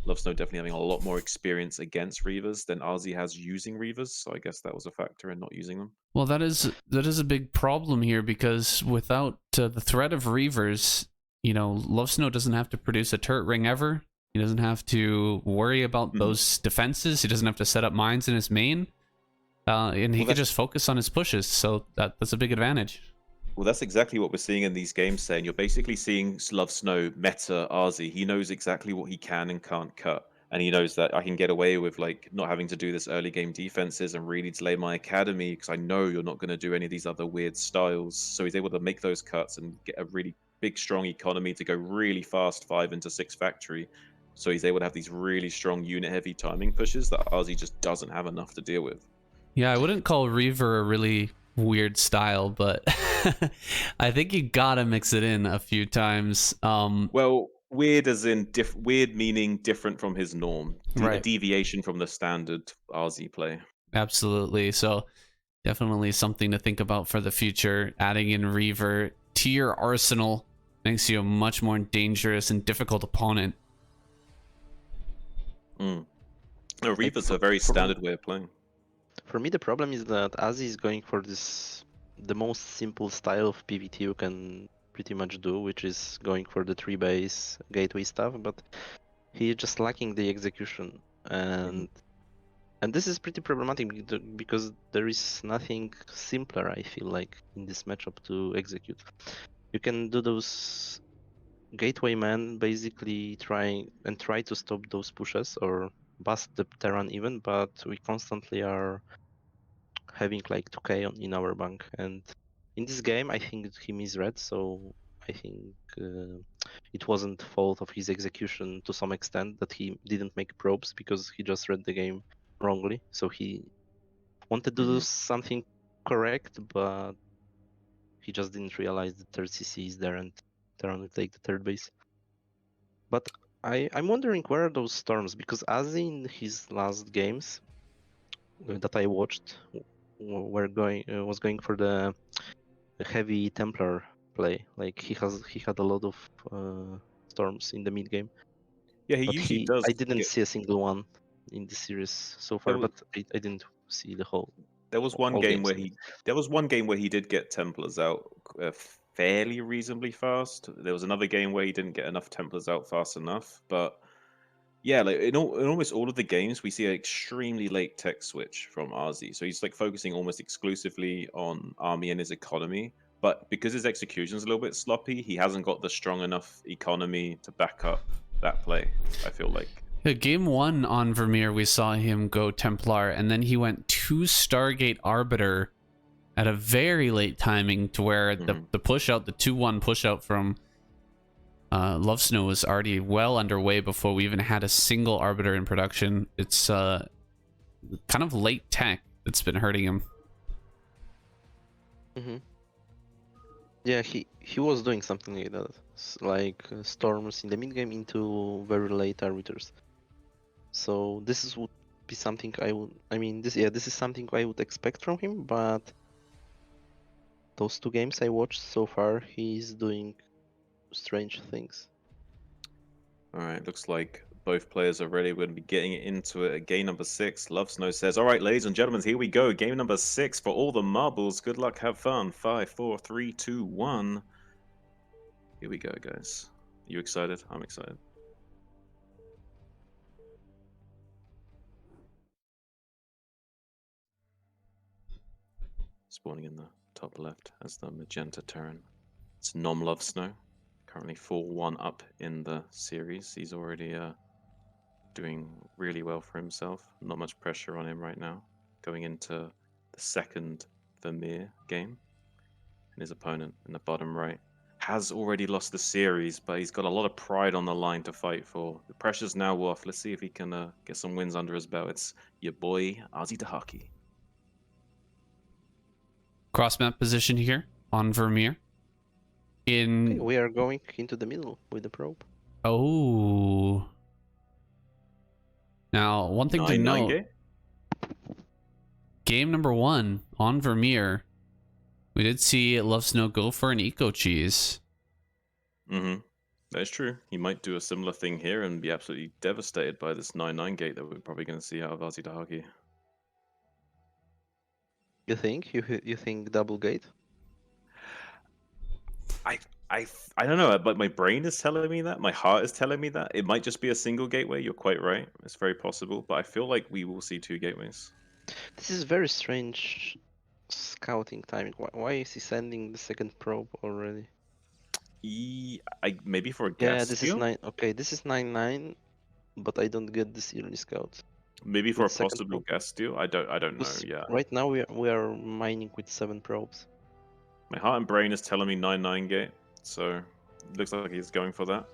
Lovesnow definitely having a lot more experience against Reavers than Azhi has using Reavers. So I guess that was a factor in not using them. Well, that is a big problem here, because without the threat of Reavers, you know, Lovesnow doesn't have to produce a turret ring ever. He doesn't have to worry about those defenses. He doesn't have to set up mines in his main. And he can just focus on his pushes, so that's a big advantage. Well, that's exactly what we're seeing in these games, saying you're basically seeing Lovesnow meta Azhi. He knows exactly what he can and can't cut. And he knows that I can get away with like not having to do this early game defenses and really delay my academy because I know you're not going to do any of these other weird styles. So he's able to make those cuts and get a really big, strong economy to go really fast 5 into 6 factory. So he's able to have these really strong unit heavy timing pushes that Azhi just doesn't have enough to deal with. Yeah, I wouldn't call Reaver a really weird style, but I think you gotta mix it in a few times. Well, weird as in weird meaning different from his norm, Right. A deviation from the standard Azhi play. Absolutely. So definitely something to think about for the future. Adding in Reaver to your arsenal makes you a much more dangerous and difficult opponent. No, Reaver's a very standard way of playing. For me, the problem is that Azhi is going for the most simple style of PvT you can pretty much do, which is going for the 3-base gateway stuff, but he's just lacking the execution. And And this is pretty problematic because there is nothing simpler, I feel like, in this matchup to execute. You can do those gateway men basically try to stop those pushes or bust the Terran even, but we constantly are having like 2k in our bank. And in this game, I think he misread, so I think it wasn't fault of his execution to some extent that he didn't make probes because he just read the game wrongly. So he wanted to do something correct, but he just didn't realize the third CC is there and Terran will take the third base. But I'm wondering where are those storms, because as in his last games that I watched was going for the heavy Templar play. Like he had a lot of storms in the mid game. Yeah, he But usually does. I didn't see a single one in the series so far, but I didn't see the whole. There was one all game games. where he did get Templars out fairly reasonably fast. There was another game where he didn't get enough Templars out fast enough. But yeah, like in almost all of the games, we see an extremely late tech switch from Azhi. So he's like focusing almost exclusively on army and his economy. But because his execution's a little bit sloppy, he hasn't got the strong enough economy to back up that play, I feel like. Game 1 on Vermeer, we saw him go Templar, and then he went 2 Stargate Arbiter at a very late timing to where the push out, the 2-1 push out from Lovesnow was already well underway before we even had a single Arbiter in production. It's kind of late tech that's been hurting him. Yeah, he was doing something like that, like storms in the mid game into very late arbiters. So this would be something this is something I would expect from him, but those 2 games I watched so far, he's doing strange things. All right, looks like both players are ready. We're going to be getting into it at game number 6. Lovesnow says, all right, ladies and gentlemen, here we go. Game number 6 for all the marbles. Good luck, have fun. 5, 4, 3, 2, 1. Here we go, guys. Are you excited? I'm excited. Spawning in the top left as the magenta Terran. It's Lovesnow. Currently 4-1 up in the series. He's already doing really well for himself. Not much pressure on him right now. Going into the second Vermeer game. And his opponent in the bottom right has already lost the series, but he's got a lot of pride on the line to fight for. The pressure's now off. Let's see if he can get some wins under his belt. It's your boy, Azhi Dahaki. Cross map position here on Vermeer. We are going into the middle with the probe. Oh. Now, one thing to note. Game number 1 on Vermeer, we did see Lovesnow go for an eco cheese. That's true. He might do a similar thing here and be absolutely devastated by this 9-9 gate that we're probably going to see out of Azhi Dahaki. You think? You think double gate? I don't know, but my brain is telling me that. My heart is telling me that. It might just be a single gateway. You're quite right. It's very possible, but I feel like we will see 2 gateways. This is very strange scouting timing. Why is he sending the second probe already? Maybe for a gas this steal? is 9. Okay, this is 9-9, but I don't get this early scout. Maybe for With a possible gas steal? I don't know. Yeah. Right now we are mining with 7 probes. My heart and brain is telling me 9-9 gate, so it looks like he's going for that.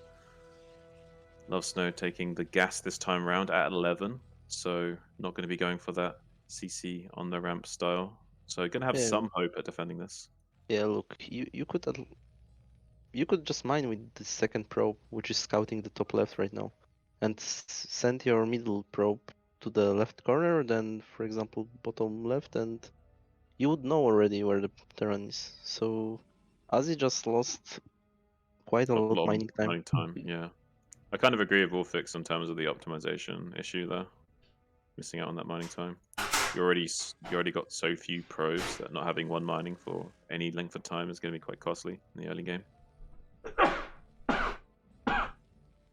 Lovesnow taking the gas this time round at 11, so not going to be going for that CC on the ramp style. So going to have some hope at defending this. Yeah, look, you could just mine with the second probe, which is scouting the top left right now, and send your middle probe to the left corner, then for example bottom left, and you would know already where the Terran is. So Azhi just lost quite a lot of mining time. Yeah. I kind of agree with Wolfix in terms of the optimization issue there. Missing out on that mining time. You already got so few probes that not having one mining for any length of time is going to be quite costly in the early game.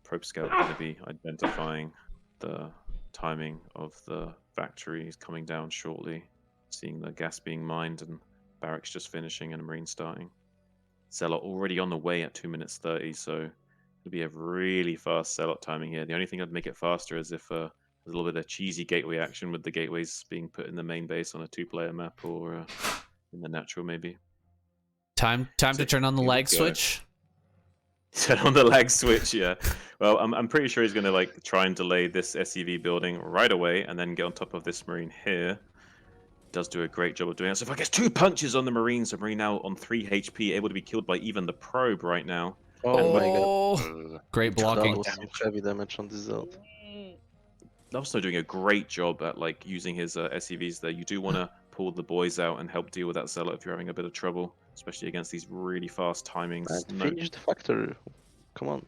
Probe scout going to be identifying the timing of the factory is coming down shortly. Seeing the gas being mined and barracks just finishing and a marine starting. Zealot already on the way at 2 minutes 30, so it'll be a really fast Zealot timing here. The only thing that'd make it faster is if there's a little bit of cheesy gateway action with the gateways being put in the main base on a 2-player map or in the natural maybe. Time to turn on the lag switch. Turn on the lag switch, yeah. Well, I'm pretty sure he's going to like try and delay this SCV building right away and then get on top of this marine here. Does do a great job of doing it. So if I get 2 punches on the marine, so marine now on 3 HP, able to be killed by even the probe right now. Oh my god. Great blocking. That was heavy damage on this Zealot. Also doing a great job at like using his SCVs there. You do want to pull the boys out and help deal with that Zealot if you're having a bit of trouble, especially against these really fast timings. Finish the factory. Come on.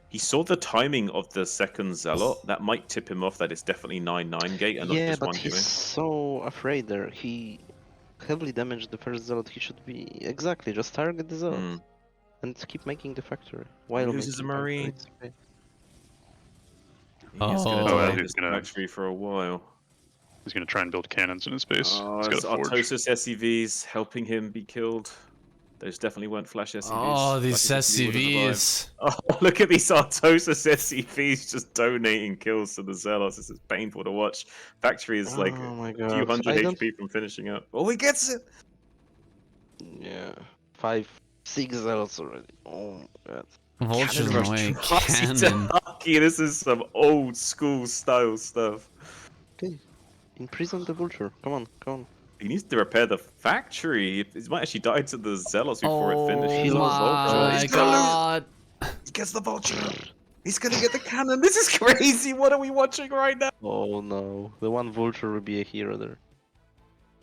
He saw the timing of the second Zealot. That might tip him off that it's definitely 9-9 gate and not Yeah, just but one he's queuing. so afraid there. He heavily damaged the first Zealot. He should be exactly just target the Zealot and keep making the factory while loses making a marine. Okay. He's going to Oh, delay he's this gonna- factory for a while. He's gonna try and build cannons in his base. Oh, He's got it's a forge. Artosis SCVs helping him be killed. Those definitely weren't Flash SCVs. Oh, these Flash SCV would've survived. SCVs. Oh, look at these Artosis SCVs just donating kills to the Zealots. This is painful to watch. Factory is like Oh my a few god. hundred HP from finishing up. Oh, he gets it! Yeah. 5, 6 Zealots already. Oh my god. Vultures Cannon away. rush Trusty Cannon. Dahaki. This is some old school style stuff. Okay. Imprison the vulture. Come on, come on. He needs to repair the factory. He might actually die to the Zealots before it finishes. Oh He lost Vulture. my He's gonna god. lose. He gets the Vulture. He's gonna get the cannon. This is crazy. What are we watching right now? Oh no. The one vulture will be a hero there.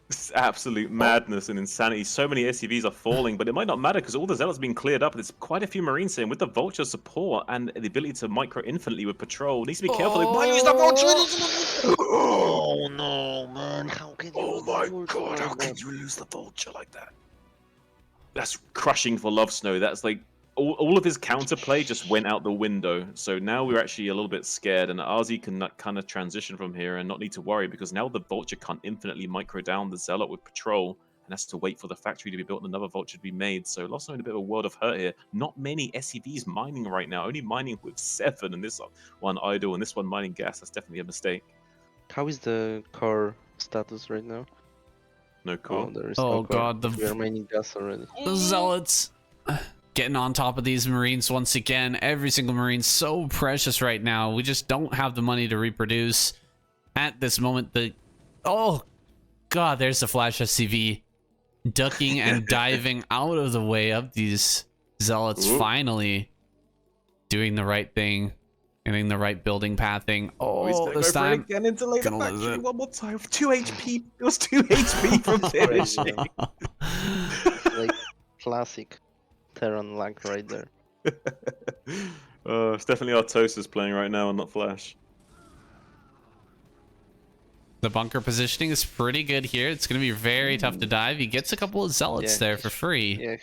This is absolute madness and insanity. So many SCVs are falling, but it might not matter because all the Zealots are being cleared up. There's quite a few Marines here. With the Vulture support and the ability to micro infinitely with patrol, needs to be careful. Why use the Vulture? Oh no, man. How can you Oh lose the my vulture god, how like can that? you lose the Vulture like that? That's crushing for Lovesnow. That's like all of his counterplay just went out the window. So now we're actually a little bit scared, and Azhi can kind of transition from here and not need to worry because now the Vulture can't infinitely micro down the Zealot with patrol and has to wait for the factory to be built and another Vulture to be made. So Lovesnow in a bit of a world of hurt here. Not many SCVs mining right now, only mining with 7, and this one idle and this one mining gas. That's definitely a mistake. How is the core status right now? No core. Oh, there is Oh no core. god, We are mining gas already. the Zealots getting on top of these Marines once again. Every single Marine's so precious right now. We just don't have the money to reproduce at this moment. Oh god, there's the Flash SCV ducking and diving out of the way of these Zealots. Ooh. Finally doing the right thing, getting the right building pathing. He's Oh, gonna this go for it time again into later gonna lose factory it. one more time. 2 HP. It was 2 HP from finishing. Like classic Terran lag right there. It's definitely Artosis playing right now and not Flash. The bunker positioning is pretty good here. It's going to be very tough to dive. He gets a couple of Zealots Yeah, there for free. Yeah,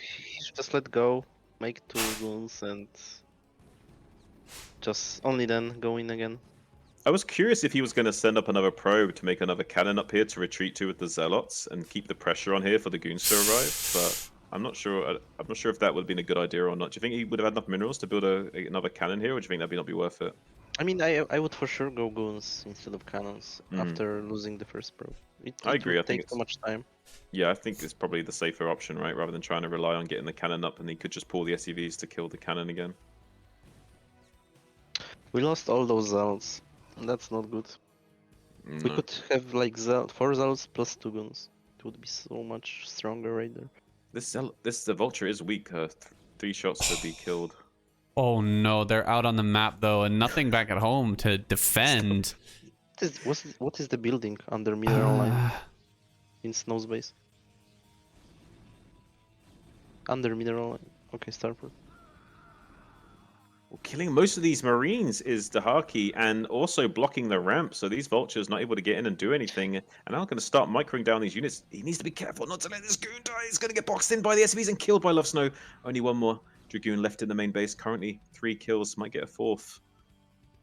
just let go, make 2 goons, and just only then go in again. I was curious if he was going to send up another probe to make another cannon up here to retreat to with the Zealots and keep the pressure on here for the goons to arrive, but I'm not sure. I'm not sure if that would have been a good idea or not. Do you think he would have had enough minerals to build another cannon here, or do you think that'd not be worth it? I mean, I would for sure go goons instead of cannons Mm. after losing the first probe. I agree, Would I think take too much time. Yeah, I think it's probably the safer option, right? Rather than trying to rely on getting the cannon up, and he could just pull the SCVs to kill the cannon again. We lost all those zealots. And that's not good. We No. could have like 4 zealots plus 2 goons. It would be so much stronger right there. The Vulture is weak. 3 shots to be killed. Oh no, they're out on the map though, and nothing back at home to defend. What is the building under mineral line in Snow's base? Under mineral line. Okay, Starport. Well, killing most of these Marines is Dahaki and also blocking the ramp, so these Vultures not able to get in and do anything. And now going to start microing down these units. He needs to be careful not to let this goon die. He's going to get boxed in by the SCVs and killed by Lovesnow. Only one more Dragoon left in the main base. Currently 3 kills, might get a 4th.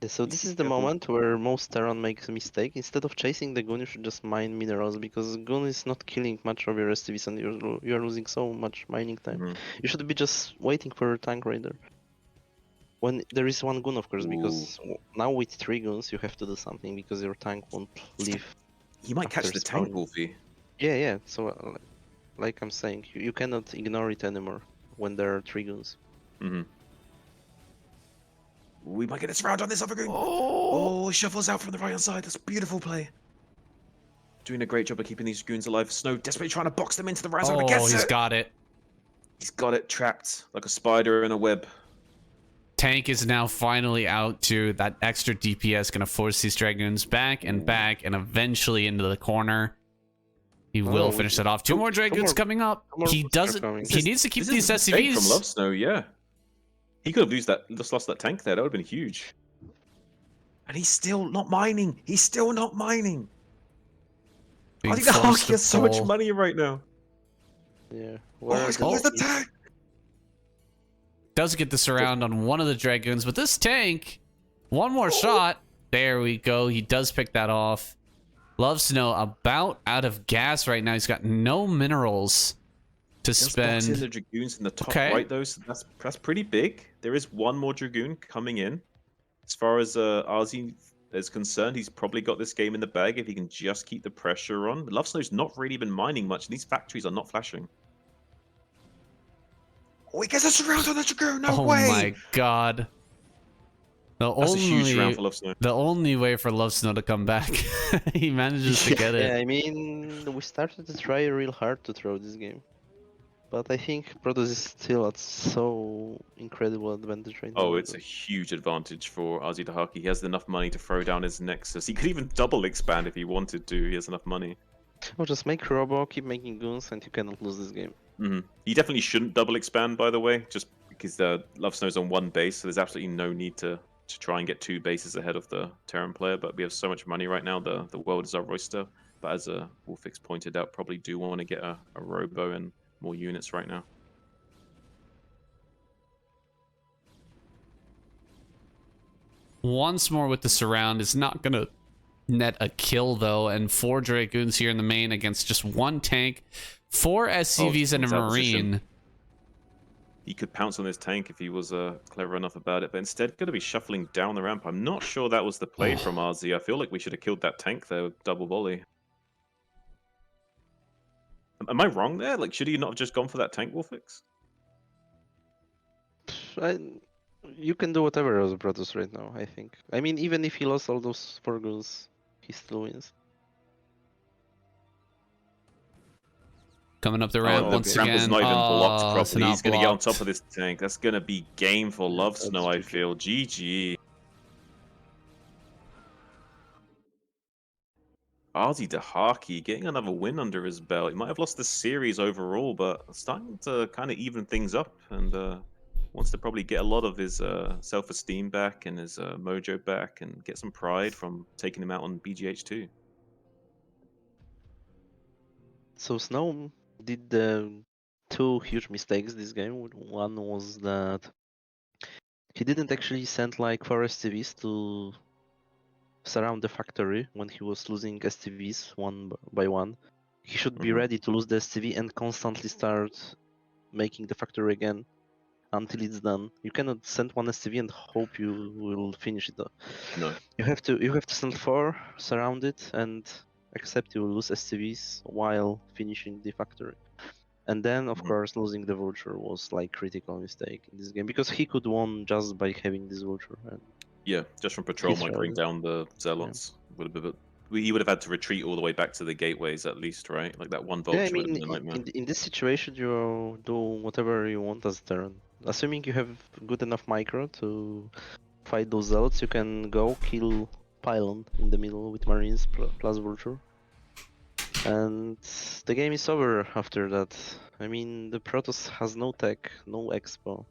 Yeah, so Need this to be is the careful. moment where most Terran makes a mistake. Instead of chasing the Gun, you should just mine minerals because Gun is not killing much of your STVs and you're losing so much mining time. Mhm. You should be just waiting for your tank raider. When there is one Gun, of course, Ooh. because now with 3 Guns you have to do something because your tank won't leave. He might catch After the tank, spawning. Wolfie. Yeah. So, like I'm saying, you cannot ignore it anymore when there are 3 Guns. Mm-hmm. We might get a surround on this other goon. Oh, Oh, shuffles out from the right hand side. That's a beautiful play. Doing a great job of keeping these goons alive. Snow desperately trying to box them into the right side. oh, Gets he's it. got it. He's got it trapped like a spider in a web. Tank is now finally out to that extra DPS, gonna force these Dragoons back and back and eventually into the corner. He will finish that off. Two more Dragoons coming up. He doesn't. He needs to keep these This is big from SCVs. Lovesnow, yeah. He could have just lost that tank there. That would have been huge. And he's still not mining. He's still not mining. I think the Dahaki has so much money right now. Yeah. Oh, he's got the tank. Does get the surround on one of the Dragoons, but this tank, one more shot. There we go. He does pick that off. Lovesnow about out of gas right now. He's got no minerals to spend. In the Dragoons in the top right, though, so that's pretty big. There is one more Dragoon coming in. As far as Azhi is concerned, he's probably got this game in the bag if he can just keep the pressure on. But Lovesnow's not really been mining much, and these factories are not flashing. Oh, he gets a surround on the Dragoon! No way! Oh my god. That's a huge round for Lovesnow. The only way for Lovesnow to come back. He manages to get it. Yeah, I mean, we started to try real hard to throw this game. But I think Protoss is still at so incredible advantage right now. Oh, it's a huge advantage for Azhi Dahaki. He has enough money to throw down his Nexus. He could even double expand if he wanted to. He has enough money. Well, just make Robo, keep making goons, and you cannot lose this game. He definitely shouldn't double expand, by the way, just because the Lovesnow's on one base, so there's absolutely no need to try and get 2 bases ahead of the Terran player. But we have so much money right now, the world is our oyster. But as Wolfix pointed out, probably do want to get a Robo and more units right now. Once more with the surround is not going to net a kill, though. And 4 Dragoons here in the main against just 1 tank, 4 SCVs and a Marine. He could pounce on this tank if he was clever enough about it, but instead going to be shuffling down the ramp. I'm not sure that was the play from Azhi. I feel like we should have killed that tank there with double volley. Am I wrong there? Like, should he not have just gone for that tank, Wolfix? You can do whatever as a Protoss right now, I think. I mean, even if he lost all those 4 goals, he still wins. Coming up the ramp once the ramp again. is not even blocked properly. He's going to get on blocked. top of this tank. That's going to be game for Lovesnow, I feel. GG. Azhi Dahaki getting another win under his belt. He might have lost the series overall, but starting to kind of even things up and wants to probably get a lot of his self-esteem back and his mojo back and get some pride from taking him out on BGH2. So Snow did 2 huge mistakes this game. One was that he didn't actually send like 4 STVs to surround the factory when he was losing STVs one by one. He should be ready to lose the STV and constantly start making the factory again until it's done. You cannot send 1 STV and hope you will finish it. No. You have to send 4, surround it, and accept you will lose STVs while finishing the factory. And then, of course, losing the vulture was like critical mistake in this game because he could won just by having this vulture. And yeah, just from patrol microing down the zealots. Yeah. He would have had to retreat all the way back to the gateways at least, right? Like that one vulture would have been a nightmare. In this situation, you do whatever you want as Terran. Assuming you have good enough micro to fight those zealots, you can go kill pylon in the middle with marines plus vulture. And the game is over after that. I mean, the Protoss has no tech, no expo.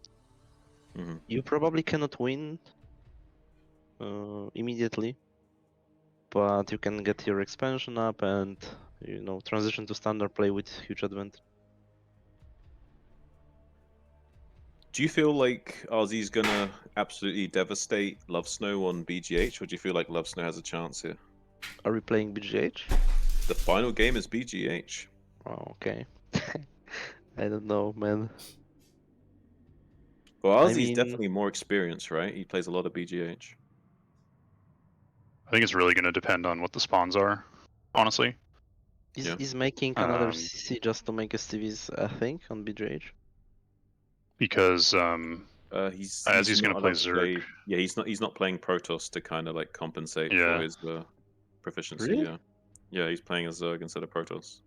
You probably cannot win immediately, but you can get your expansion up and, you know, transition to standard play with huge advantage. Do you feel like Azhi's gonna absolutely devastate Lovesnow on BGH, or do you feel like Lovesnow has a chance here? Are we playing BGH? The final game is BGH. Oh, okay. I don't know, man. Well, I Azhi's mean, definitely more experienced, right? He plays a lot of BGH. I think it's really going to depend on what the spawns are, honestly. is Yeah. is making another Um, CC just to make STVs a thing on BGH? because He's Azhi's going not to play allowed to Zerg. play. Yeah, he's not playing Protoss to kind of like compensate for Yeah, his proficiency. Really? Yeah, yeah, he's playing as Zerg instead of Protoss.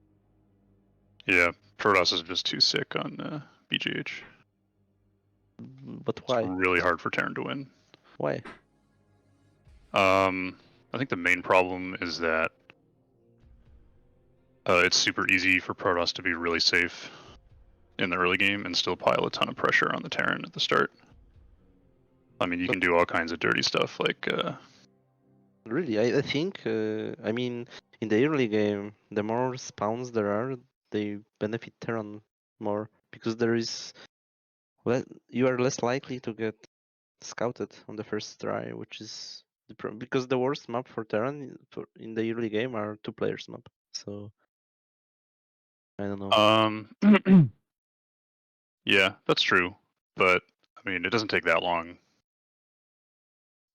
yeah. Protoss is just too sick on BGH. But It's why? really hard for Terran to win. Why? I think the main problem is that it's super easy for Protoss to be really safe in the early game and still pile a ton of pressure on the Terran at the start. I mean, you But can do all kinds of dirty stuff like really, I think, I mean, in the early game, the more spawns there are, they benefit Terran more because there is, well, you are less likely to get scouted on the first try, which is because the worst map for Terran in the early game are two players map. So I don't know. yeah, that's true. But I mean, it doesn't take that long,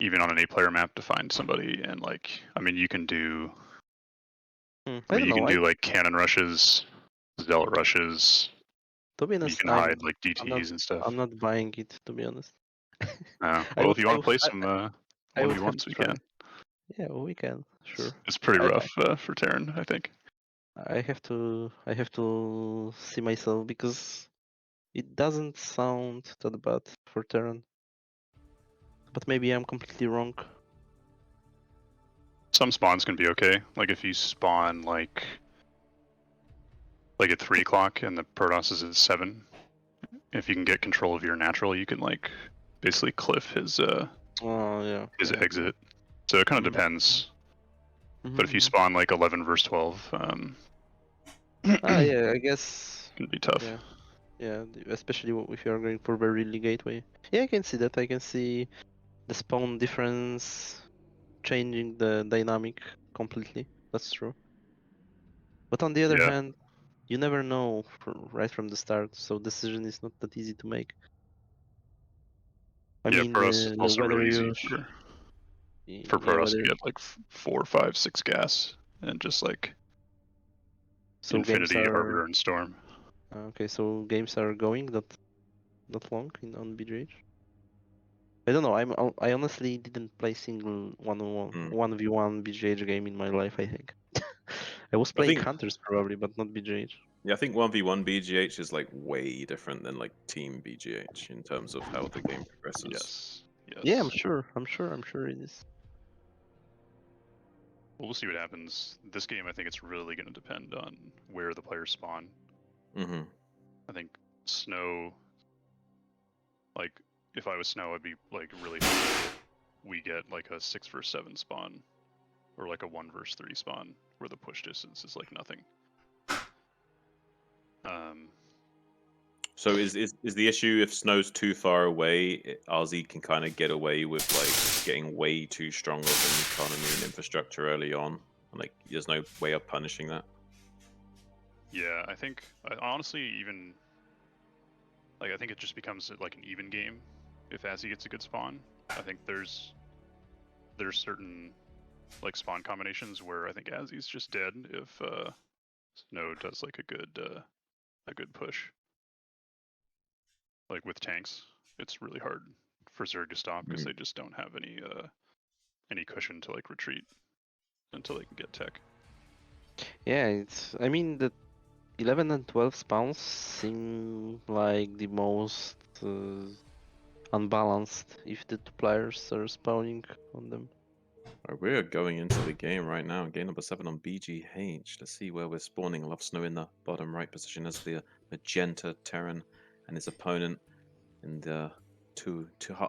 even on an 8-player map, to find somebody. And like, I mean, you can do. I I mean, don't you can know. do like cannon rushes, zealot rushes. To be You honest, can hide like I'm not DTs and stuff. I'm not buying it. To be honest, Well, if you want to play some I would have 1v1s, to we try. can. Yeah, we can sure. It's pretty I rough for Terran, I think. I have to see myself because it doesn't sound that bad for Terran. But maybe I'm completely wrong. Some spawns can be okay. Like if you spawn like at 3 o'clock and the Protoss is at 7. If you can get control of your natural, you can like basically cliff his Oh yeah. Yeah. exit. So it kind of Mhm. depends. But if you Mhm. spawn like 11 versus 12, Yeah, I guess. it can be tough. Yeah. Yeah, especially if you are going for very early gateway. Yeah, I can see that. I can see the spawn difference changing the dynamic completely. That's true. But on the other Yeah, hand, you never know right from the start, so decision is not that easy to make. I yeah. mean, Protoss is also whether really easy you, for yeah, Protoss to whether get like 4, 5, 6 gas and just like so games Infinity, are Arbiter, and Storm. okay. So games are going that long on BGH. I don't know. I honestly didn't play single Hmm. 1v1 BGH game in my life. I think I was I playing think Hunters probably, but not BGH. Yeah, I think 1v1 BGH is like way different than like team BGH in terms of how the game progresses. Yes, Yeah, I'm yes. sure. I'm sure it is. Well, we'll see what happens. This game, I think it's really going to depend on where the players spawn. Mm-hmm. I think Snow, like, if I was Snow, I'd be like really hopeful we get like a 6 versus 7 spawn, or like a 1 versus 3 spawn, where the push distance is like nothing. So is the issue if Snow's too far away, Azhi can kind of get away with like getting way too strong with an economy and infrastructure early on, and like there's no way of punishing that. Yeah, I think honestly, even like I think it just becomes like an even game if Azhi gets a good spawn. I think there's certain like spawn combinations where I think Azzy's just dead if Snow does like a good push. Like with tanks, it's really hard for Zerg to stop because they just don't have any cushion to like retreat until they can get tech. Yeah, it's. I mean, the 11 and 12 spawns seem like the most unbalanced if the two players are spawning on them. Alright, we're going into the game right now. Game number 7 on BGH. Let's see where we're spawning. Lovesnow in the bottom right position as the magenta Terran, and his opponent in the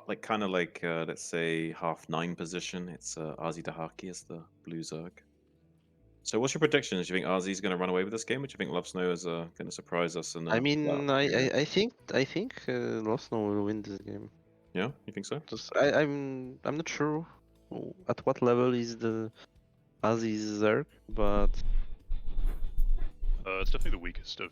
like kind of like let's say half 9 position. It's Azhi Dahaki as the blue Zerg. So, what's your predictions? Do you think Azhi's going to run away with this game, or do you think Lovesnow is going to surprise us? And I mean, I think Lovesnow will win this game. yeah, you think so? Just I'm not sure at what level is the Azhi's Zerg, but It's definitely the weakest of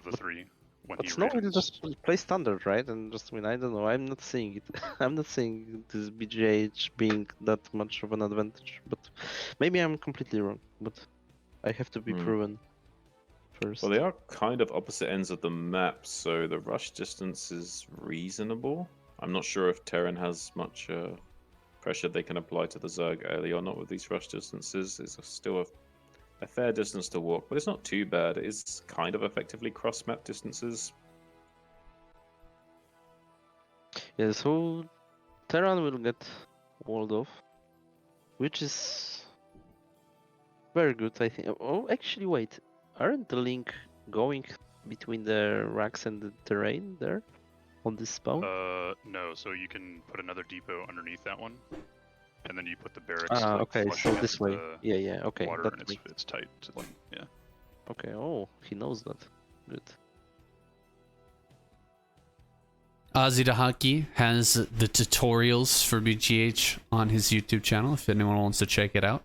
the three when he Snow will runs. just play standard, right? And just win. I don't know. I'm not seeing it. I'm not seeing this BGH being that much of an advantage. But maybe I'm completely wrong. But I have to be Hmm. proven first. Well, they are kind of opposite ends of the map, so the rush distance is reasonable. I'm not sure if Terran has much pressure they can apply to the Zerg early or not with these rush distances. It's still a fair distance to walk, but it's not too bad. It is kind of effectively cross-map distances. Yeah. So Terran will get walled off, which is very good. I think. Oh, actually, wait. Aren't the link going between the racks and the terrain there on this spawn? No, so you can put another depot underneath that one, and then you put the barracks Ah, like okay. So flushing this into way. the Yeah, yeah. Okay. water, That and makes. it's tight to like yeah. Okay. Oh, he knows that. Good. Azhi Dahaki has the tutorials for BGH on his YouTube channel if anyone wants to check it out.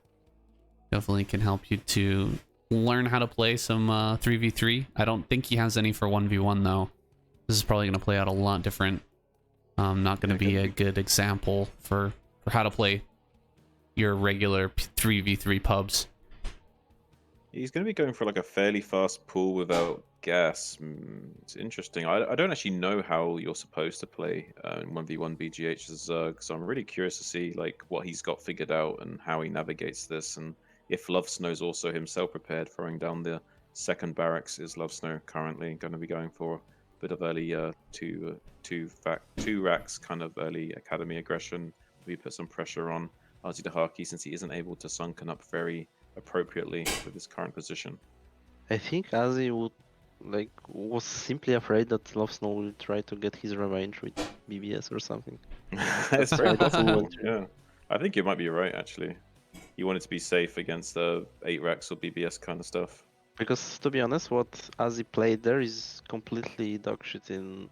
Definitely can help you to learn how to play some 3v3. I don't think he has any for 1v1 though. This is probably going to play out a lot different. Not going to be a good example for how to play your regular 3v3 pubs. He's going to be going for like a fairly fast pool without gas. It's interesting. I don't actually know how you're supposed to play in 1v1 BGH as Zerg, so I'm really curious to see like what he's got figured out and how he navigates this, and if Lovesnow's also himself prepared, throwing down the second barracks. Is Lovesnow currently going to be going for a bit of early two racks kind of early academy aggression? We put some pressure on Azhi Dahaki since he isn't able to sunken up very appropriately with his current position. I think Azhi was simply afraid that Lovesnow will try to get his revenge with BBS or something. It's very That's possible. cool. Yeah, I think you might be right. Actually, you wanted to be safe against the 8 racks or BBS kind of stuff. Because to be honest, what Azhi played there is completely dogshit in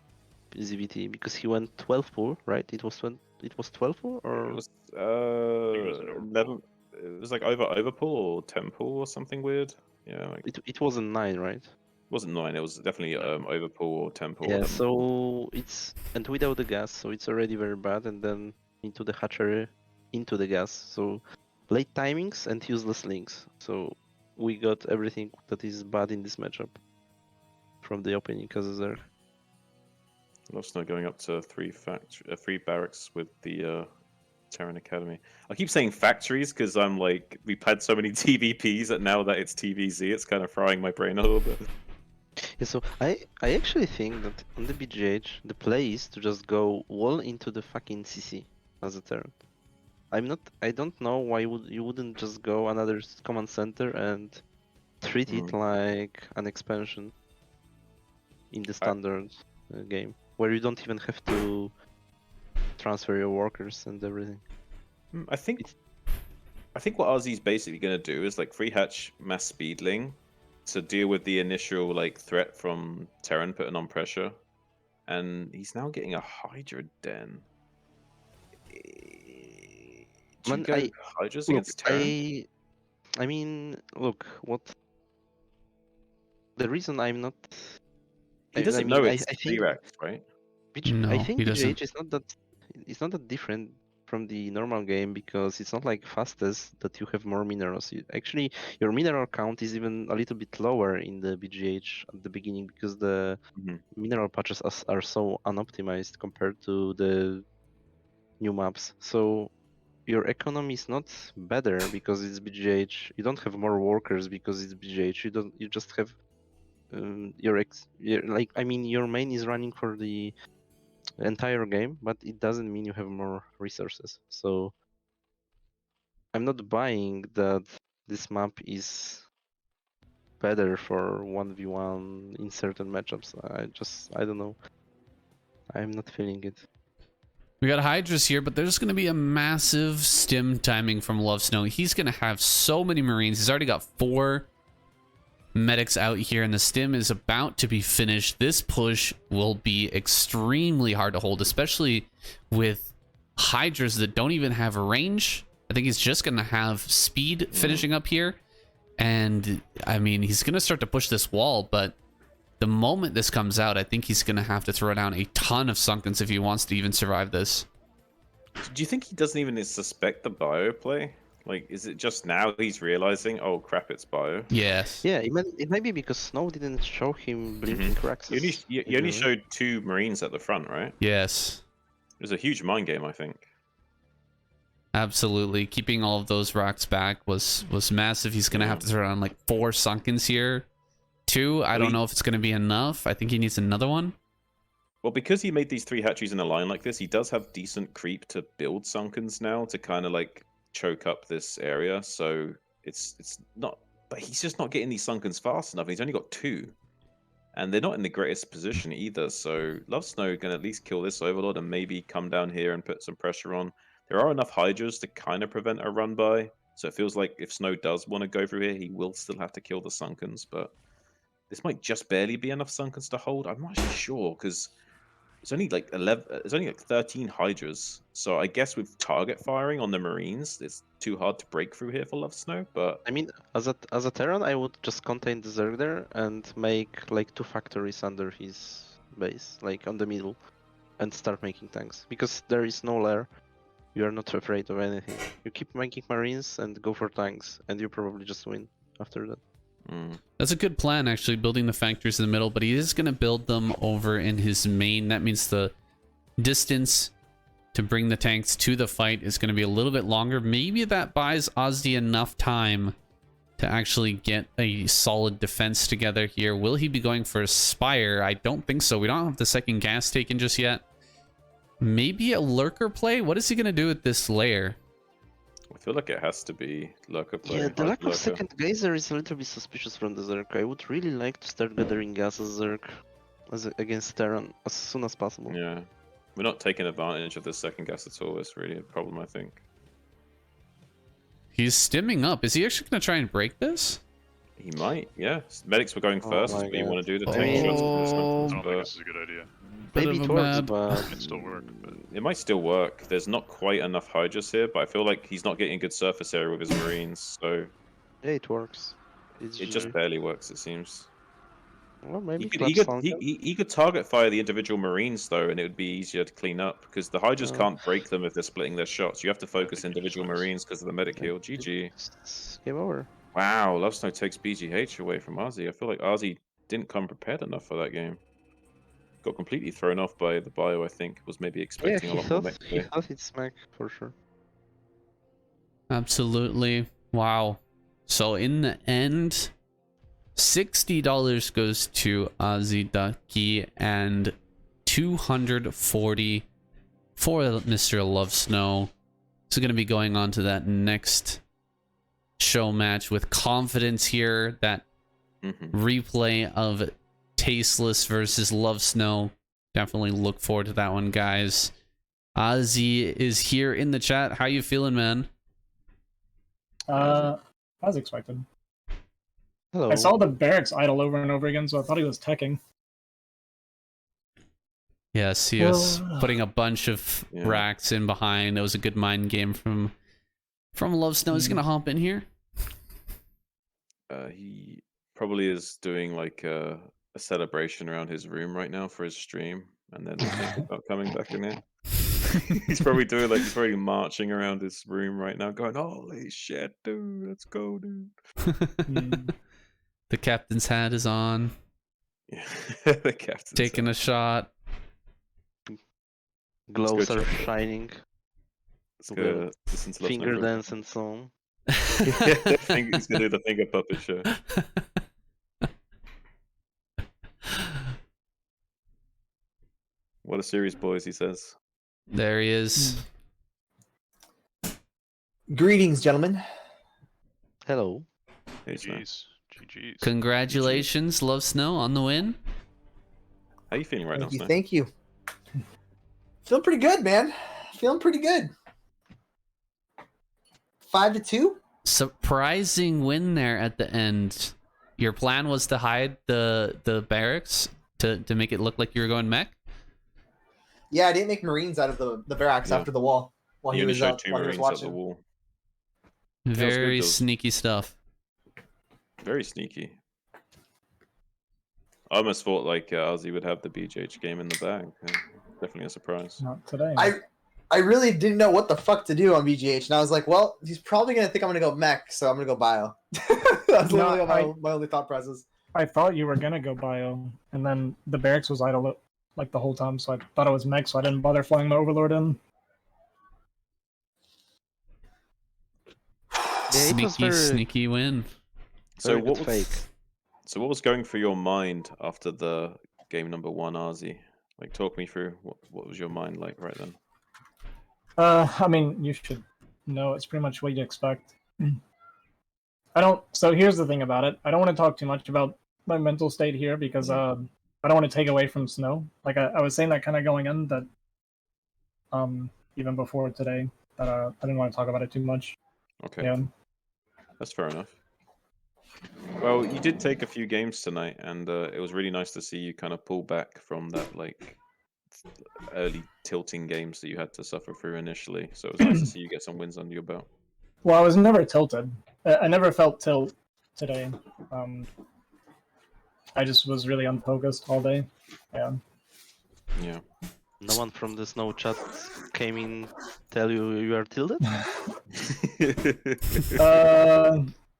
ZVT because he went 12 pool, right? It was 12 pool or It was think it was an overpool. 11. It was like overpool or 10 pool or something weird. Yeah, like, it wasn't 9, right? it wasn't 9. It was definitely overpool or 10 pool. Yeah, so it's and without the gas, so it's already very bad, and then into the hatchery, into the gas. So late timings and useless links. So we got everything that is bad in this matchup from the opening Kazazer. Lovesnow going up to 3 barracks with the Terran Academy. I keep saying factories because I'm like, we've had so many TVPs that now that it's TVZ, it's kind of frying my brain a little bit. Yeah, so I actually think that on the BGH the play is to just go wall into the fucking CC as a turn. I don't know why you wouldn't just go another command center and treat it like an expansion in the standard game, where you don't even have to transfer your workers and everything. I think what Azhi's basically going to do is like free hatch mass speedling to deal with the initial like threat from Terran putting on pressure, and he's now getting a Hydra den. Do you Man, go Hydras against Terran? I mean, look, what the reason I'm not. He doesn't I mean, know I it's think T-Rex, right? No, I think he doesn't. BGH is not that different from the normal game because it's not like fastest that you have more minerals. Actually, your mineral count is even a little bit lower in the BGH at the beginning because the mineral patches are so unoptimized compared to the new maps. So your economy is not better because it's BGH. You don't have more workers because it's BGH. You just have your main is running for the entire game, but it doesn't mean you have more resources. So I'm not buying that this map is better for 1v1 in certain matchups. I don't know. I'm not feeling it. We got Hydras here, but there's going to be a massive stim timing from Lovesnow. He's going to have so many Marines. He's already got 4 medics out here, and the stim is about to be finished. This push will be extremely hard to hold, especially with Hydras that don't even have range. I think he's just going to have speed finishing up here. And, I mean, he's going to start to push this wall, but the moment this comes out, I think he's going to have to throw down a ton of Sunkens if he wants to even survive this. Do you think he doesn't even suspect the bio play? Like, is it just now he's realizing, oh crap, it's bio? Yes. Yeah, it might be because Snow didn't show him blinking Craxus. You only showed 2 Marines at the front, right? Yes. It was a huge mind game, I think. Absolutely. Keeping all of those rocks back was massive. He's going to have to throw down like 4 Sunkens here. 2, I don't know if it's going to be enough. I think he needs another one. Well, because he made these 3 hatcheries in a line like this, he does have decent creep to build Sunkens now to kind of like choke up this area. So it's not, but he's just not getting these Sunkens fast enough. He's only got 2, and they're not in the greatest position either. So Lovesnow can at least kill this Overlord and maybe come down here and put some pressure on. There are enough Hydras to kind of prevent a run by. So it feels like if Snow does want to go through here, he will still have to kill the Sunkens, but this might just barely be enough Sunkens to hold. I'm not actually sure because it's only like 11. It's only like 13 Hydras. So I guess with target firing on the Marines, it's too hard to break through here for Lovesnow. But I mean, as a Terran, I would just contain the Zerg there and make like 2 factories under his base, like on the middle, and start making tanks. Because there is no lair, you are not afraid of anything. You keep making Marines and go for tanks, and you probably just win after that. That's a good plan, actually, building the factories in the middle, but he is going to build them over in his main. That means the distance to bring the tanks to the fight is going to be a little bit longer. Maybe that buys Azhi enough time to actually get a solid defense together here. Will he be going for a Spire? I don't think so. We don't have the second gas taken just yet. Maybe a Lurker play? What is he going to do with this layer? I feel like it has to be Lurker play. Yeah, the lack of Lurker. second geyser is a little bit suspicious from the Zerg. I would really like to start gathering gas as Zerg against Terran as soon as possible. Yeah, we're not taking advantage of the second gas at all. It's really a problem, I think. He's stimming up. Is he actually going to try and break this? He might, yeah. Medics were going first. my What you God. want to do? The Oh. tank shots and I the don't Sunkens, think this is a good idea. Maybe Bit it of a works, mad- but It still work, but it might still work. There's not quite enough Hydras here, but I feel like he's not getting good surface area with his Marines, so yeah, it works. It's it just barely works, it seems. well, maybe He could target fire the individual Marines though, and it would be easier to clean up because the Hydras can't break them if they're splitting their shots. You have to focus think he just individual wins. Marines because of the medic heal. GG. It's game over. Wow, Lovesnow takes BGH away from Azhi. I feel like Azhi didn't come prepared enough for that game. Got completely thrown off by the bio, I think. Was maybe Yeah, expecting a he lot more thought mech he play. thought he'd smack for sure. Absolutely. Wow. So in the end, $60 goes to Azhi Dahaki and $240 for Mr. Lovesnow. So going to be going on to that next show match with confidence here. That replay of Tasteless versus Lovesnow. Definitely look forward to that one, guys. Azhi is here in the chat. How you feeling, man? As expected. Hello. I saw the barracks idle over and over again, so I thought he was teching. Yes, he was putting a bunch of Yeah. racks in behind. It was a good mind game from Lovesnow. He's gonna hop in here. He probably is doing like a celebration around his room right now for his stream, and then thinking about coming back in here. He's probably doing like he's probably marching around his room right now, going, "Holy shit, dude! Let's go, dude!" The captain's hat is on. Yeah, the captain Taking a shot. Glows go are check it. shining. Let's go listen to Lovesnow Finger for- dance and so on. He's gonna do the finger puppet show. What a series, boys! He says. There he is. Greetings, gentlemen. Hello. Hey, Snow. GG's. Congratulations, Lovesnow, on the win. How you feeling right now, Thank you. Snow? Thank you. Feeling pretty good, man. feeling pretty good. 5-2. Surprising win there at the end. Your plan was to hide the barracks to make it look like you were going mech. Yeah, I didn't make Marines out of the barracks after the wall while You he only was showed out, two while he was Marines at the watching. wall. Very good, sneaky stuff. Very sneaky. I almost thought like Azhi would have the BJH game in the bag. Definitely a surprise. Not today. I really didn't know what the fuck to do on BGH, and I was like, well, he's probably gonna think I'm gonna go mech, so I'm gonna go bio. That's literally what my only thought process. I thought you were gonna go bio, and then the barracks was idle like the whole time, so I thought it was mech, so I didn't bother flying my overlord in. Yeah, it was very, Sneaky win. So very what good was fake. so what was going through your mind after the game number 1, Azhi? Like, talk me through what was your mind like right then? I mean, you should know it's pretty much what you'd expect. So here's the thing about it. I don't want to talk too much about my mental state here because I don't want to take away from Snow. Like I was saying that kind of going in that even before today that I didn't want to talk about it too much. Okay, Yeah. that's fair enough. Well, you did take a few games tonight, and it was really nice to see you kind of pull back from that like early tilting games that you had to suffer through initially. So it was nice to see you get some wins under your belt. Well, I was never tilted. I never felt tilt today. I just was really unfocused all day. Yeah. Yeah. No one from the Snow chat came in tell you are tilted?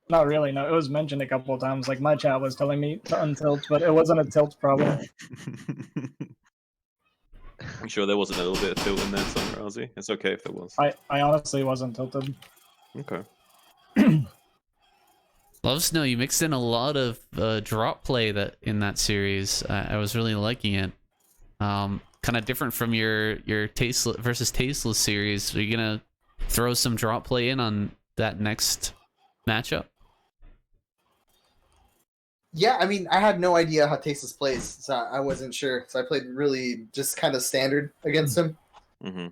Not really. No, it was mentioned a couple of times. Like my chat was telling me to untilt, but it wasn't a tilt problem. I'm sure there wasn't a little bit of tilt in there somewhere, Azhi. It's okay if there was. I honestly wasn't tilted. Okay. Lovesnow, you mixed in a lot of drop play in that series. I was really liking it. Kind of different from your tasteless versus tasteless series. Are you gonna throw some drop play in on that next matchup? Yeah, I mean, I had no idea how Tasteless plays, so I wasn't sure. So I played really just kind of standard against him. Mm-hmm.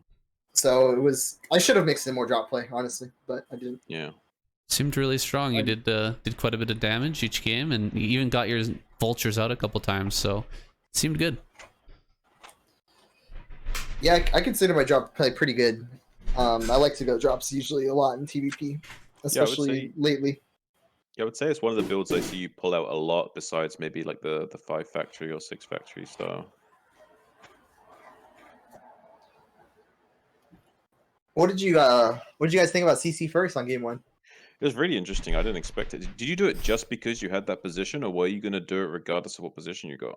So it was. I should have mixed in more drop play, honestly, but I didn't. Yeah. Seemed really strong. You did quite a bit of damage each game, and you even got your vultures out a couple times. So it seemed good. Yeah, I consider my drop play pretty good. I like to go drops usually a lot in TVP, especially lately. Yeah, I would say it's one of the builds I see you pull out a lot, besides maybe like the 5 factory or 6 factory style. What did you guys think about CC first on game 1? It was really interesting. I didn't expect it. Did you do it just because you had that position, or were you going to do it regardless of what position you got?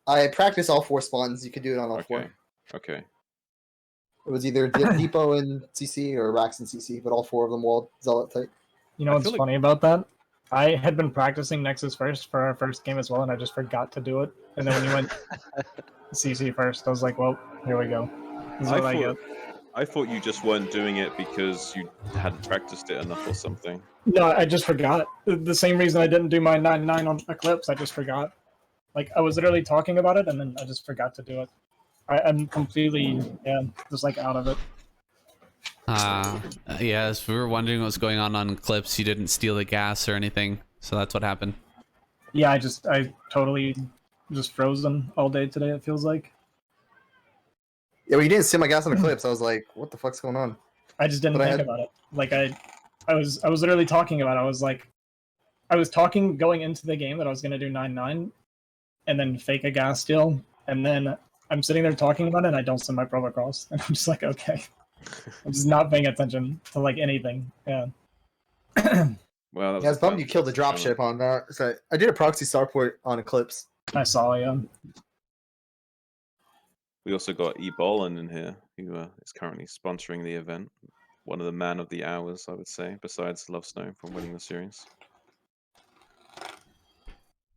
I practiced all 4 spawns. You could do it on all 4. Okay. It was either Depot and CC or Rax and CC, but all 4 of them walled Zealot type. You know what's funny about that? I had been practicing Nexus first for our first game as well, and I just forgot to do it. And then when you went CC first, I was like, well, here we go. This is what I get. I thought you just weren't doing it because you hadn't practiced it enough or something. No, I just forgot. The same reason I didn't do my 9-9 on Eclipse, I just forgot. Like, I was literally talking about it, and then I just forgot to do it. I'm completely, just like out of it. Yes, we were wondering what was going on Clips. You didn't steal the gas or anything, so that's what happened. Yeah, I totally just frozen all day today, it feels like. Yeah, well, you didn't steal my gas on the clips. I was like, what the fuck's going on? I just didn't think about it. Like, I was literally talking about it. I was talking going into the game that I was going to do 9-9 and then fake a gas steal, and then I'm sitting there talking about it and I don't send my probe across. And I'm just like, okay. I'm just not paying attention to like anything. Yeah. Well, that was it's bummed you killed the dropship on that. So I did a proxy starport on Eclipse. I saw, yeah. We also got Ebolin in here, who is currently sponsoring the event. One of the man of the hours, I would say, besides Lovesnow from winning the series.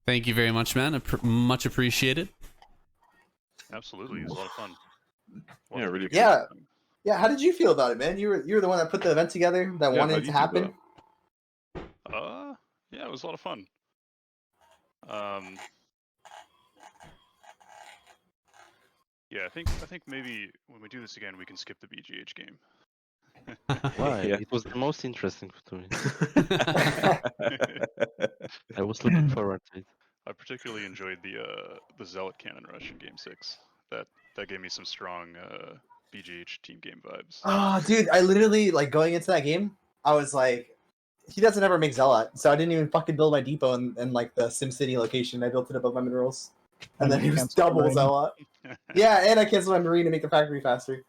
Thank you very much, man. Much appreciated. Absolutely, it was a lot of fun. Yeah, really. Yeah. How did you feel about it, man? You were the one that put the event together, that wanted it to happen. Yeah, it was a lot of fun. Yeah, I think maybe when we do this again, we can skip the BGH game. Why? Yeah. It was the most interesting to me. I was looking forward to it. I particularly enjoyed the Zealot Cannon Rush in Game 6. That gave me some strong BGH team game vibes. Oh, dude, I literally like going into that game. I was like, he doesn't ever make Zealot, so I didn't even fucking build my depot in like the SimCity location. I built it above my minerals, and then he was Cancel the double marine. Zealot. Yeah, and I canceled my marine to make the factory faster.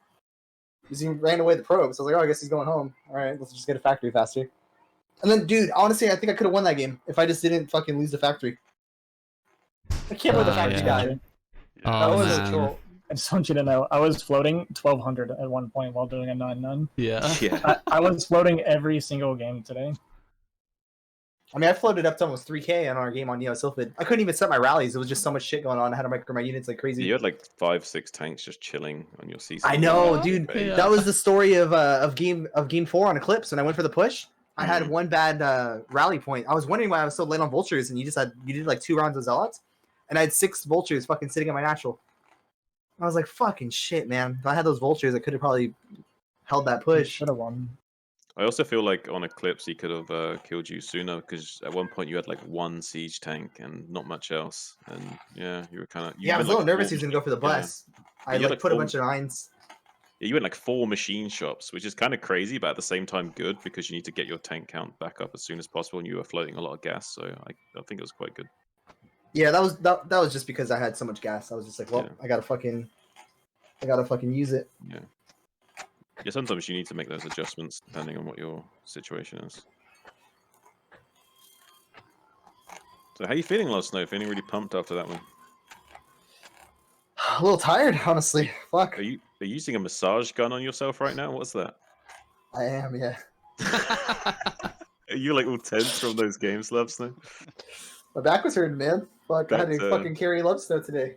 Because he ran away the probes. So I was like, oh, I guess he's going home. All right, let's just get a factory faster. And then, dude, honestly, I think I could have won that game if I just didn't fucking lose the factory. I can't believe the factory yeah. died. Oh, That was a man. troll. I just want you to know, I was floating 1200 at one point while doing a 9-9. Yeah. Yeah. I was floating every single game today. I mean, I floated up to almost 3K on our game on Neo Sylphid. I couldn't even set my rallies. It was just so much shit going on. I had to micro my units like crazy. You had like 5-6 tanks just chilling on your CC. I know, dude. Yeah. That was the story of game 4 on Eclipse when I went for the push. I had one bad rally point. I was wondering why I was so late on vultures, and you did like 2 rounds of zealots, and I had 6 vultures fucking sitting in my natural. I was like, fucking shit, man. If I had those vultures, I could have probably held that push. Should have won. I also feel like on Eclipse he could have killed you sooner because at one point you had like 1 siege tank and not much else, and yeah, you were kind of Yeah, I was a little nervous he was gonna go for the bus. I You had, like like, put a 4 bunch of 9s. Yeah, you went like 4 machine shops, which is kind of crazy, but at the same time good because you need to get your tank count back up as soon as possible, and you were floating a lot of gas, so I think it was quite good. Yeah, that was just because I had so much gas. I was just like, well, Yeah. I gotta fucking use it. Yeah, sometimes you need to make those adjustments depending on what your situation is. So how you feeling, Lovesnow? Feeling really pumped after that one? A little tired, honestly. Fuck. Are you using a massage gun on yourself right now? What's that? I am, yeah. Are you like all tense from those games, Lovesnow? My back was hurting, man. Fuck, I had to That's, fucking carry Lovesnow today.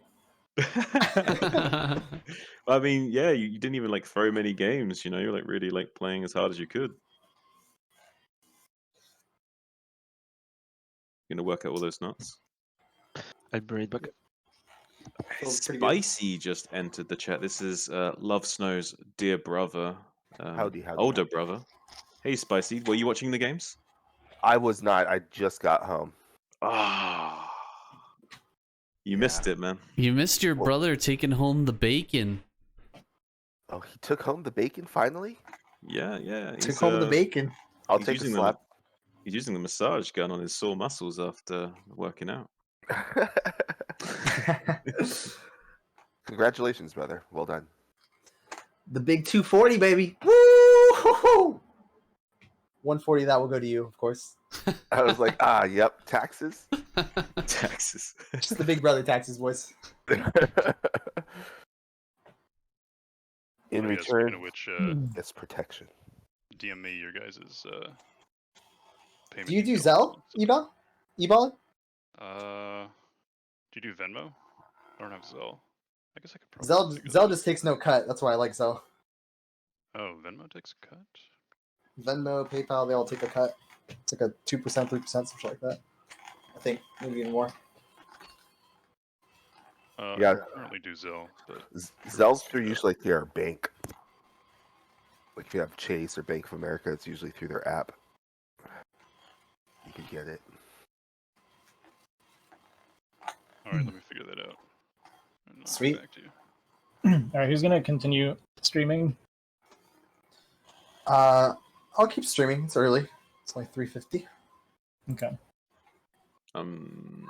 I mean, yeah, you didn't even like throw many games, you know, you're like really like playing as hard as you could. You're gonna work out all those nuts. I braid back. Feels pretty good. Spicy just entered the chat. This is Lovesnow's dear brother, Howdy. older brother. Hey, Spicy, were you watching the games? I was not. I just got home. Ah, you missed it, man. You missed your brother taking home the bacon. Oh, he took home the bacon finally? Yeah. Took home the bacon. I'll He's take a using slap. He's using the massage gun on his sore muscles after working out. Congratulations, brother. Well done. The big 240, baby. Woo! 140 of that will go to you, of course. I was like, yep, taxes. Taxes. Just the big brother taxes, boys. In Oh, yeah, return, speaking of which, it's protection. DM me your guys' payment. Do you do details. Zell, Eba? Eba? Do you do Venmo? I don't have Zelle. I guess I could probably. Zell figure Zell that out. just takes no cut. That's why I like Zell. Oh, Venmo takes a cut. Venmo, PayPal, they all take a cut. It's like a 2%, 3%, something like that. I think maybe even more. Yeah. I currently do Zelle, but Zell's through usually through our bank. Like if you have Chase or Bank of America, it's usually through their app. You can get it. all right, let me figure that out. And I'll get Sweet. Back to you. All right, who's gonna continue streaming? I'll keep streaming. It's early. It's only 3:50. Okay. I'm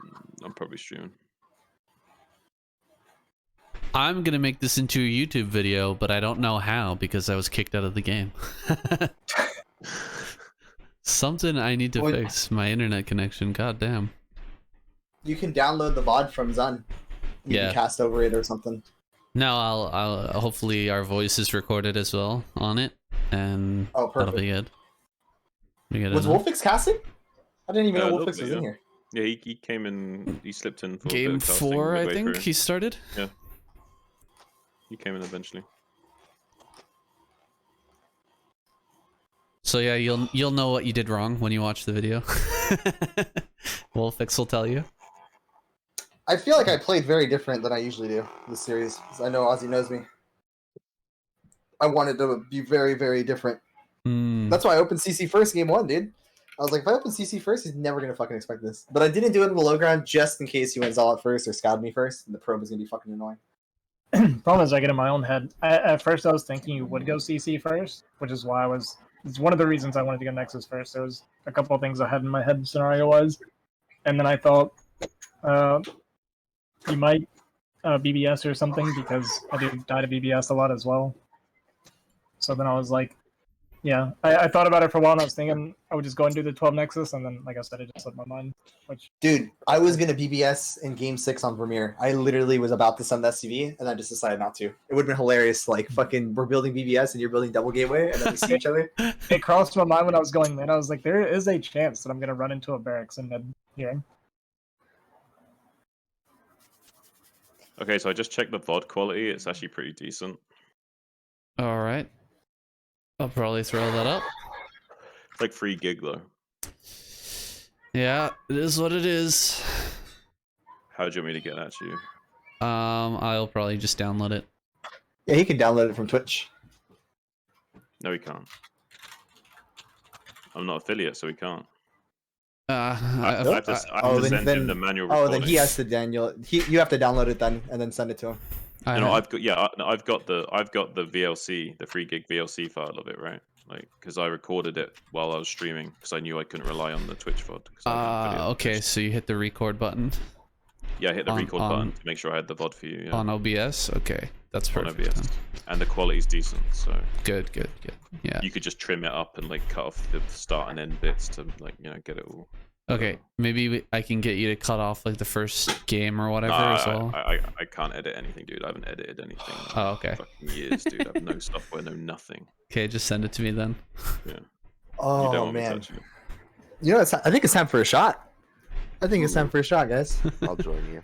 probably streaming. I'm gonna make this into a YouTube video, but I don't know how because I was kicked out of the game. Something I need to Well, fix. My internet connection. God damn. You can download the VOD from Zun. You Yeah. can cast over it or something. No, I'll hopefully our voice is recorded as well on it, and Oh, that'll perfect. be good. We get Was enough. Wolfix casting? I didn't even know little Wolfix bit, was in here. Yeah, he came in. He slipped in for a bit Game of casting 4, I midway think through. he started. He came in eventually. So yeah, you'll know what you did wrong when you watch the video. Wolfix will tell you. I feel like I played very different than I usually do this series. 'Cause I know Ozzy knows me. I wanted to be very, very different. That's why I opened CC first game 1, dude. I was like, if I open CC first, he's never gonna fucking expect this. But I didn't do it in the low ground just in case he went Zealot first or Scout me first, and the probe is gonna be fucking annoying. Problem is, I get in my own head. At first, I was thinking you would go CC first, which is why it's one of the reasons I wanted to go Nexus first. There was a couple of things I had in my head scenario-wise. And then I thought, you might BBS or something, because I do die to BBS a lot as well. So then I was like, yeah, I thought about it for a while, and I was thinking I would just go and do the 12 Nexus, and then, like I said, it just slipped my mind. Which, Dude, I was gonna BBS in game 6 on Vermeer. I literally was about to send the SCV, and I just decided not to. It would have been hilarious, like fucking we're building BBS and you're building double gateway, and then we see each other. it crossed my mind when I was going in. I was like, there is a chance that I'm gonna run into a barracks in mid here. Okay, so I just checked the VOD quality. It's actually pretty decent. All right. I'll probably throw that up. It's like 3 gig though. Yeah, it is what it is. How do you want me to get that to you? I'll probably just download it. Yeah, he can download it from Twitch. No, he can't. I'm not affiliate, so he can't. I I have to send him the manual Oh, recording. then he has to you have to download it then and then send it to him. I've got the VLC, the 3 gig VLC file of it, right? Like, because I recorded it while I was streaming, because I knew I couldn't rely on the Twitch VOD. Okay, so you hit the record button. Yeah, I hit the record button to make sure I had the VOD for you. Yeah. On OBS. Okay, that's On perfect. OBS. And the quality's decent, so Good. Yeah. you could just trim it up and like cut off the start and end bits to like get it all. Okay, maybe I can get you to cut off like the first game or whatever as well. I can't edit anything, dude. I haven't edited anything in Oh, okay. fucking years, dude. I have no software, no nothing. Okay, just send it to me then. Yeah. You Oh don't want me man. touching it. You know, I think it's time for a shot. I think it's time for a shot, guys. I'll join you.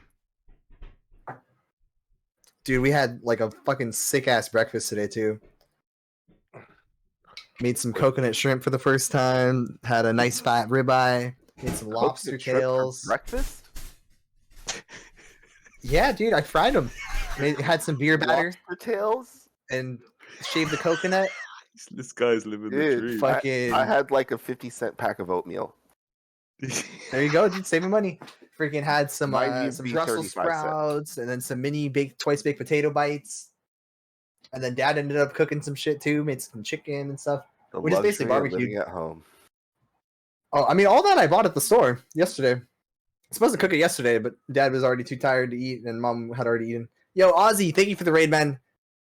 Dude, we had like a fucking sick ass breakfast today too. Made some coconut shrimp for the first time. Had a nice fat ribeye. Made some lobster Coconut shrimp for tails. breakfast? Yeah, dude, I fried them. Had some beer batter Lobster tails? and shaved the coconut. This guy's living the Dude, dream. Fucking. I had like a 50-cent pack of oatmeal. There you go, dude. Saving money. Freaking had some Mine used to be Brussels 35 cents. sprouts and then some mini twice baked potato bites. And then Dad ended up cooking some shit too. Made some chicken and stuff. The We just basically luxury of barbecued. living at home. Oh, I mean, all that I bought at the store yesterday. I was supposed to cook it yesterday, but Dad was already too tired to eat, and Mom had already eaten. Yo, Ozzy, thank you for the raid, man.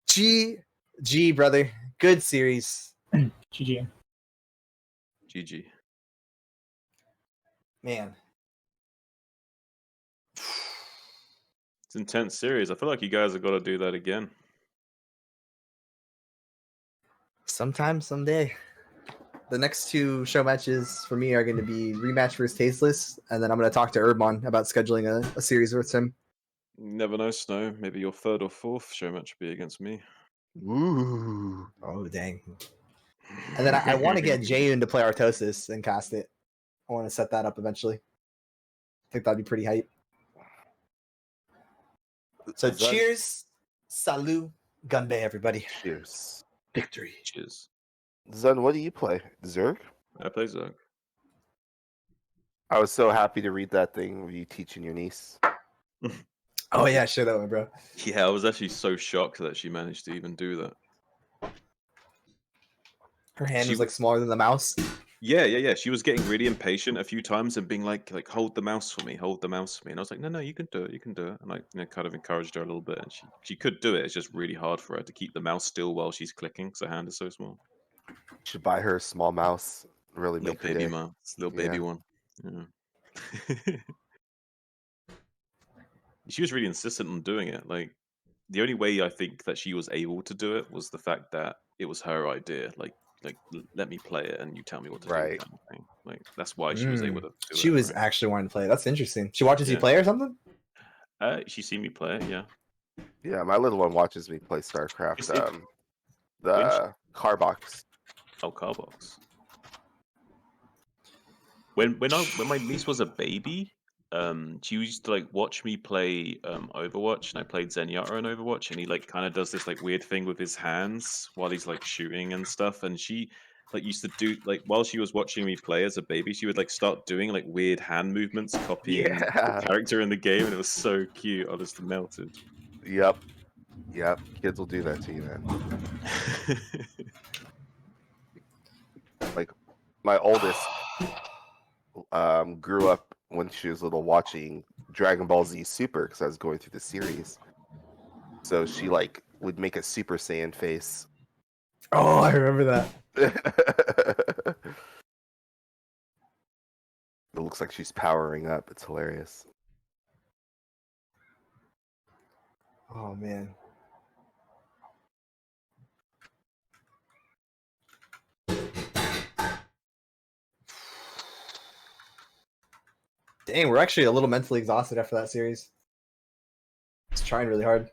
GG, brother. Good series. GG. GG. Man. It's an intense series. I feel like you guys have got to do that again. Sometime, someday. The next 2 show matches for me are going to be rematch versus Tasteless, and then I'm going to talk to Urbon about scheduling a series with him. Never know, Snow. Maybe your 3rd or 4th show match will be against me. Ooh. Oh, dang. And then I want to get Jayun to play Artosis and cast it. I want to set that up eventually. I think that'd be pretty hype. So Is that- cheers, salut, Gunbay, everybody. Cheers. Victory. Cheers. Zun, what do you play? Zerg? I play Zerg. I was so happy to read that thing where you teaching your niece. Oh yeah, share that one, bro. Yeah, I was actually so shocked that she managed to even do that. Her hand She- was like smaller than the mouse. Yeah. She was getting really impatient a few times and being like, hold the mouse for me, hold the mouse for me. And I was like, no, you can do it, you can do it. And I kind of encouraged her a little bit, and she could do it. It's just really hard for her to keep the mouse still while she's clicking because her hand is so small. You should buy her a small mouse. Really Little make her baby day. mouse, little baby Yeah. one. Yeah. She was really insistent on doing it. Like, the only way I think that she was able to do it was the fact that it was her idea. Like let me play it and you tell me what to Right. do, kind of thing. Like, that's why she was able to do She it. was right? actually wanting to play. That's interesting. She watches you Yeah. play or something? She seen me play it, yeah. Yeah, my little one watches me play StarCraft. Is it- The car box. Oh, Carbox. When my niece was a baby, she used to like watch me play Overwatch, and I played Zenyatta on Overwatch, and he like kind of does this like weird thing with his hands while he's like shooting and stuff. And she like used to do like while she was watching me play as a baby, she would like start doing like weird hand movements, copying Yeah. the character in the game, and it was so cute. I just melted. Yep. Yep. Kids will do that to you, man. Like my oldest grew up when she was little watching Dragon Ball Z Super because I was going through the series. So she like would make a Super Saiyan face. Oh, I remember that. It looks like she's powering up. It's hilarious. Oh man. Dang, we're actually a little mentally exhausted after that series. It's trying really hard.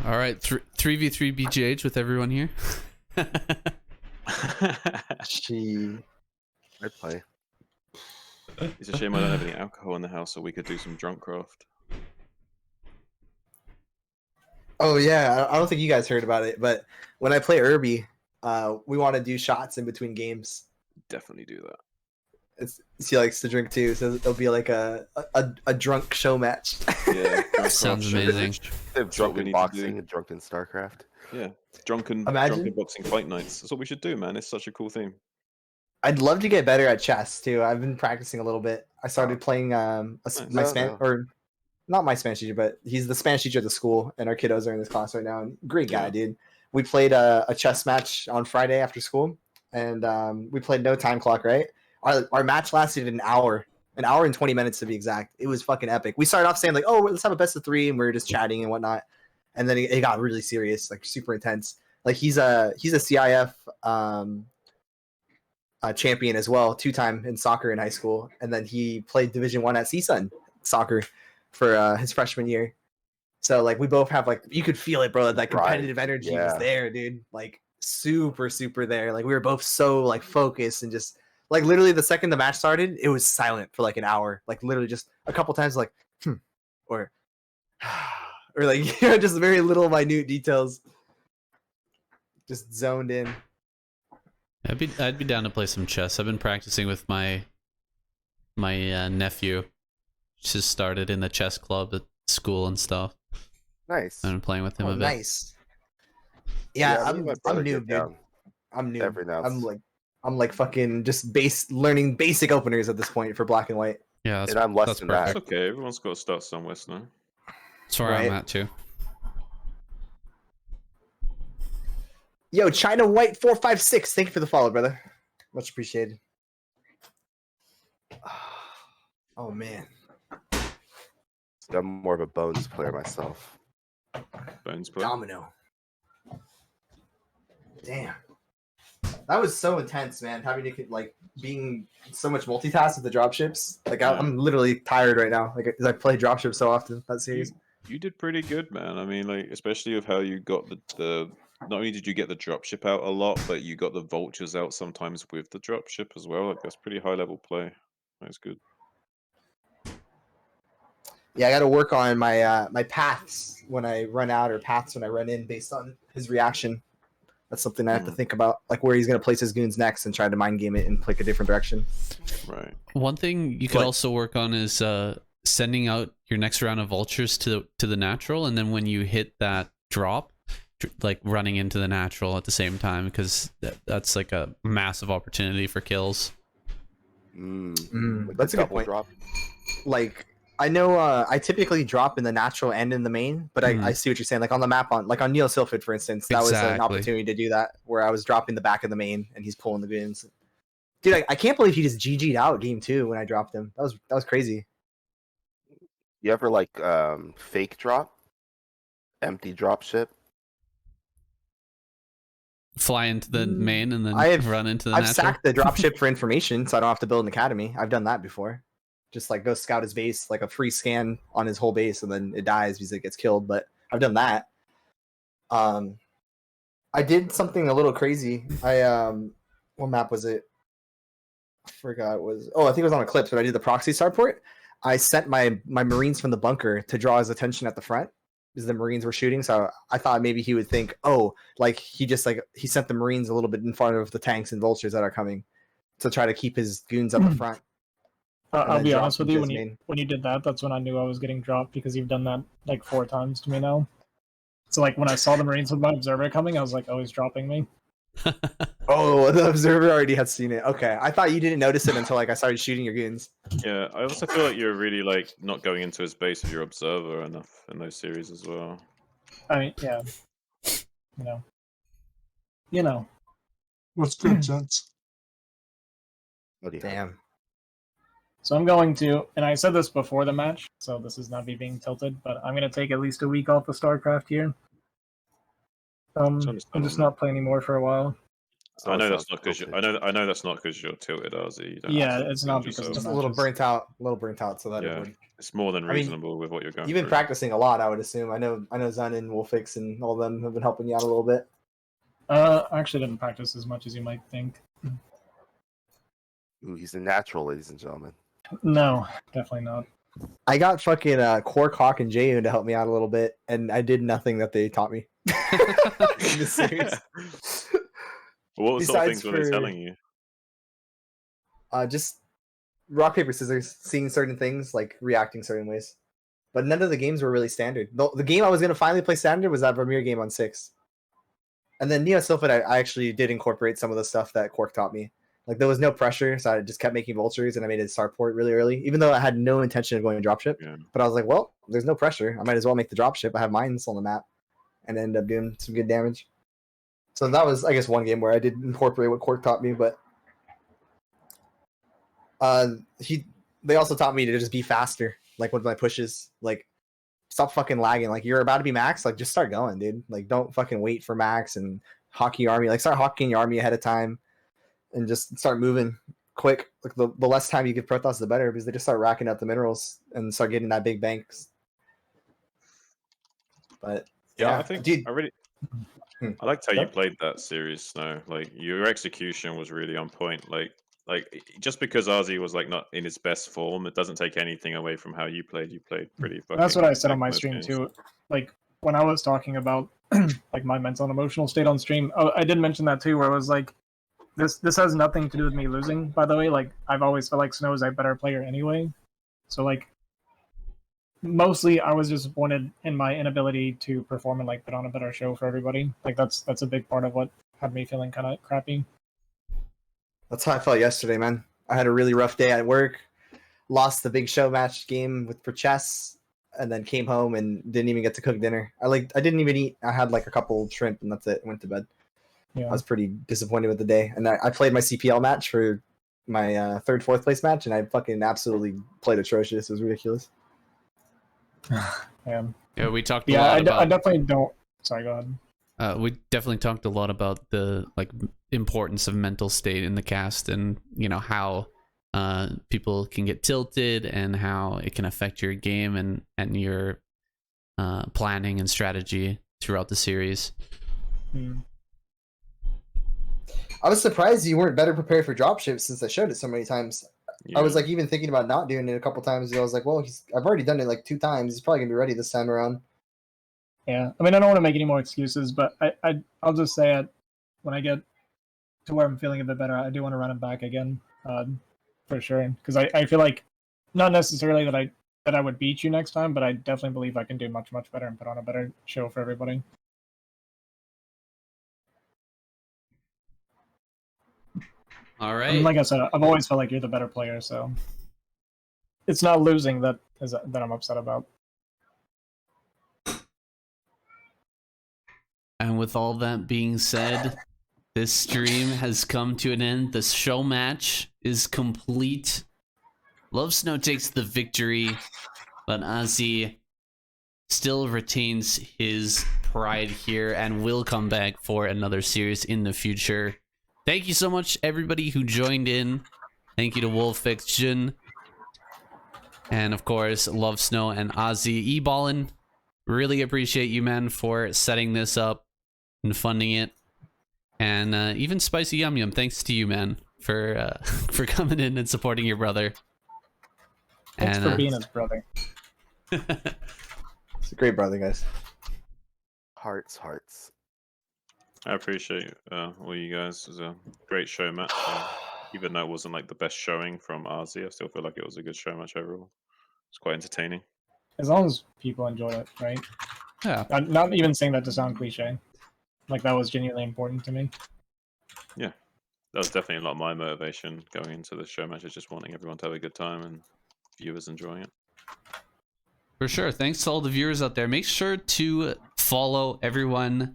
All right, 3v3 BGH with everyone here. She. I'd play. It's a shame I don't have any alcohol in the house, so we could do some drunk craft. Oh yeah, I don't think you guys heard about it, but when I play Irby, we want to do shots in between games. Definitely do that. He likes to drink too, so it'll be like a drunk show match. Yeah, drunk Sounds craft amazing. show. They have That's what we drunken need to boxing do. and drunken Starcraft. Yeah, drunken Imagine. boxing fight nights. That's what we should do, man. It's such a cool theme. I'd love to get better at chess too. I've been practicing a little bit. I started playing my No. or not my Spanish teacher, but he's the Spanish teacher at the school, and our kiddos are in this class right now. And great guy, Yeah. dude. We played a chess match on Friday after school, and we played no time clock. Right, our match lasted an hour and 20 minutes to be exact. It was fucking epic. We started off saying like, "Oh, let's have a best of 3," and we were just chatting and whatnot, and then it got really serious, like super intense. Like he's a CIF champion as well, 2-time in soccer in high school, and then he played Division 1 at CSUN soccer for his freshman year. So like we both have like, you could feel it, bro. That competitive energy was yeah. there, dude. Like super there. Like we were both so like focused and just like literally the second the match started, it was silent for like an hour. Like literally just a couple times like or or like just very little minute details. Just zoned in. I'd be down to play some chess. I've been practicing with my nephew. Just started in the chess club at school and stuff. Nice. I've been playing with him a bit. Nice. Yeah, me and my brother I'm get noob, dude. down I'm new. every now and I'm like fucking just learning basic openers at this point for black and white. Yeah, that's, And I'm less that's than that. It's perfect. okay. Everyone's got to start somewhere, Snow. That's where Right. I'm at too. Yo, China White 456. Thank you for the follow, brother. Much appreciated. Oh man. I'm more of a bones player myself. Bones play. Domino. Damn. That was so intense, man. Having to like being so much multitask with the dropships. Like I'm literally tired right now. Like 'cause I play dropships so often that series. You did pretty good, man. I mean, like especially with how you got the not only did you get the dropship out a lot, but you got the vultures out sometimes with the dropship as well. Like that's pretty high level play. That's good. Yeah, I got to work on my my paths when I run out or paths when I run in based on his reaction. That's something I have to think about, like where he's going to place his goons next and try to mind game it and pick a different direction. Right. One thing you could What? also work on is sending out your next round of vultures to the natural, and then when you hit that drop, like running into the natural at the same time, because that's like a massive opportunity for kills. Like That's a the good double point. drop. Like I know I typically drop in the natural and in the main, but I see what you're saying. Like on the map like on Neil Silphid, for instance, that was an Exactly. opportunity to do that where I was dropping the back of the main and he's pulling the goons. Dude, I can't believe he just GG'd out game 2 when I dropped him. That was crazy. You ever like fake drop? Empty drop ship? Fly into the main and then I've- run into the I've natural. sacked the dropship for information, so I don't have to build an academy. I've done that before. Just like go scout his base, like a free scan on his whole base, and then it dies because it gets killed. But I've done that. I did something a little crazy. What map was it? I forgot I think it was on Eclipse when I did the proxy starport. I sent my Marines from the bunker to draw his attention at the front because the Marines were shooting. So I thought maybe he would think, oh, like he sent the Marines a little bit in front of the tanks and vultures that are coming to try to keep his goons up the front. I'll be honest with you, Jasmine. when you did that, that's when I knew I was getting dropped because you've done that like 4 times to me now. So like when I saw the Marines with my observer coming, I was like, oh, he's dropping me. Oh, the observer already had seen it. Okay, I thought you didn't notice it until like I started shooting your goons. Yeah, I also feel like you're really like not going into his base with your observer enough in those series as well. I mean, yeah, you know. What's good, gents? Bloody hell. Damn. So I'm going to, and I said this before the match, so this is not me being tilted, but I'm going to take at least a week off of StarCraft here. I'm just not playing anymore for a while. I know that's not because I know that's not because you're tilted, Azhi. Yeah, it's not because Just a little burnt out, so that yeah, it would... it's more than I mean, reasonable with what you're going. You've been through. practicing a lot, I would assume. I know Zun and Wolfix and all of them have been helping you out a little bit. I actually didn't practice as much as you might think. Ooh, he's a natural, ladies and gentlemen. No, definitely not. I got fucking Quark, Hawk, and Jaehoon to help me out a little bit, and I did nothing that they taught me. In this series. What sort of Besides things were they telling you? Just rock, paper, scissors, seeing certain things, like reacting certain ways. But none of the games were really standard. The game I was going to finally play standard was that Vermeer game on 6. And then Neo Sylphid, I actually did incorporate some of the stuff that Quark taught me. Like, there was no pressure, so I just kept making vultures, and I made it starport really early, even though I had no intention of going to dropship. Yeah. But I was like, well, there's no pressure. I might as well make the dropship. I have mines on the map, and end up doing some good damage. So that was, I guess, one game where I did incorporate what Quark taught me, but they also taught me to just be faster, like with my pushes. Like, stop fucking lagging. Like, you're about to be max, like just start going, dude. Like, don't fucking wait for max and hockey your army. Like, start hockeying your army ahead of time and just start moving quick. Like, the less time you give Protoss, the better, because they just start racking up the minerals and start getting that big banks. But yeah, I think dude, I liked how you played that series, Snow. Like, your execution was really on point. Like just because Azhi was like not in his best form, it doesn't take anything away from how you played. You played pretty fucking. That's what I said on my most stream games. too. Like when I was talking about like my mental and emotional state on stream, I did mention that too, where I was like, this has nothing to do with me losing. By the way, like I've always felt like Snow is a better player anyway. So like, mostly I was disappointed in my inability to perform and like put on a better show for everybody. Like that's a big part of what had me feeling kind of crappy. That's how I felt yesterday, man. I had a really rough day at work, lost the big show match game for chess, and then came home and didn't even get to cook dinner. I didn't even eat. I had like a couple shrimp and that's it. Went to bed. Yeah. I was pretty disappointed with the day. And I played my CPL match for my third, fourth place match, and I fucking absolutely played atrocious. It was ridiculous. Yeah, we talked a lot about... I definitely don't... Sorry, go ahead. We definitely talked a lot about the like importance of mental state in the cast, and you know how people can get tilted and how it can affect your game and your planning and strategy throughout the series. I was surprised you weren't better prepared for dropship since I showed it so many times. Yeah. I was like even thinking about not doing it a couple times. I was like, well, I've already done it like 2 times. He's probably gonna be ready this time around. Yeah, I mean, I don't want to make any more excuses, but I'll just say it when I get to where I'm feeling a bit better. I do want to run him back again, for sure, because I feel like not necessarily that I would beat you next time, but I definitely believe I can do much better and put on a better show for everybody. All right. I mean, like I said, I've always felt like you're the better player, so it's not losing that I'm upset about. And with all that being said, this stream has come to an end. The show match is complete. Lovesnow takes the victory, but Azhi still retains his pride here and will come back for another series in the future. Thank you so much, everybody who joined in. Thank you to Wolfix, and of course, Lovesnow and Azhi. Eballin, really appreciate you, man, for setting this up and funding it. And even Spicy Yum Yum, thanks to you, man, for for coming in and supporting your brother. Thanks And for being his brother. It's a great brother, guys. Hearts, hearts. I appreciate all you guys. It was a great show match. Even though it wasn't like the best showing from Azhi, I still feel like it was a good show match overall. It's quite entertaining. As long as people enjoy it, right? yeah, I'm not even saying that to sound cliche. Like, that was genuinely important to me. That was definitely a lot of my motivation going into the show match, is just wanting everyone to have a good time and viewers enjoying it. for sure. Thanks to all the viewers out there. Make sure to follow everyone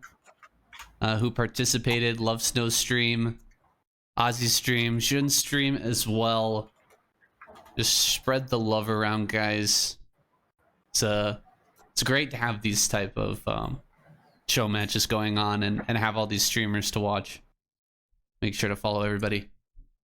who participated. Lovesnow stream, Azhi stream, Xun stream as well. Just spread the love around, guys. It's great to have these type of show matches going on and have all these streamers to watch. Make sure to follow everybody.